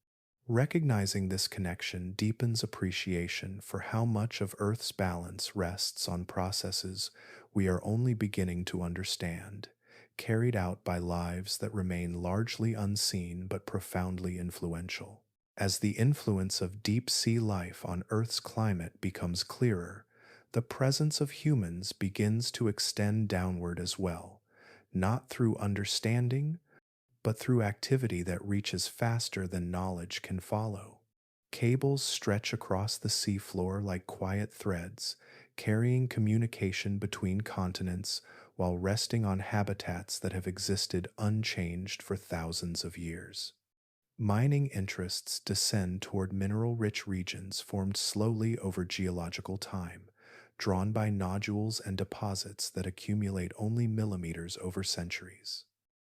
S1: Recognizing this connection deepens appreciation for how much of Earth's balance rests on processes we are only beginning to understand, carried out by lives that remain largely unseen but profoundly influential. As the influence of deep sea life on Earth's climate becomes clearer, the presence of humans begins to extend downward as well, not through understanding, but through activity that reaches faster than knowledge can follow. Cables stretch across the seafloor like quiet threads, carrying communication between continents while resting on habitats that have existed unchanged for thousands of years. Mining interests descend toward mineral-rich regions formed slowly over geological time, drawn by nodules and deposits that accumulate only millimeters over centuries.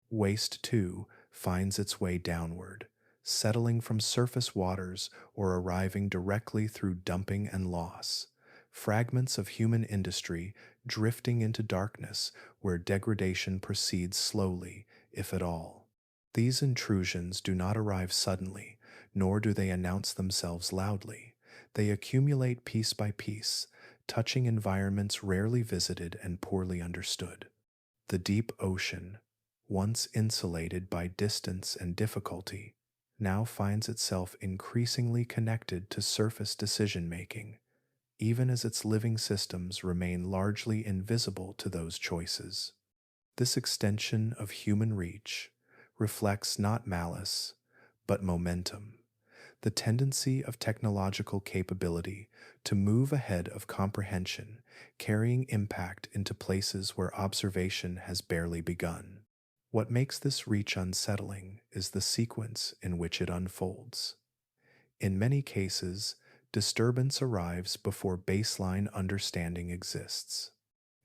S1: Waste, too, finds its way downward, settling from surface waters or arriving directly through dumping and loss. Fragments of human industry drifting into darkness where degradation proceeds slowly, if at all. These intrusions do not arrive suddenly, nor do they announce themselves loudly. They accumulate piece by piece, touching environments rarely visited and poorly understood. The deep ocean, once insulated by distance and difficulty, now finds itself increasingly connected to surface decision-making, even as its living systems remain largely invisible to those choices. This extension of human reach reflects not malice, but momentum, the tendency of technological capability to move ahead of comprehension, carrying impact into places where observation has barely begun. What makes this reach unsettling is the sequence in which it unfolds. In many cases, disturbance arrives before baseline understanding exists.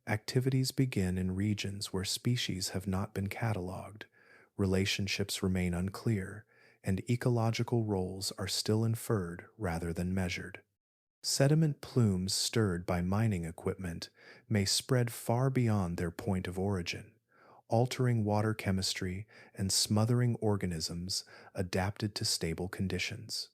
S1: Activities begin in regions where species have not been cataloged, relationships remain unclear, and ecological roles are still inferred rather than measured. Sediment plumes stirred by mining equipment may spread far beyond their point of origin, altering water chemistry and smothering organisms adapted to stable conditions.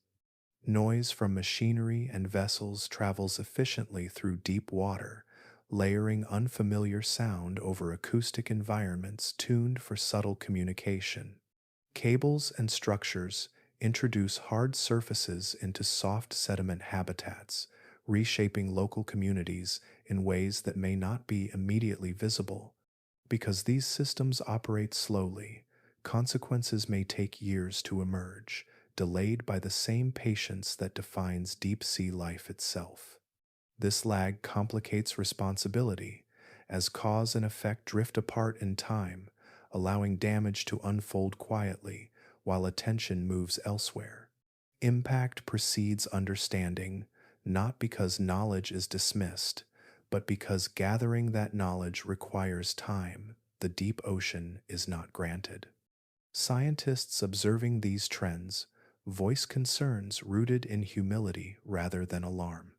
S1: Noise from machinery and vessels travels efficiently through deep water, layering unfamiliar sound over acoustic environments tuned for subtle communication. Cables and structures introduce hard surfaces into soft sediment habitats, reshaping local communities in ways that may not be immediately visible. Because these systems operate slowly, consequences may take years to emerge, delayed by the same patience that defines deep sea life itself. This lag complicates responsibility, as cause and effect drift apart in time, allowing damage to unfold quietly while attention moves elsewhere. Impact precedes understanding, not because knowledge is dismissed, but because gathering that knowledge requires time the deep ocean is not granted. Scientists observing these trends voice concerns rooted in humility rather than alarm.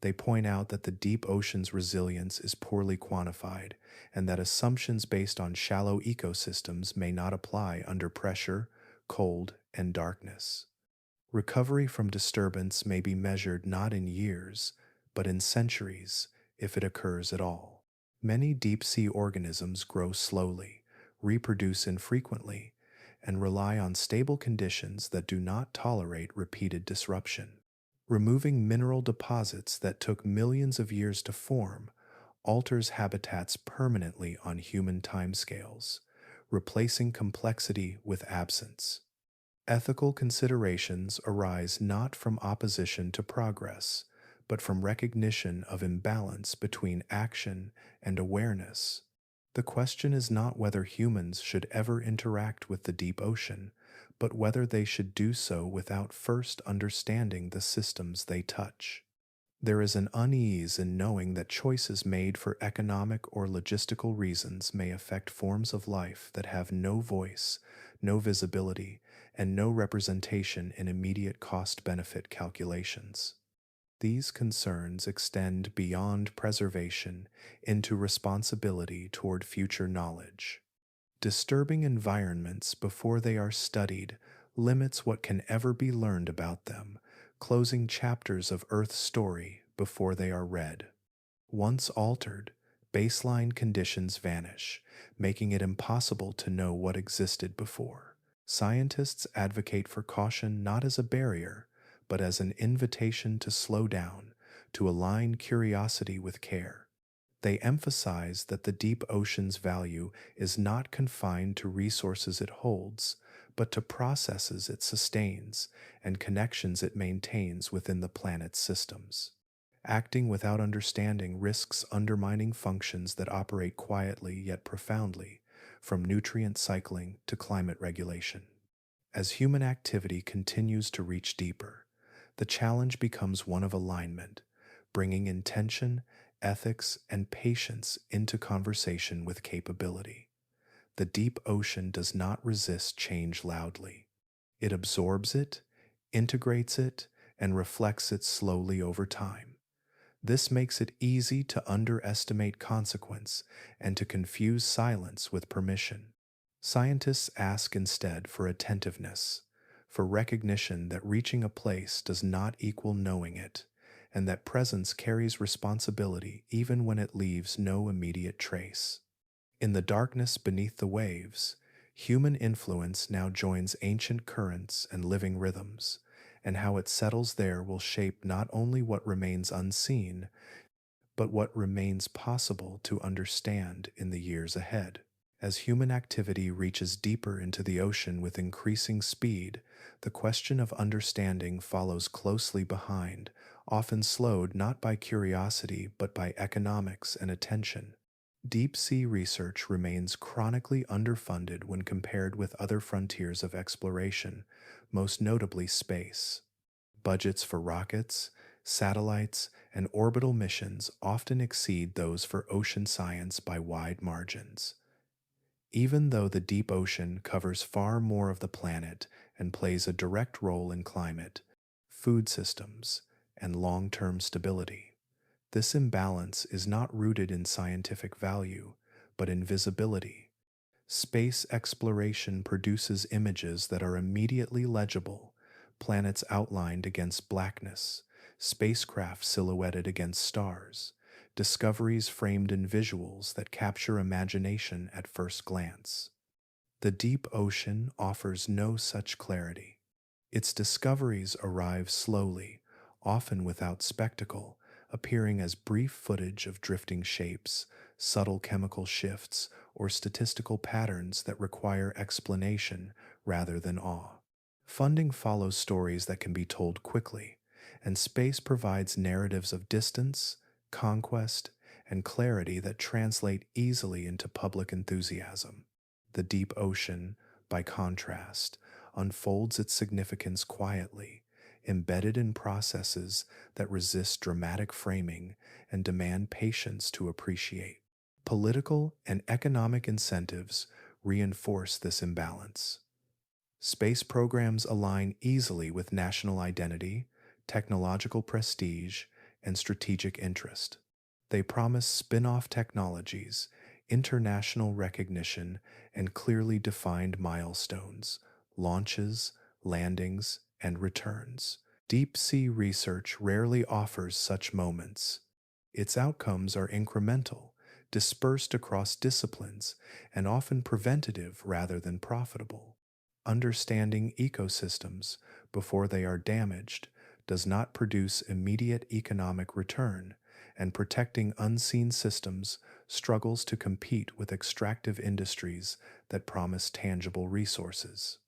S1: They point out that the deep ocean's resilience is poorly quantified and that assumptions based on shallow ecosystems may not apply under pressure, cold, and darkness. Recovery from disturbance may be measured not in years, but in centuries, if it occurs at all. Many deep sea organisms grow slowly, reproduce infrequently, and rely on stable conditions that do not tolerate repeated disruption. Removing mineral deposits that took millions of years to form alters habitats permanently on human timescales, replacing complexity with absence. Ethical considerations arise not from opposition to progress, but from recognition of imbalance between action and awareness. The question is not whether humans should ever interact with the deep ocean, but whether they should do so without first understanding the systems they touch. There is an unease in knowing that choices made for economic or logistical reasons may affect forms of life that have no voice, no visibility, and no representation in immediate cost benefit calculations. These concerns extend beyond preservation into responsibility toward future knowledge. Disturbing environments before they are studied limits what can ever be learned about them, closing chapters of Earth's story before they are read. Once altered, baseline conditions vanish, making it impossible to know what existed before. Scientists advocate for caution not as a barrier, but as an invitation to slow down, to align curiosity with care. They emphasize that the deep ocean's value is not confined to resources it holds, but to processes it sustains and connections it maintains within the planet's systems. Acting without understanding risks undermining functions that operate quietly yet profoundly, from nutrient cycling to climate regulation. As human activity continues to reach deeper, the challenge becomes one of alignment, bringing intention, ethics, and patience into conversation with capability. The deep ocean does not resist change loudly. It absorbs it, integrates it, and reflects it slowly over time. This makes it easy to underestimate consequence and to confuse silence with permission. Scientists ask instead for attentiveness, for recognition that reaching a place does not equal knowing it, and that presence carries responsibility even when it leaves no immediate trace. In the darkness beneath the waves, human influence now joins ancient currents and living rhythms, and how it settles there will shape not only what remains unseen, but what remains possible to understand in the years ahead. As human activity reaches deeper into the ocean with increasing speed, the question of understanding follows closely behind, often slowed not by curiosity but by economics and attention. Deep sea research remains chronically underfunded when compared with other frontiers of exploration, most notably space. Budgets for rockets, satellites, and orbital missions often exceed those for ocean science by wide margins. Even though the deep ocean covers far more of the planet and plays a direct role in climate, food systems, and long-term stability, this imbalance is not rooted in scientific value, but in visibility. Space exploration produces images that are immediately legible, planets outlined against blackness, spacecraft silhouetted against stars, discoveries framed in visuals that capture imagination at first glance. The deep ocean offers no such clarity. Its discoveries arrive slowly, often without spectacle, appearing as brief footage of drifting shapes, subtle chemical shifts, or statistical patterns that require explanation rather than awe. Funding follows stories that can be told quickly, and space provides narratives of distance, conquest, and clarity that translate easily into public enthusiasm. The deep ocean, by contrast, unfolds its significance quietly, embedded in processes that resist dramatic framing and demand patience to appreciate. Political and economic incentives reinforce this imbalance. Space programs align easily with national identity, technological prestige, and strategic interest. They promise spin off technologies, international recognition, and clearly defined milestones, launches, landings, and returns. Deep sea research rarely offers such moments. Its outcomes are incremental, dispersed across disciplines, and often preventative rather than profitable. Understanding ecosystems before they are damaged does not produce immediate economic return, and protecting unseen systems struggles to compete with extractive industries that promise tangible resources.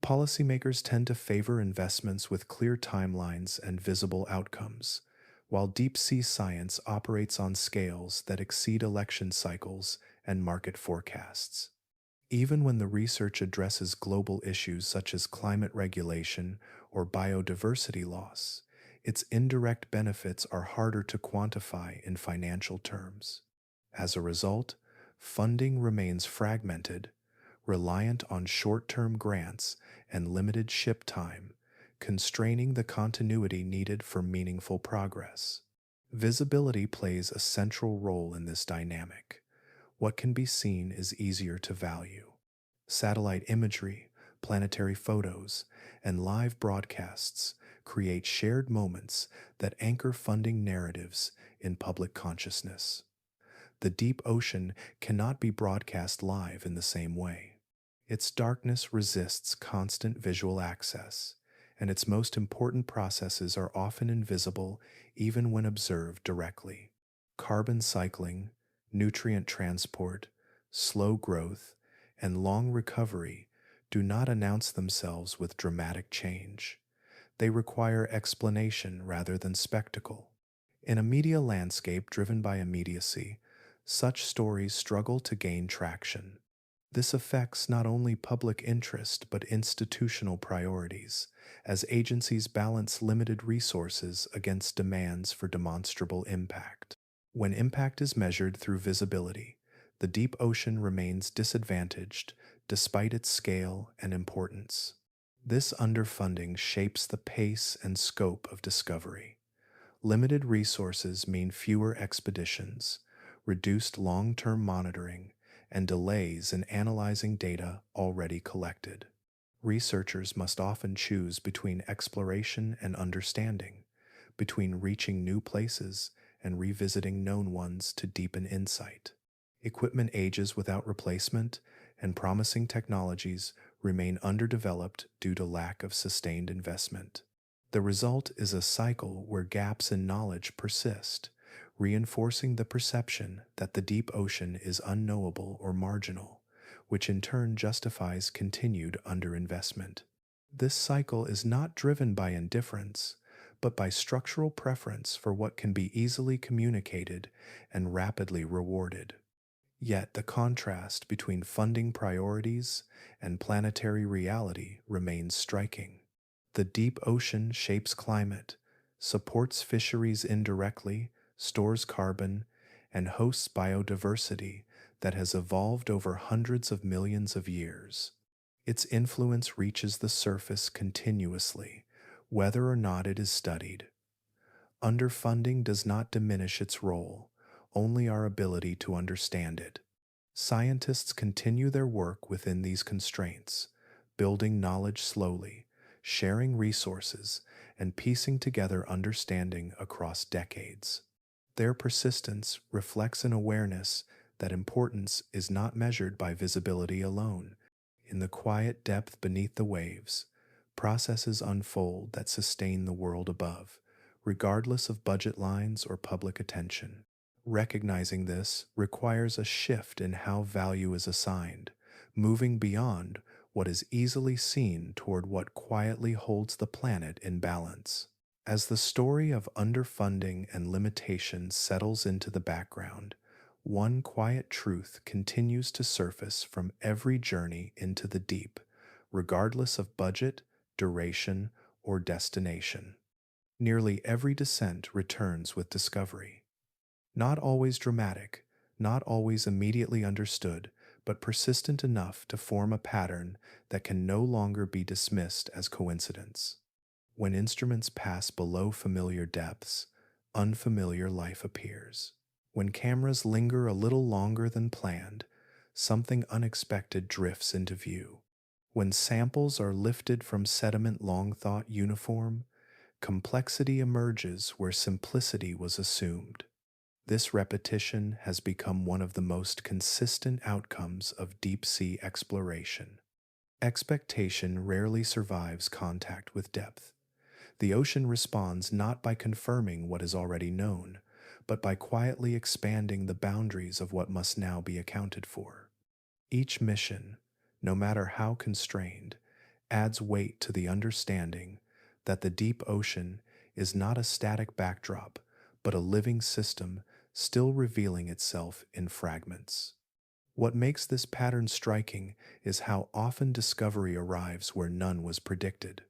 S1: Policymakers tend to favor investments with clear timelines and visible outcomes, while deep sea science operates on scales that exceed election cycles and market forecasts. Even when the research addresses global issues such as climate regulation or biodiversity loss, its indirect benefits are harder to quantify in financial terms. As a result, funding remains fragmented, reliant on short term grants and limited ship time, constraining the continuity needed for meaningful progress. Visibility plays a central role in this dynamic. What can be seen is easier to value. Satellite imagery, planetary photos, and live broadcasts create shared moments that anchor funding narratives in public consciousness. The deep ocean cannot be broadcast live in the same way. Its darkness resists constant visual access, and its most important processes are often invisible even when observed directly. Carbon cycling, nutrient transport, slow growth, and long recovery do not announce themselves with dramatic change. They require explanation rather than spectacle. In a media landscape driven by immediacy, such stories struggle to gain traction. This affects not only public interest but institutional priorities, as agencies balance limited resources against demands for demonstrable impact. When impact is measured through visibility, the deep ocean remains disadvantaged despite its scale and importance. This underfunding shapes the pace and scope of discovery. Limited resources mean fewer expeditions, reduced long term monitoring, and delays in analyzing data already collected. Researchers must often choose between exploration and understanding, between reaching new places and revisiting known ones to deepen insight. Equipment ages without replacement, and promising technologies remain underdeveloped due to lack of sustained investment. The result is a cycle where gaps in knowledge persist, reinforcing the perception that the deep ocean is unknowable or marginal, which in turn justifies continued underinvestment. This cycle is not driven by indifference, but by structural preference for what can be easily communicated and rapidly rewarded. Yet the contrast between funding priorities and planetary reality remains striking. The deep ocean shapes climate, supports fisheries indirectly, stores carbon, and hosts biodiversity that has evolved over hundreds of millions of years. Its influence reaches the surface continuously, whether or not it is studied. Underfunding does not diminish its role, only our ability to understand it. Scientists continue their work within these constraints, building knowledge slowly, sharing resources, and piecing together understanding across decades. Their persistence reflects an awareness that importance is not measured by visibility alone. In the quiet depth beneath the waves, processes unfold that sustain the world above, regardless of budget lines or public attention. Recognizing this requires a shift in how value is assigned, moving beyond what is easily seen toward what quietly holds the planet in balance. As the story of underfunding and limitation settles into the background, one quiet truth continues to surface from every journey into the deep, regardless of budget, duration, or destination. Nearly every descent returns with discovery. Not always dramatic, not always immediately understood, but persistent enough to form a pattern that can no longer be dismissed as coincidence. When instruments pass below familiar depths, unfamiliar life appears. When cameras linger a little longer than planned, something unexpected drifts into view. When samples are lifted from sediment long thought uniform, complexity emerges where simplicity was assumed. This repetition has become one of the most consistent outcomes of deep sea exploration. Expectation rarely survives contact with depth. The ocean responds not by confirming what is already known, but by quietly expanding the boundaries of what must now be accounted for. Each mission, no matter how constrained, adds weight to the understanding that the deep ocean is not a static backdrop, but a living system still revealing itself in fragments. What makes this pattern striking is how often discovery arrives where none was predicted.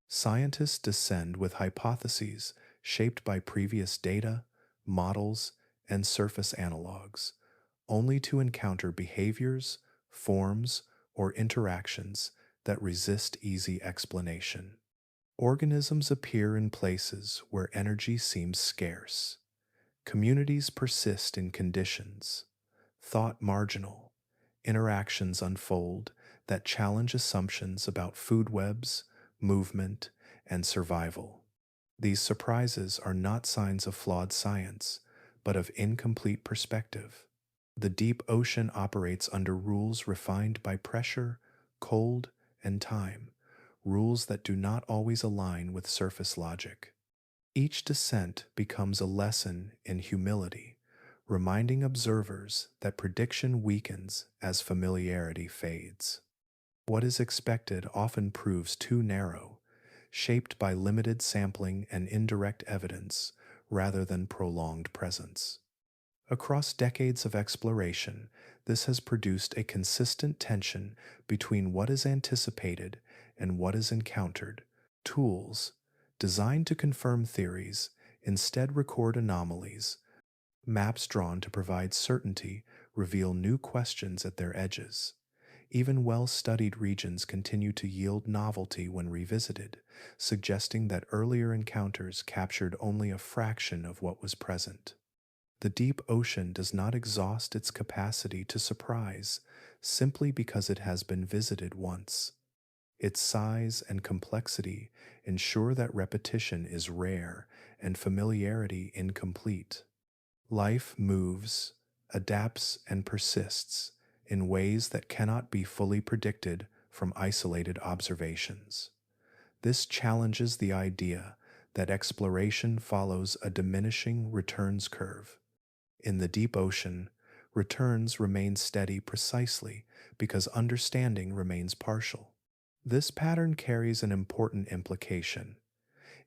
S1: Scientists descend with hypotheses shaped by previous data, models, and surface analogs, only to encounter behaviors, forms, or interactions that resist easy explanation. Organisms appear in places where energy seems scarce. Communities persist in conditions, thought marginal. Interactions unfold that challenge assumptions about food webs, movement, and survival. These surprises are not signs of flawed science, but of incomplete perspective. The deep ocean operates under rules refined by pressure, cold, and time, rules that do not always align with surface logic. Each descent becomes a lesson in humility, reminding observers that prediction weakens as familiarity fades. What is expected often proves too narrow, shaped by limited sampling and indirect evidence rather than prolonged presence. Across decades of exploration, this has produced a consistent tension between what is anticipated and what is encountered. Tools, designed to confirm theories, instead record anomalies. Maps drawn to provide certainty reveal new questions at their edges. Even well studied regions continue to yield novelty when revisited, suggesting that earlier encounters captured only a fraction of what was present. The deep ocean does not exhaust its capacity to surprise simply because it has been visited once. Its size and complexity ensure that repetition is rare and familiarity incomplete. Life moves, adapts, and persists in ways that cannot be fully predicted from isolated observations. This challenges the idea that exploration follows a diminishing returns curve. In the deep ocean, returns remain steady precisely because understanding remains partial. This pattern carries an important implication.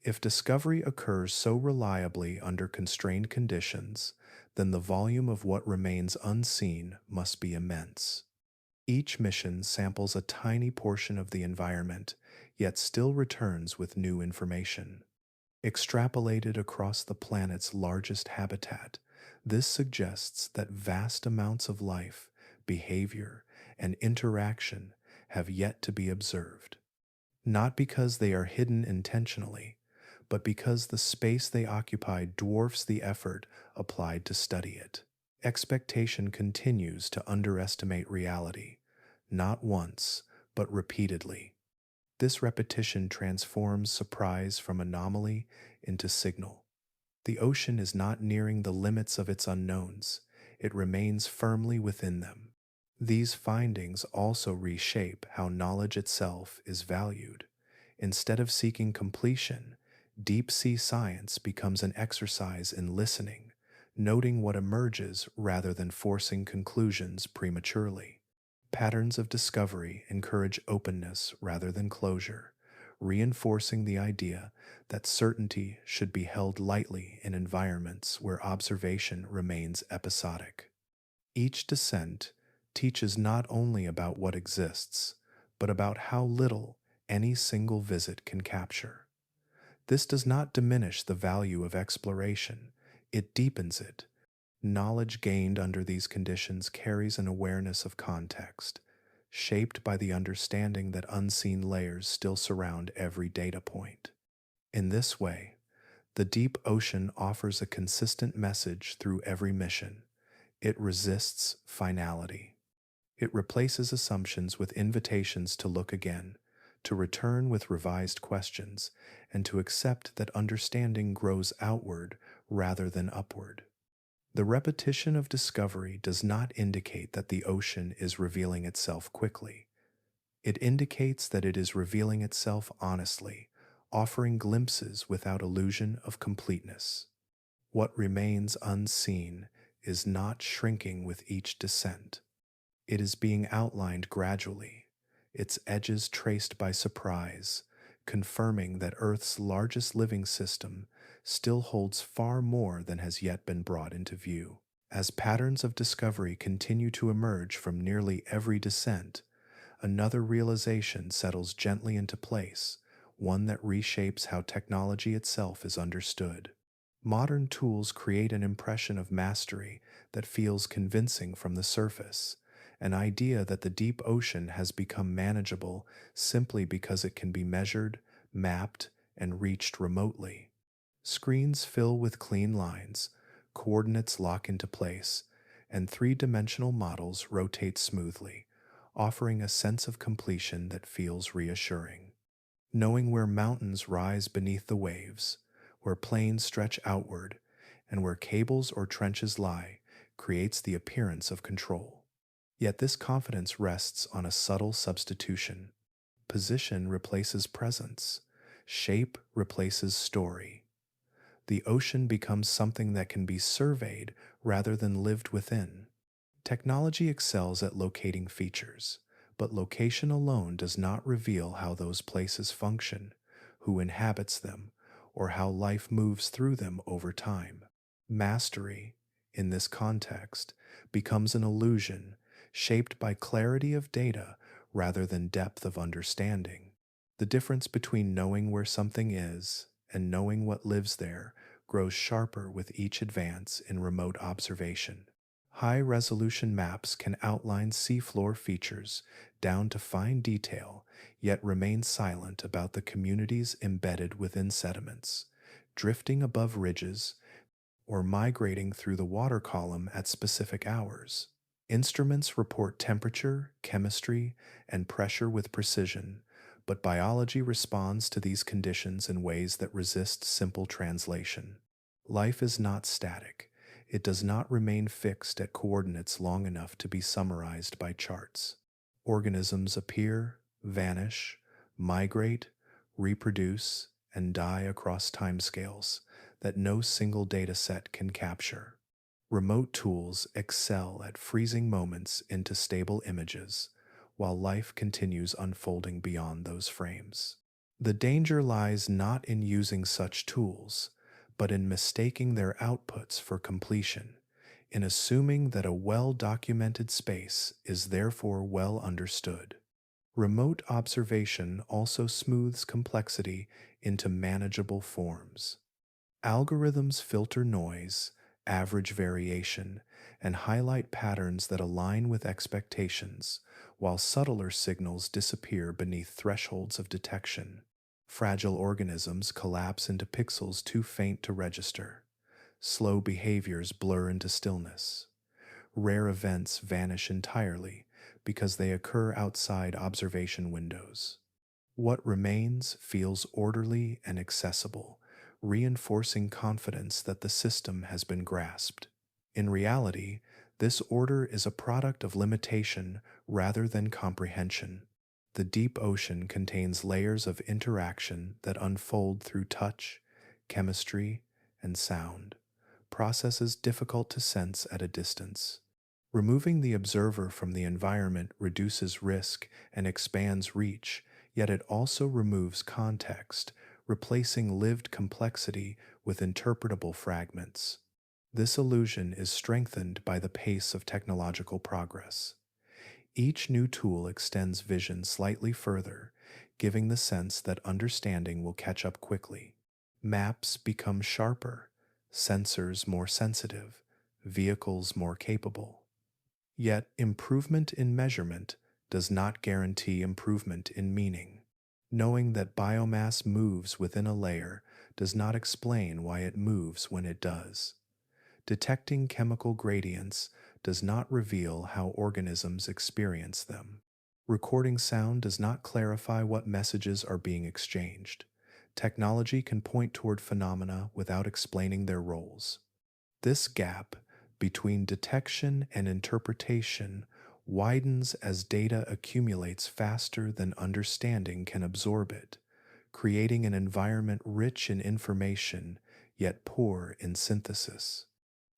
S1: If discovery occurs so reliably under constrained conditions, then the volume of what remains unseen must be immense. Each mission samples a tiny portion of the environment, yet still returns with new information. Extrapolated across the planet's largest habitat, this suggests that vast amounts of life, behavior, and interaction have yet to be observed. Not because they are hidden intentionally, but because the space they occupy dwarfs the effort applied to study it. Expectation continues to underestimate reality, not once, but repeatedly. This repetition transforms surprise from anomaly into signal. The ocean is not nearing the limits of its unknowns, it remains firmly within them. These findings also reshape how knowledge itself is valued. Instead of seeking completion, deep sea science becomes an exercise in listening, noting what emerges rather than forcing conclusions prematurely. Patterns of discovery encourage openness rather than closure, reinforcing the idea that certainty should be held lightly in environments where observation remains episodic. Each descent teaches not only about what exists, but about how little any single visit can capture. This does not diminish the value of exploration, it deepens it. Knowledge gained under these conditions carries an awareness of context, shaped by the understanding that unseen layers still surround every data point. In this way, the deep ocean offers a consistent message through every mission. It resists finality. It replaces assumptions with invitations to look again, to return with revised questions, and to accept that understanding grows outward rather than upward. The repetition of discovery does not indicate that the ocean is revealing itself quickly. It indicates that it is revealing itself honestly, offering glimpses without illusion of completeness. What remains unseen is not shrinking with each descent. It is being outlined gradually, its edges traced by surprise, confirming that Earth's largest living system still holds far more than has yet been brought into view. As patterns of discovery continue to emerge from nearly every descent, another realization settles gently into place, one that reshapes how technology itself is understood. Modern tools create an impression of mastery that feels convincing from the surface, an idea that the deep ocean has become manageable simply because it can be measured, mapped, and reached remotely. Screens fill with clean lines, coordinates lock into place, and three-dimensional models rotate smoothly, offering a sense of completion that feels reassuring. Knowing where mountains rise beneath the waves, where plains stretch outward, and where cables or trenches lie, creates the appearance of control. Yet this confidence rests on a subtle substitution. Position replaces presence, shape replaces story. The ocean becomes something that can be surveyed rather than lived within. Technology excels at locating features, but location alone does not reveal how those places function, who inhabits them, or how life moves through them over time. Mastery, in this context, becomes an illusion shaped by clarity of data rather than depth of understanding. The difference between knowing where something is and knowing what lives there grows sharper with each advance in remote observation. High-resolution maps can outline seafloor features down to fine detail, yet remain silent about the communities embedded within sediments, drifting above ridges, or migrating through the water column at specific hours. Instruments report temperature, chemistry, and pressure with precision, but biology responds to these conditions in ways that resist simple translation. Life is not static. It does not remain fixed at coordinates long enough to be summarized by charts. Organisms appear, vanish, migrate, reproduce, and die across timescales that no single data set can capture. Remote tools excel at freezing moments into stable images, while life continues unfolding beyond those frames. The danger lies not in using such tools, but in mistaking their outputs for completion, in assuming that a well-documented space is therefore well understood. Remote observation also smooths complexity into manageable forms. Algorithms filter noise, average variation, and highlight patterns that align with expectations, while subtler signals disappear beneath thresholds of detection. Fragile organisms collapse into pixels too faint to register. Slow behaviors blur into stillness. Rare events vanish entirely because they occur outside observation windows. What remains feels orderly and accessible, reinforcing confidence that the system has been grasped. In reality, this order is a product of limitation rather than comprehension. The deep ocean contains layers of interaction that unfold through touch, chemistry, and sound, processes difficult to sense at a distance. Removing the observer from the environment reduces risk and expands reach, yet it also removes context, replacing lived complexity with interpretable fragments. This illusion is strengthened by the pace of technological progress. Each new tool extends vision slightly further, giving the sense that understanding will catch up quickly. Maps become sharper, sensors more sensitive, vehicles more capable. Yet, improvement in measurement does not guarantee improvement in meaning. Knowing that biomass moves within a layer does not explain why it moves when it does. Detecting chemical gradients does not reveal how organisms experience them. Recording sound does not clarify what messages are being exchanged. Technology can point toward phenomena without explaining their roles. This gap between detection and interpretation widens as data accumulates faster than understanding can absorb it, creating an environment rich in information yet poor in synthesis.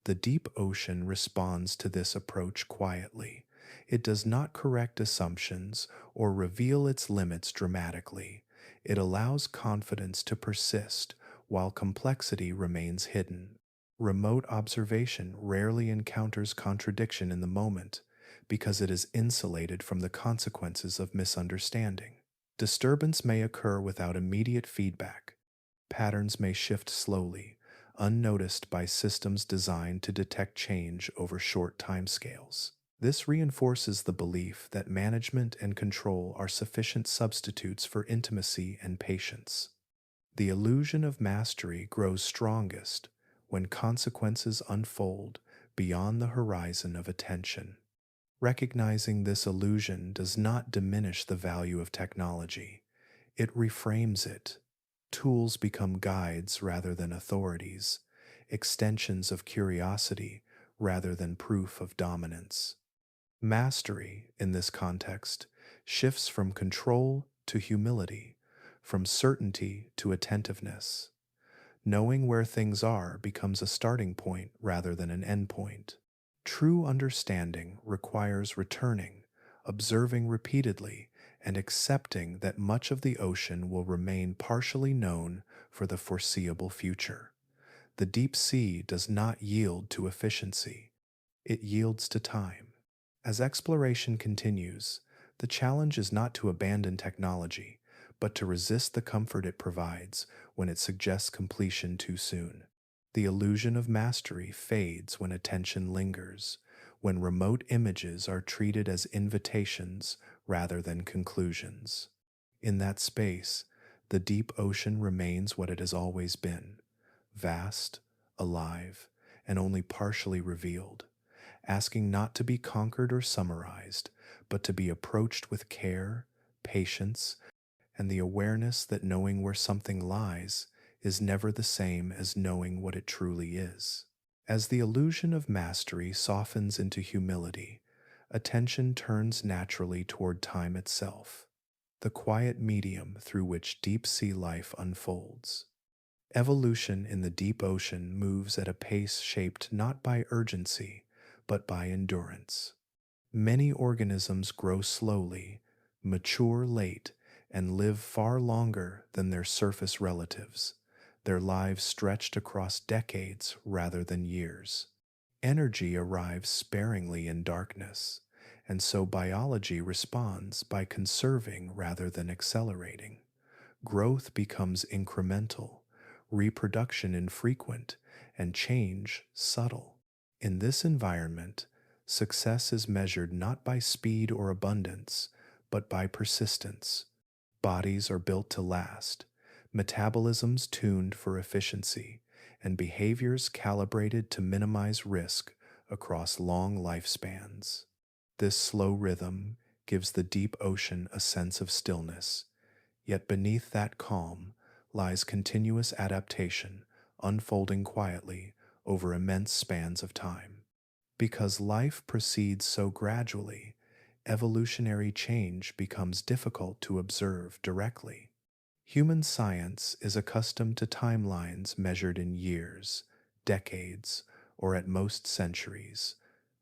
S1: The deep ocean responds to this approach quietly. It does not correct assumptions or reveal its limits dramatically. It allows confidence to persist while complexity remains hidden. Remote observation rarely encounters contradiction in the moment because it is insulated from the consequences of misunderstanding. Disturbance may occur without immediate feedback. Patterns may shift slowly, unnoticed by systems designed to detect change over short timescales. This reinforces the belief that management and control are sufficient substitutes for intimacy and patience. The illusion of mastery grows strongest when consequences unfold beyond the horizon of attention. Recognizing this illusion does not diminish the value of technology, it reframes it. Tools become guides rather than authorities, extensions of curiosity rather than proof of dominance. Mastery, in this context, shifts from control to humility, from certainty to attentiveness. Knowing where things are becomes a starting point rather than an end point. True understanding requires returning, observing repeatedly, and accepting that much of the ocean will remain partially known for the foreseeable future. The deep sea does not yield to efficiency, it yields to time. As exploration continues, the challenge is not to abandon technology, but to resist the comfort it provides when it suggests completion too soon. The illusion of mastery fades when attention lingers, when remote images are treated as invitations rather than conclusions. In that space, the deep ocean remains what it has always been: vast, alive, and only partially revealed, asking not to be conquered or summarized, but to be approached with care, patience, and the awareness that knowing where something lies is never the same as knowing what it truly is. As the illusion of mastery softens into humility, attention turns naturally toward time itself, the quiet medium through which deep sea life unfolds. Evolution in the deep ocean moves at a pace shaped not by urgency, but by endurance. Many organisms grow slowly, mature late, and live far longer than their surface relatives, their lives stretched across decades rather than years. Energy arrives sparingly in darkness, and so biology responds by conserving rather than accelerating. Growth becomes incremental, reproduction infrequent, and change subtle. In this environment, success is measured not by speed or abundance, but by persistence. Bodies are built to last, metabolisms tuned for efficiency, and behaviors calibrated to minimize risk across long lifespans. This slow rhythm gives the deep ocean a sense of stillness, yet beneath that calm lies continuous adaptation, unfolding quietly over immense spans of time. Because life proceeds so gradually, evolutionary change becomes difficult to observe directly. Human science is accustomed to timelines measured in years, decades, or at most centuries,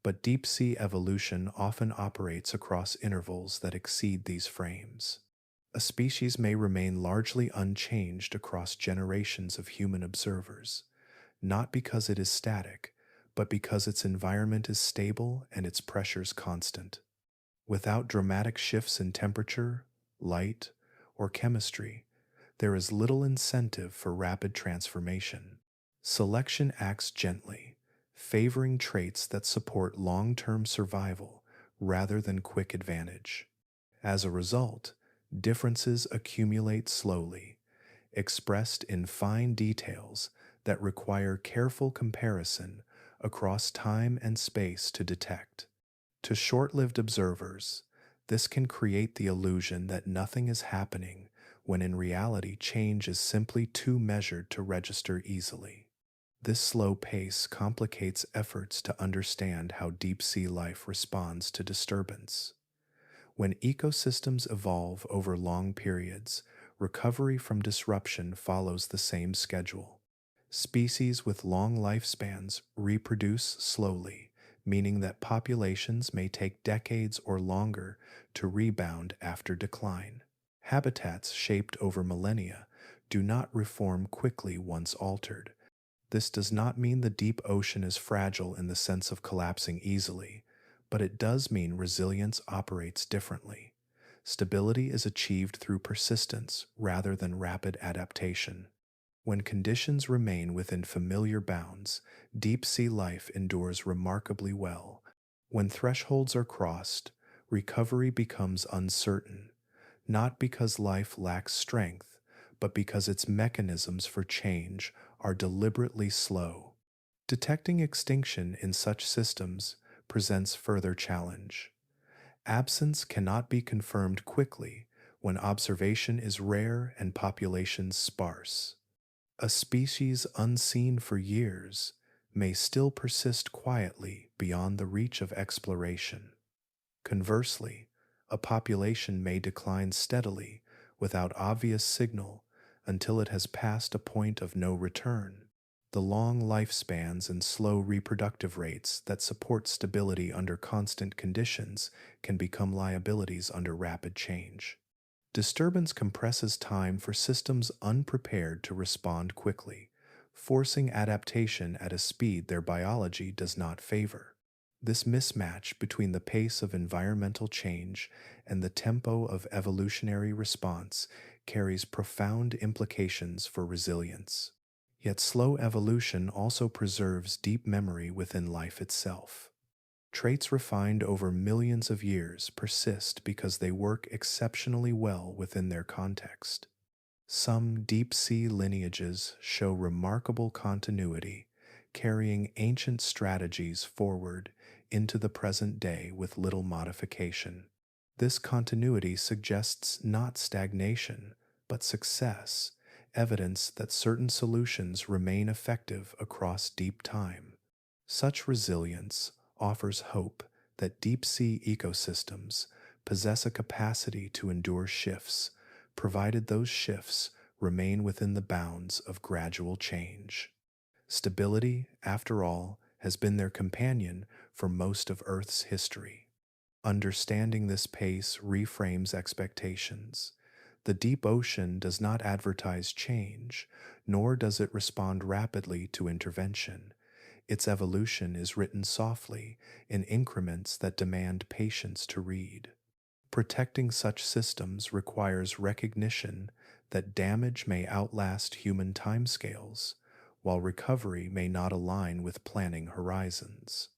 S1: but deep sea evolution often operates across intervals that exceed these frames. A species may remain largely unchanged across generations of human observers, not because it is static, but because its environment is stable and its pressures constant. Without dramatic shifts in temperature, light, or chemistry, there is little incentive for rapid transformation. Selection acts gently, favoring traits that support long term survival rather than quick advantage. As a result, differences accumulate slowly, expressed in fine details that require careful comparison across time and space to detect. To short lived observers, this can create the illusion that nothing is happening when in reality change is simply too measured to register easily. This slow pace complicates efforts to understand how deep sea life responds to disturbance. When ecosystems evolve over long periods, recovery from disruption follows the same schedule. Species with long lifespans reproduce slowly, meaning that populations may take decades or longer to rebound after decline. Habitats shaped over millennia do not reform quickly once altered. This does not mean the deep ocean is fragile in the sense of collapsing easily, but it does mean resilience operates differently. Stability is achieved through persistence rather than rapid adaptation. When conditions remain within familiar bounds, deep sea life endures remarkably well. When thresholds are crossed, recovery becomes uncertain, not because life lacks strength, but because its mechanisms for change are deliberately slow. Detecting extinction in such systems presents further challenge. Absence cannot be confirmed quickly when observation is rare and populations sparse. A species unseen for years may still persist quietly beyond the reach of exploration. Conversely, a population may decline steadily without obvious signal until it has passed a point of no return. The long lifespans and slow reproductive rates that support stability under constant conditions can become liabilities under rapid change. Disturbance compresses time for systems unprepared to respond quickly, forcing adaptation at a speed their biology does not favor. This mismatch between the pace of environmental change and the tempo of evolutionary response carries profound implications for resilience. Yet slow evolution also preserves deep memory within life itself. Traits refined over millions of years persist because they work exceptionally well within their context. Some deep sea lineages show remarkable continuity, carrying ancient strategies forward into the present day with little modification. This continuity suggests not stagnation, but success, evidence that certain solutions remain effective across deep time. Such resilience offers hope that deep sea ecosystems possess a capacity to endure shifts, provided those shifts remain within the bounds of gradual change. Stability, after all, has been their companion for most of Earth's history. Understanding this pace reframes expectations. The deep ocean does not advertise change, nor does it respond rapidly to intervention. Its evolution is written softly, in increments that demand patience to read. Protecting such systems requires recognition that damage may outlast human timescales, while recovery may not align with planning horizons.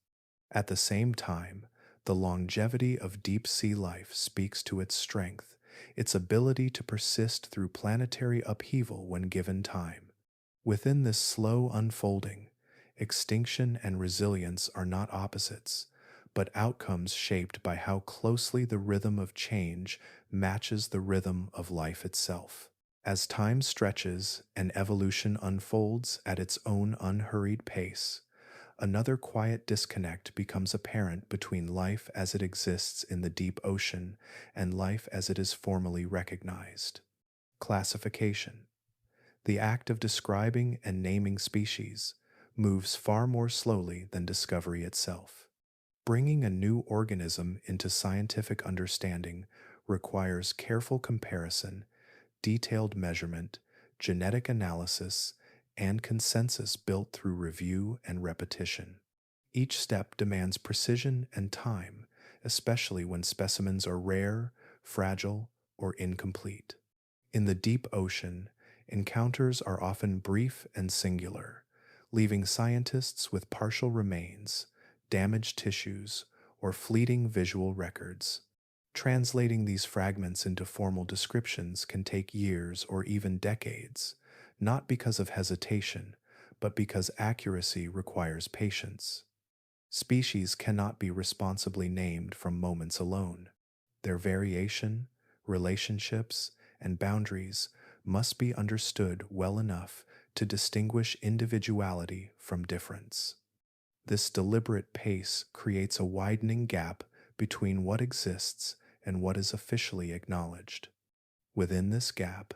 S1: At the same time, the longevity of deep sea life speaks to its strength, its ability to persist through planetary upheaval when given time. Within this slow unfolding, extinction and resilience are not opposites, but outcomes shaped by how closely the rhythm of change matches the rhythm of life itself. As time stretches and evolution unfolds at its own unhurried pace, another quiet disconnect becomes apparent between life as it exists in the deep ocean and life as it is formally recognized. Classification. The act of describing and naming species moves far more slowly than discovery itself. Bringing a new organism into scientific understanding requires careful comparison, detailed measurement, genetic analysis, and consensus built through review and repetition. Each step demands precision and time, especially when specimens are rare, fragile, or incomplete. In the deep ocean, encounters are often brief and singular, leaving scientists with partial remains, damaged tissues, or fleeting visual records. Translating these fragments into formal descriptions can take years or even decades, not because of hesitation, but because accuracy requires patience. Species cannot be responsibly named from moments alone. Their variation, relationships, and boundaries must be understood well enough to distinguish individuality from difference. This deliberate pace creates a widening gap between what exists and what is officially acknowledged. Within this gap,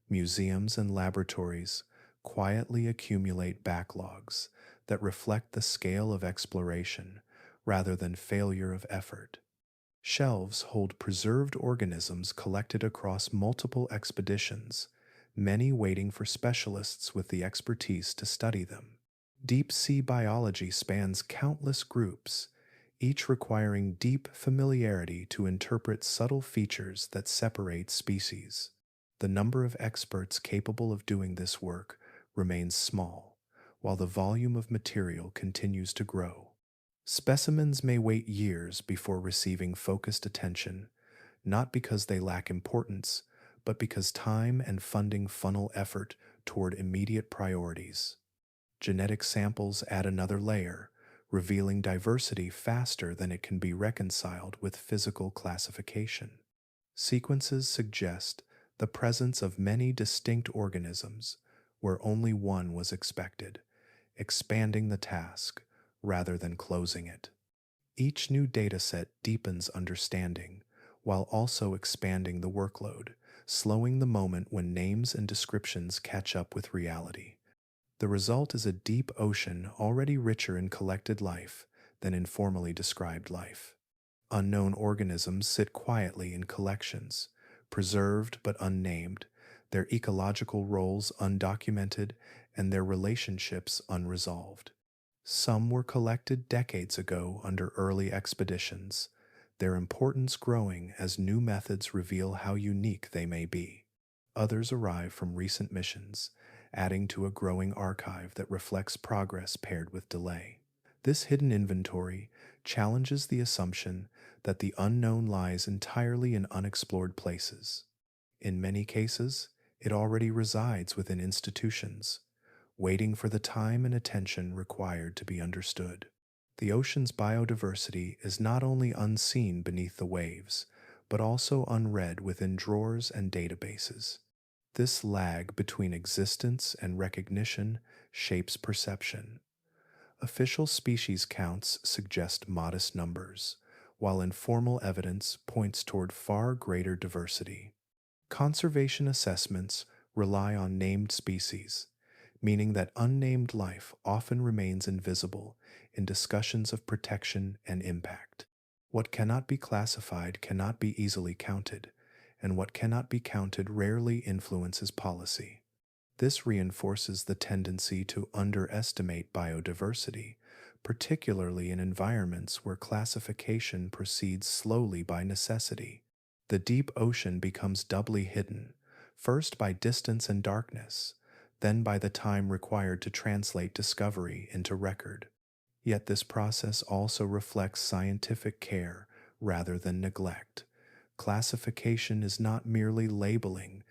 S1: museums and laboratories quietly accumulate backlogs that reflect the scale of exploration rather than failure of effort. Shelves hold preserved organisms collected across multiple expeditions, many waiting for specialists with the expertise to study them. Deep sea biology spans countless groups, each requiring deep familiarity to interpret subtle features that separate species. The number of experts capable of doing this work remains small, while the volume of material continues to grow. Specimens may wait years before receiving focused attention, not because they lack importance, but because time and funding funnel effort toward immediate priorities. Genetic samples add another layer, revealing diversity faster than it can be reconciled with physical classification. Sequences suggest the presence of many distinct organisms where only one was expected, expanding the task rather than closing it. Each new dataset deepens understanding while also expanding the workload, slowing the moment when names and descriptions catch up with reality. The result is a deep ocean already richer in collected life than in formally described life. Unknown organisms sit quietly in collections, preserved but unnamed, their ecological roles undocumented, and their relationships unresolved. Some were collected decades ago under early expeditions, their importance growing as new methods reveal how unique they may be. Others arrive from recent missions, adding to a growing archive that reflects progress paired with delay. This hidden inventory challenges the assumption that the unknown lies entirely in unexplored places. In many cases, it already resides within institutions, waiting for the time and attention required to be understood. The ocean's biodiversity is not only unseen beneath the waves, but also unread within drawers and databases. This lag between existence and recognition shapes perception. Official species counts suggest modest numbers, while informal evidence points toward far greater diversity. Conservation assessments rely on named species, meaning that unnamed life often remains invisible in discussions of protection and impact. What cannot be classified cannot be easily counted, and what cannot be counted rarely influences policy. This reinforces the tendency to underestimate biodiversity, particularly in environments where classification proceeds slowly by necessity. The deep ocean becomes doubly hidden, first by distance and darkness, then by the time required to translate discovery into record. Yet this process also reflects scientific care rather than neglect. Classification is not merely labeling,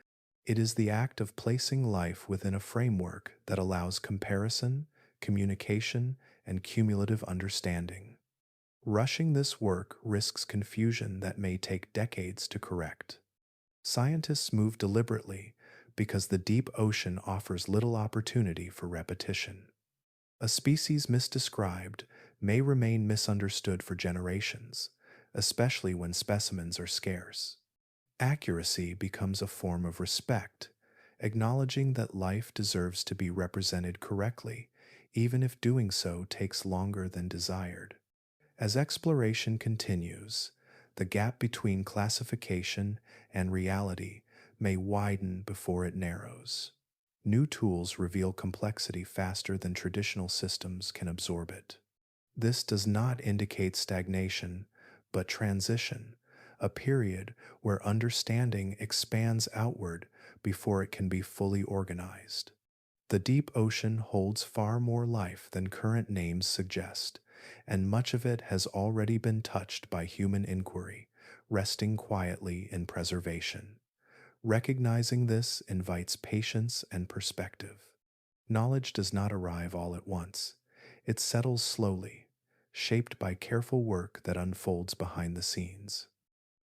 S1: it is the act of placing life within a framework that allows comparison, communication, and cumulative understanding. Rushing this work risks confusion that may take decades to correct. Scientists move deliberately because the deep ocean offers little opportunity for repetition. A species misdescribed may remain misunderstood for generations, especially when specimens are scarce. Accuracy becomes a form of respect, acknowledging that life deserves to be represented correctly, even if doing so takes longer than desired. As exploration continues, the gap between classification and reality may widen before it narrows. New tools reveal complexity faster than traditional systems can absorb it. This does not indicate stagnation, but transition, a period where understanding expands outward before it can be fully organized. The deep ocean holds far more life than current names suggest, and much of it has already been touched by human inquiry, resting quietly in preservation. Recognizing this invites patience and perspective. Knowledge does not arrive all at once. It settles slowly, shaped by careful work that unfolds behind the scenes.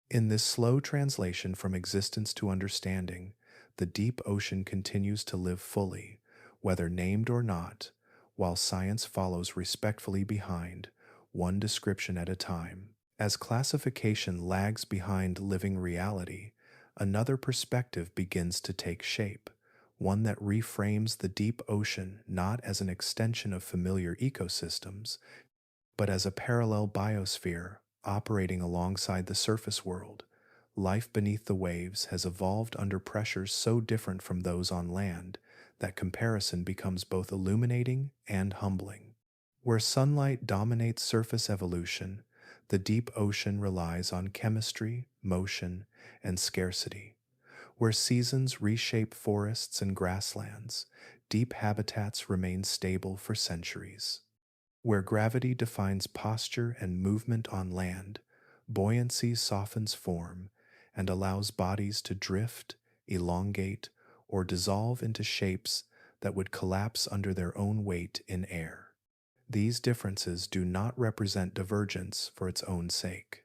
S1: In this slow translation from existence to understanding, the deep ocean continues to live fully, whether named or not, while science follows respectfully behind, one description at a time. As classification lags behind living reality, another perspective begins to take shape, one that reframes the deep ocean not as an extension of familiar ecosystems, but as a parallel biosphere operating alongside the surface world. Life beneath the waves has evolved under pressures so different from those on land that comparison becomes both illuminating and humbling. Where sunlight dominates surface evolution, the deep ocean relies on chemistry, motion, and scarcity. Where seasons reshape forests and grasslands, deep habitats remain stable for centuries. Where gravity defines posture and movement on land, buoyancy softens form and allows bodies to drift, elongate, or dissolve into shapes that would collapse under their own weight in air. These differences do not represent divergence for its own sake.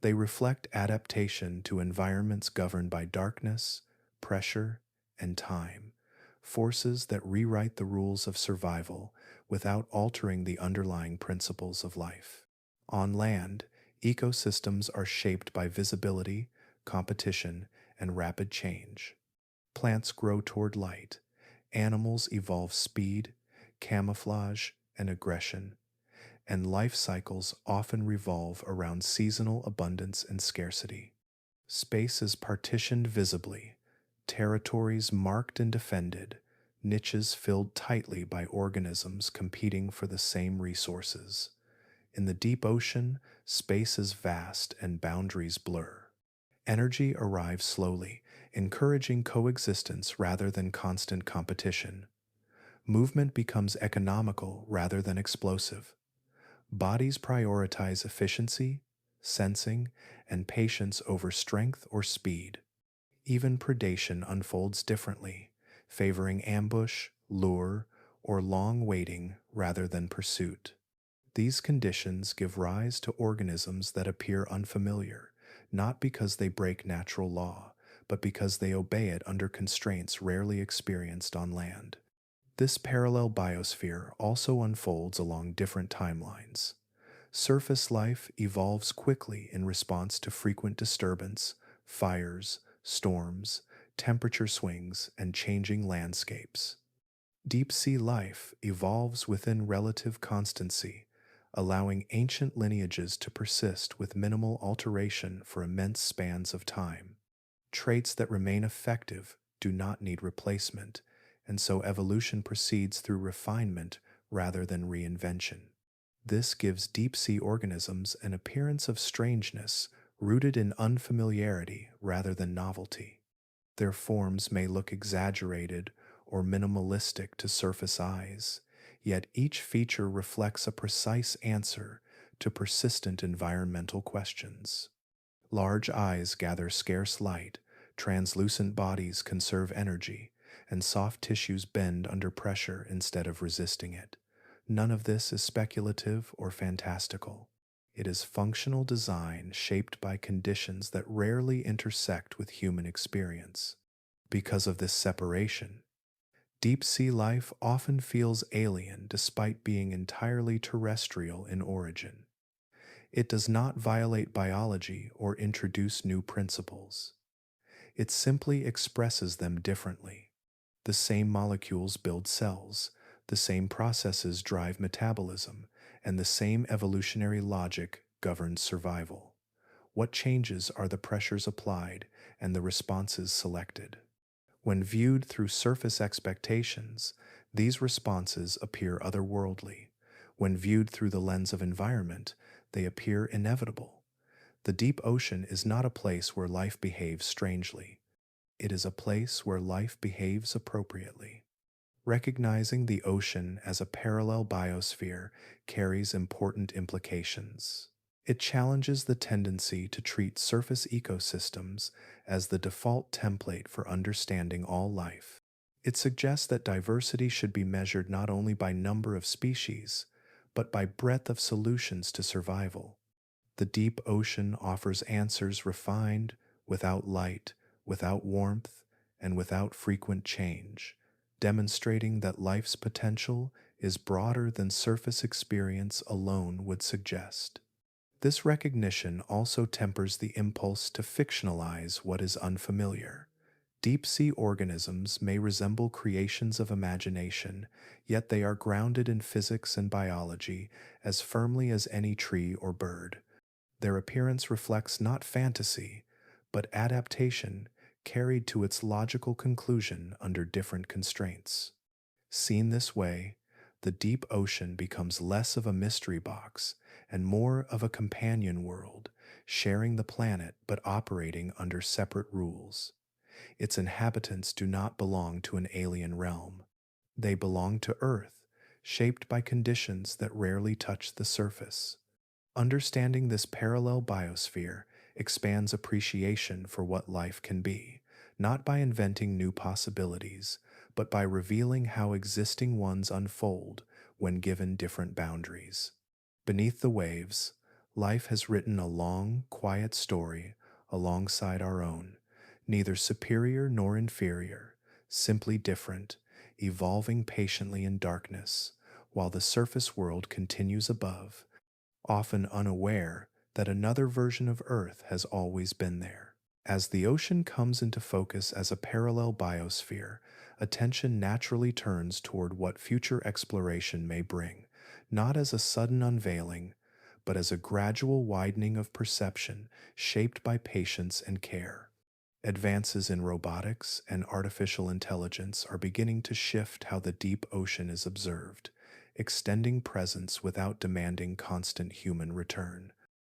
S1: They reflect adaptation to environments governed by darkness, pressure, and time, forces that rewrite the rules of survival without altering the underlying principles of life. On land, ecosystems are shaped by visibility, competition, and rapid change. Plants grow toward light, animals evolve speed, camouflage, and aggression, and life cycles often revolve around seasonal abundance and scarcity. Space is partitioned visibly, territories marked and defended, niches filled tightly by organisms competing for the same resources. In the deep ocean, space is vast and boundaries blur. Energy arrives slowly, encouraging coexistence rather than constant competition. Movement becomes economical rather than explosive. Bodies prioritize efficiency, sensing, and patience over strength or speed. Even predation unfolds differently, favoring ambush, lure, or long waiting rather than pursuit. These conditions give rise to organisms that appear unfamiliar, not because they break natural law, but because they obey it under constraints rarely experienced on land. This parallel biosphere also unfolds along different timelines. Surface life evolves quickly in response to frequent disturbance, fires, storms, temperature swings, and changing landscapes. Deep sea life evolves within relative constancy, allowing ancient lineages to persist with minimal alteration for immense spans of time. Traits that remain effective do not need replacement, and so evolution proceeds through refinement rather than reinvention. This gives deep sea organisms an appearance of strangeness rooted in unfamiliarity rather than novelty. Their forms may look exaggerated or minimalistic to surface eyes, yet each feature reflects a precise answer to persistent environmental questions. Large eyes gather scarce light, translucent bodies conserve energy, and soft tissues bend under pressure instead of resisting it. None of this is speculative or fantastical. It is functional design shaped by conditions that rarely intersect with human experience. Because of this separation, deep sea life often feels alien despite being entirely terrestrial in origin. It does not violate biology or introduce new principles. It simply expresses them differently. The same molecules build cells, the same processes drive metabolism, and the same evolutionary logic governs survival. What changes are the pressures applied and the responses selected. When viewed through surface expectations, these responses appear otherworldly. When viewed through the lens of environment, they appear inevitable. The deep ocean is not a place where life behaves strangely. It is a place where life behaves appropriately. Recognizing the ocean as a parallel biosphere carries important implications. It challenges the tendency to treat surface ecosystems as the default template for understanding all life. It suggests that diversity should be measured not only by number of species, but by breadth of solutions to survival. The deep ocean offers answers refined, without light, without warmth, and without frequent change, demonstrating that life's potential is broader than surface experience alone would suggest. This recognition also tempers the impulse to fictionalize what is unfamiliar. Deep sea organisms may resemble creations of imagination, yet they are grounded in physics and biology as firmly as any tree or bird. Their appearance reflects not fantasy, but adaptation carried to its logical conclusion under different constraints. Seen this way, the deep ocean becomes less of a mystery box and more of a companion world, sharing the planet but operating under separate rules. Its inhabitants do not belong to an alien realm. They belong to Earth, shaped by conditions that rarely touch the surface. Understanding this parallel biosphere expands appreciation for what life can be, not by inventing new possibilities, but by revealing how existing ones unfold when given different boundaries. Beneath the waves, life has written a long, quiet story alongside our own, neither superior nor inferior, simply different, evolving patiently in darkness, while the surface world continues above, often unaware that another version of Earth has always been there. As the ocean comes into focus as a parallel biosphere, attention naturally turns toward what future exploration may bring, not as a sudden unveiling, but as a gradual widening of perception shaped by patience and care. Advances in robotics and artificial intelligence are beginning to shift how the deep ocean is observed, extending presence without demanding constant human return.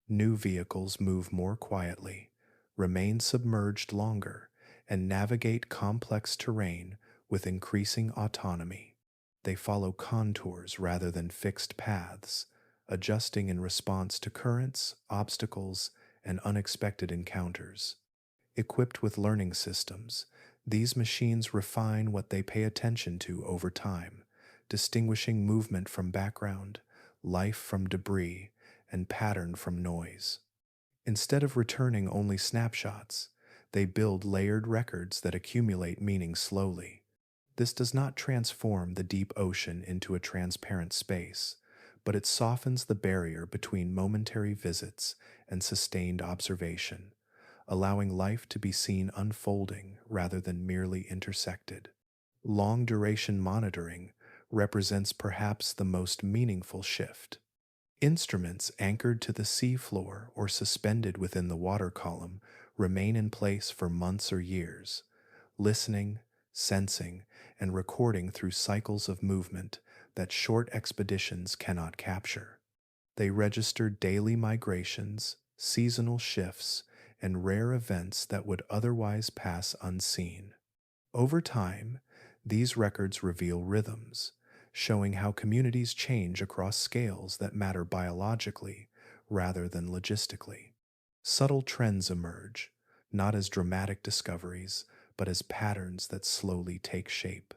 S1: New vehicles move more quietly, remain submerged longer, and navigate complex terrain with increasing autonomy. They follow contours rather than fixed paths, adjusting in response to currents, obstacles, and unexpected encounters. Equipped with learning systems, these machines refine what they pay attention to over time, distinguishing movement from background, life from debris, and pattern from noise. Instead of returning only snapshots, they build layered records that accumulate meaning slowly. This does not transform the deep ocean into a transparent space, but it softens the barrier between momentary visits and sustained observation, allowing life to be seen unfolding rather than merely intersected. Long duration monitoring represents perhaps the most meaningful shift. Instruments anchored to the seafloor or suspended within the water column remain in place for months or years, listening, sensing, and recording through cycles of movement that short expeditions cannot capture. They register daily migrations, seasonal shifts, and rare events that would otherwise pass unseen. Over time, these records reveal rhythms, showing how communities change across scales that matter biologically rather than logistically. Subtle trends emerge, not as dramatic discoveries, but as patterns that slowly take shape.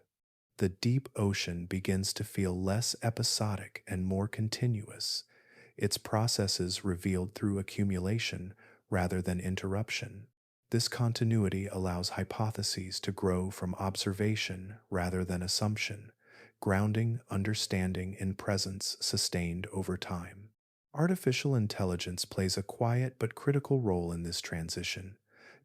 S1: The deep ocean begins to feel less episodic and more continuous, its processes revealed through accumulation rather than interruption. This continuity allows hypotheses to grow from observation rather than assumption, grounding understanding in presence sustained over time. Artificial intelligence plays a quiet but critical role in this transition,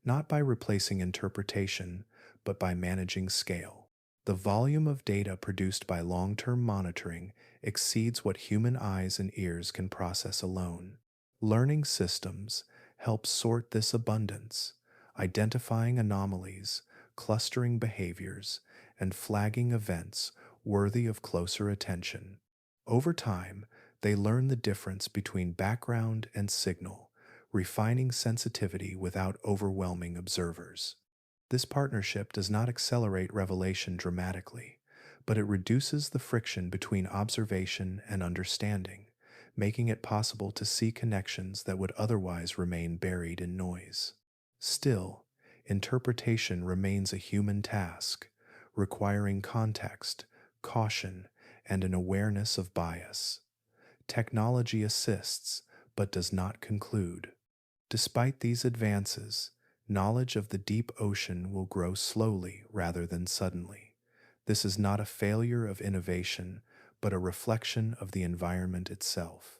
S1: not by replacing interpretation, but by managing scale. The volume of data produced by long-term monitoring exceeds what human eyes and ears can process alone. Learning systems help sort this abundance, identifying anomalies, clustering behaviors, and flagging events worthy of closer attention. Over time, they learn the difference between background and signal, refining sensitivity without overwhelming observers. This partnership does not accelerate revelation dramatically, but it reduces the friction between observation and understanding, making it possible to see connections that would otherwise remain buried in noise. Still, interpretation remains a human task, requiring context, caution, and an awareness of bias. Technology assists, but does not conclude. Despite these advances, knowledge of the deep ocean will grow slowly rather than suddenly. This is not a failure of innovation, but a reflection of the environment itself.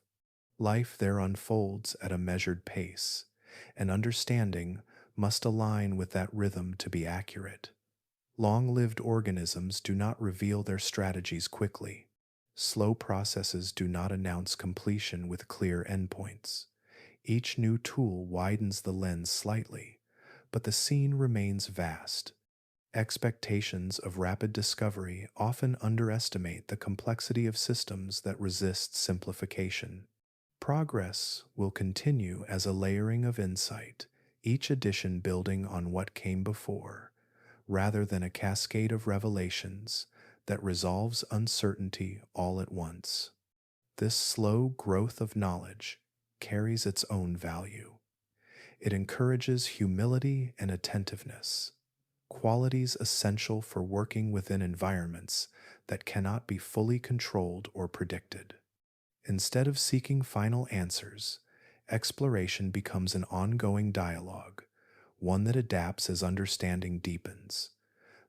S1: Life there unfolds at a measured pace, and understanding must align with that rhythm to be accurate. Long lived organisms do not reveal their strategies quickly. Slow processes do not announce completion with clear endpoints. Each new tool widens the lens slightly, but the scene remains vast. Expectations of rapid discovery often underestimate the complexity of systems that resist simplification. Progress will continue as a layering of insight, each edition building on what came before, rather than a cascade of revelations that resolves uncertainty all at once. This slow growth of knowledge carries its own value. It encourages humility and attentiveness, qualities essential for working within environments that cannot be fully controlled or predicted. Instead of seeking final answers, exploration becomes an ongoing dialogue, one that adapts as understanding deepens.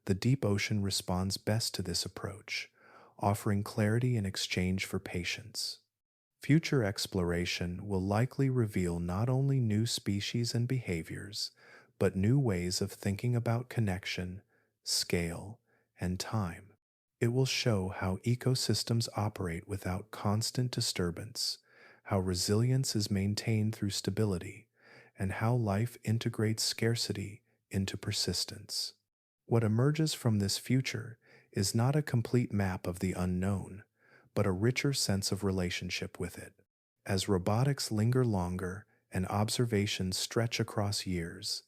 S1: The deep ocean responds best to this approach, offering clarity in exchange for patience. Future exploration will likely reveal not only new species and behaviors, but new ways of thinking about connection, scale, and time. It will show how ecosystems operate without constant disturbance, how resilience is maintained through stability, and how life integrates scarcity into persistence. What emerges from this future is not a complete map of the unknown, but a richer sense of relationship with it. As robotics linger longer and observations stretch across years,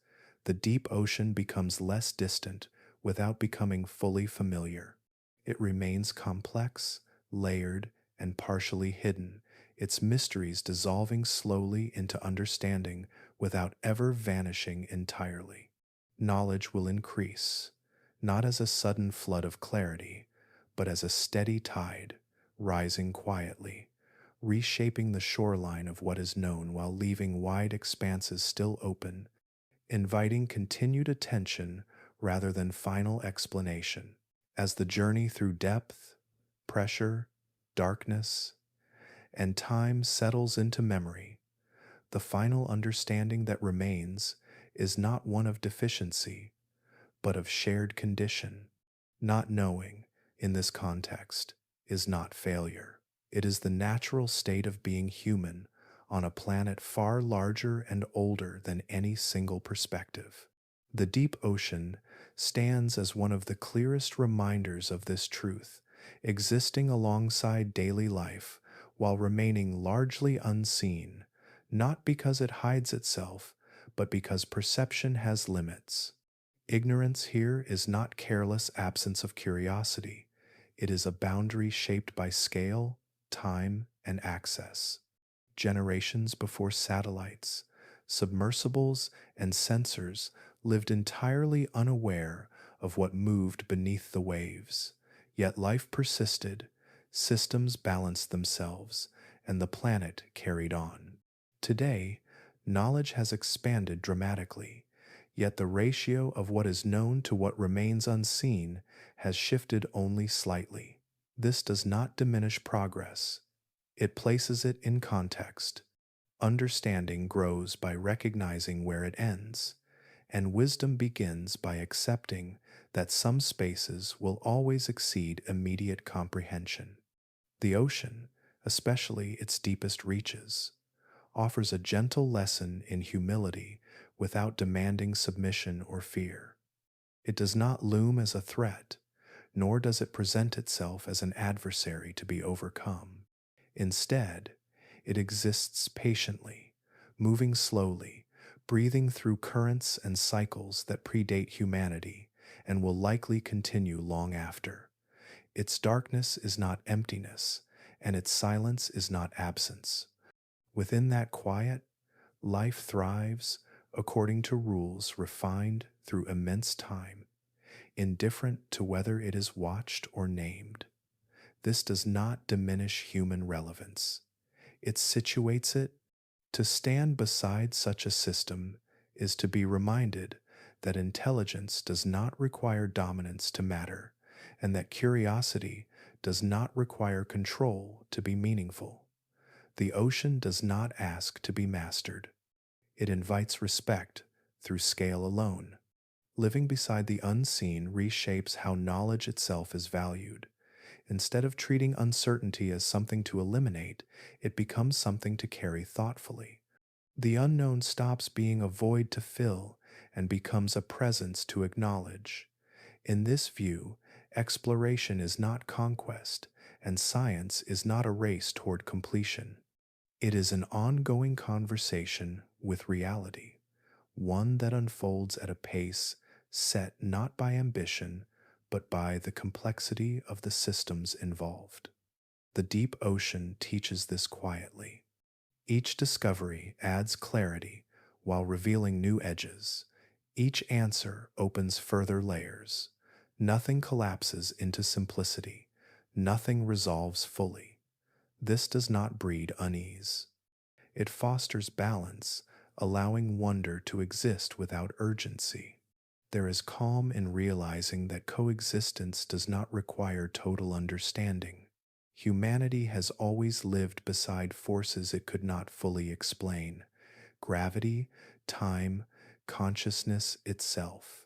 S1: the deep ocean becomes less distant without becoming fully familiar. It remains complex, layered, and partially hidden, its mysteries dissolving slowly into understanding without ever vanishing entirely. Knowledge will increase, not as a sudden flood of clarity, but as a steady tide, rising quietly, reshaping the shoreline of what is known while leaving wide expanses still open, inviting continued attention rather than final explanation. As the journey through depth, pressure, darkness, and time settles into memory, the final understanding that remains is not one of deficiency, but of shared condition. Not knowing, in this context, is not failure. It is the natural state of being human on a planet far larger and older than any single perspective. The deep ocean stands as one of the clearest reminders of this truth, existing alongside daily life while remaining largely unseen, not because it hides itself, but because perception has limits. Ignorance here is not careless absence of curiosity. It is a boundary shaped by scale, time, and access. Generations before satellites, submersibles, and sensors lived entirely unaware of what moved beneath the waves. Yet life persisted, systems balanced themselves, and the planet carried on. Today, knowledge has expanded dramatically, yet the ratio of what is known to what remains unseen has shifted only slightly. This does not diminish progress. It places it in context. Understanding grows by recognizing where it ends, and wisdom begins by accepting that some spaces will always exceed immediate comprehension. The ocean, especially its deepest reaches, offers a gentle lesson in humility without demanding submission or fear. It does not loom as a threat, nor does it present itself as an adversary to be overcome. Instead, it exists patiently, moving slowly, breathing through currents and cycles that predate humanity and will likely continue long after. Its darkness is not emptiness, and its silence is not absence. Within that quiet, life thrives according to rules refined through immense time, indifferent to whether it is watched or named. This does not diminish human relevance. It situates it. To stand beside such a system is to be reminded that intelligence does not require dominance to matter, and that curiosity does not require control to be meaningful. The ocean does not ask to be mastered. It invites respect through scale alone. Living beside the unseen reshapes how knowledge itself is valued. Instead of treating uncertainty as something to eliminate, it becomes something to carry thoughtfully. The unknown stops being a void to fill and becomes a presence to acknowledge. In this view, exploration is not conquest, and science is not a race toward completion. It is an ongoing conversation with reality, one that unfolds at a pace set not by ambition, but by the complexity of the systems involved. The deep ocean teaches this quietly. Each discovery adds clarity while revealing new edges. Each answer opens further layers. Nothing collapses into simplicity. Nothing resolves fully. This does not breed unease. It fosters balance, allowing wonder to exist without urgency. There is calm in realizing that coexistence does not require total understanding. Humanity has always lived beside forces it could not fully explain: gravity, time, consciousness itself.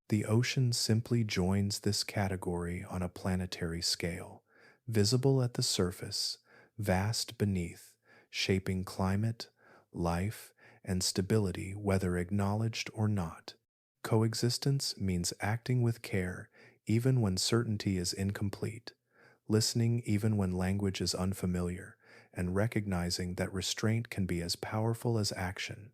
S1: The ocean simply joins this category on a planetary scale, visible at the surface, vast beneath, shaping climate, life, and stability whether acknowledged or not. Coexistence means acting with care even when certainty is incomplete, listening even when language is unfamiliar, and recognizing that restraint can be as powerful as action.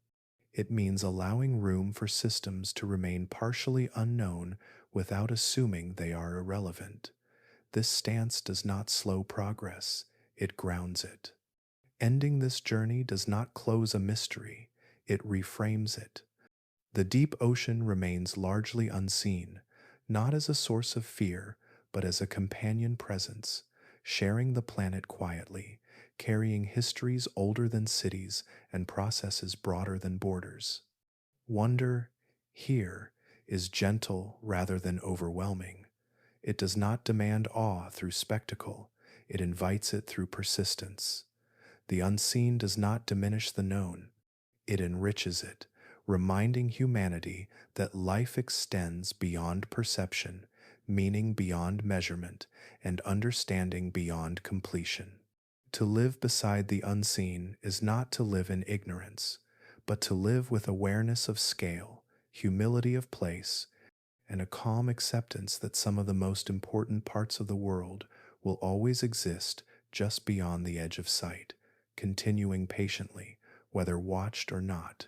S1: It means allowing room for systems to remain partially unknown without assuming they are irrelevant. This stance does not slow progress, it grounds it. Ending this journey does not close a mystery, it reframes it. The deep ocean remains largely unseen, not as a source of fear, but as a companion presence, sharing the planet quietly, carrying histories older than cities and processes broader than borders. Wonder, here, is gentle rather than overwhelming. It does not demand awe through spectacle, it invites it through persistence. The unseen does not diminish the known, it enriches it, reminding humanity that life extends beyond perception, meaning beyond measurement, and understanding beyond completion. To live beside the unseen is not to live in ignorance, but to live with awareness of scale, humility of place, and a calm acceptance that some of the most important parts of the world will always exist just beyond the edge of sight, continuing patiently, whether watched or not.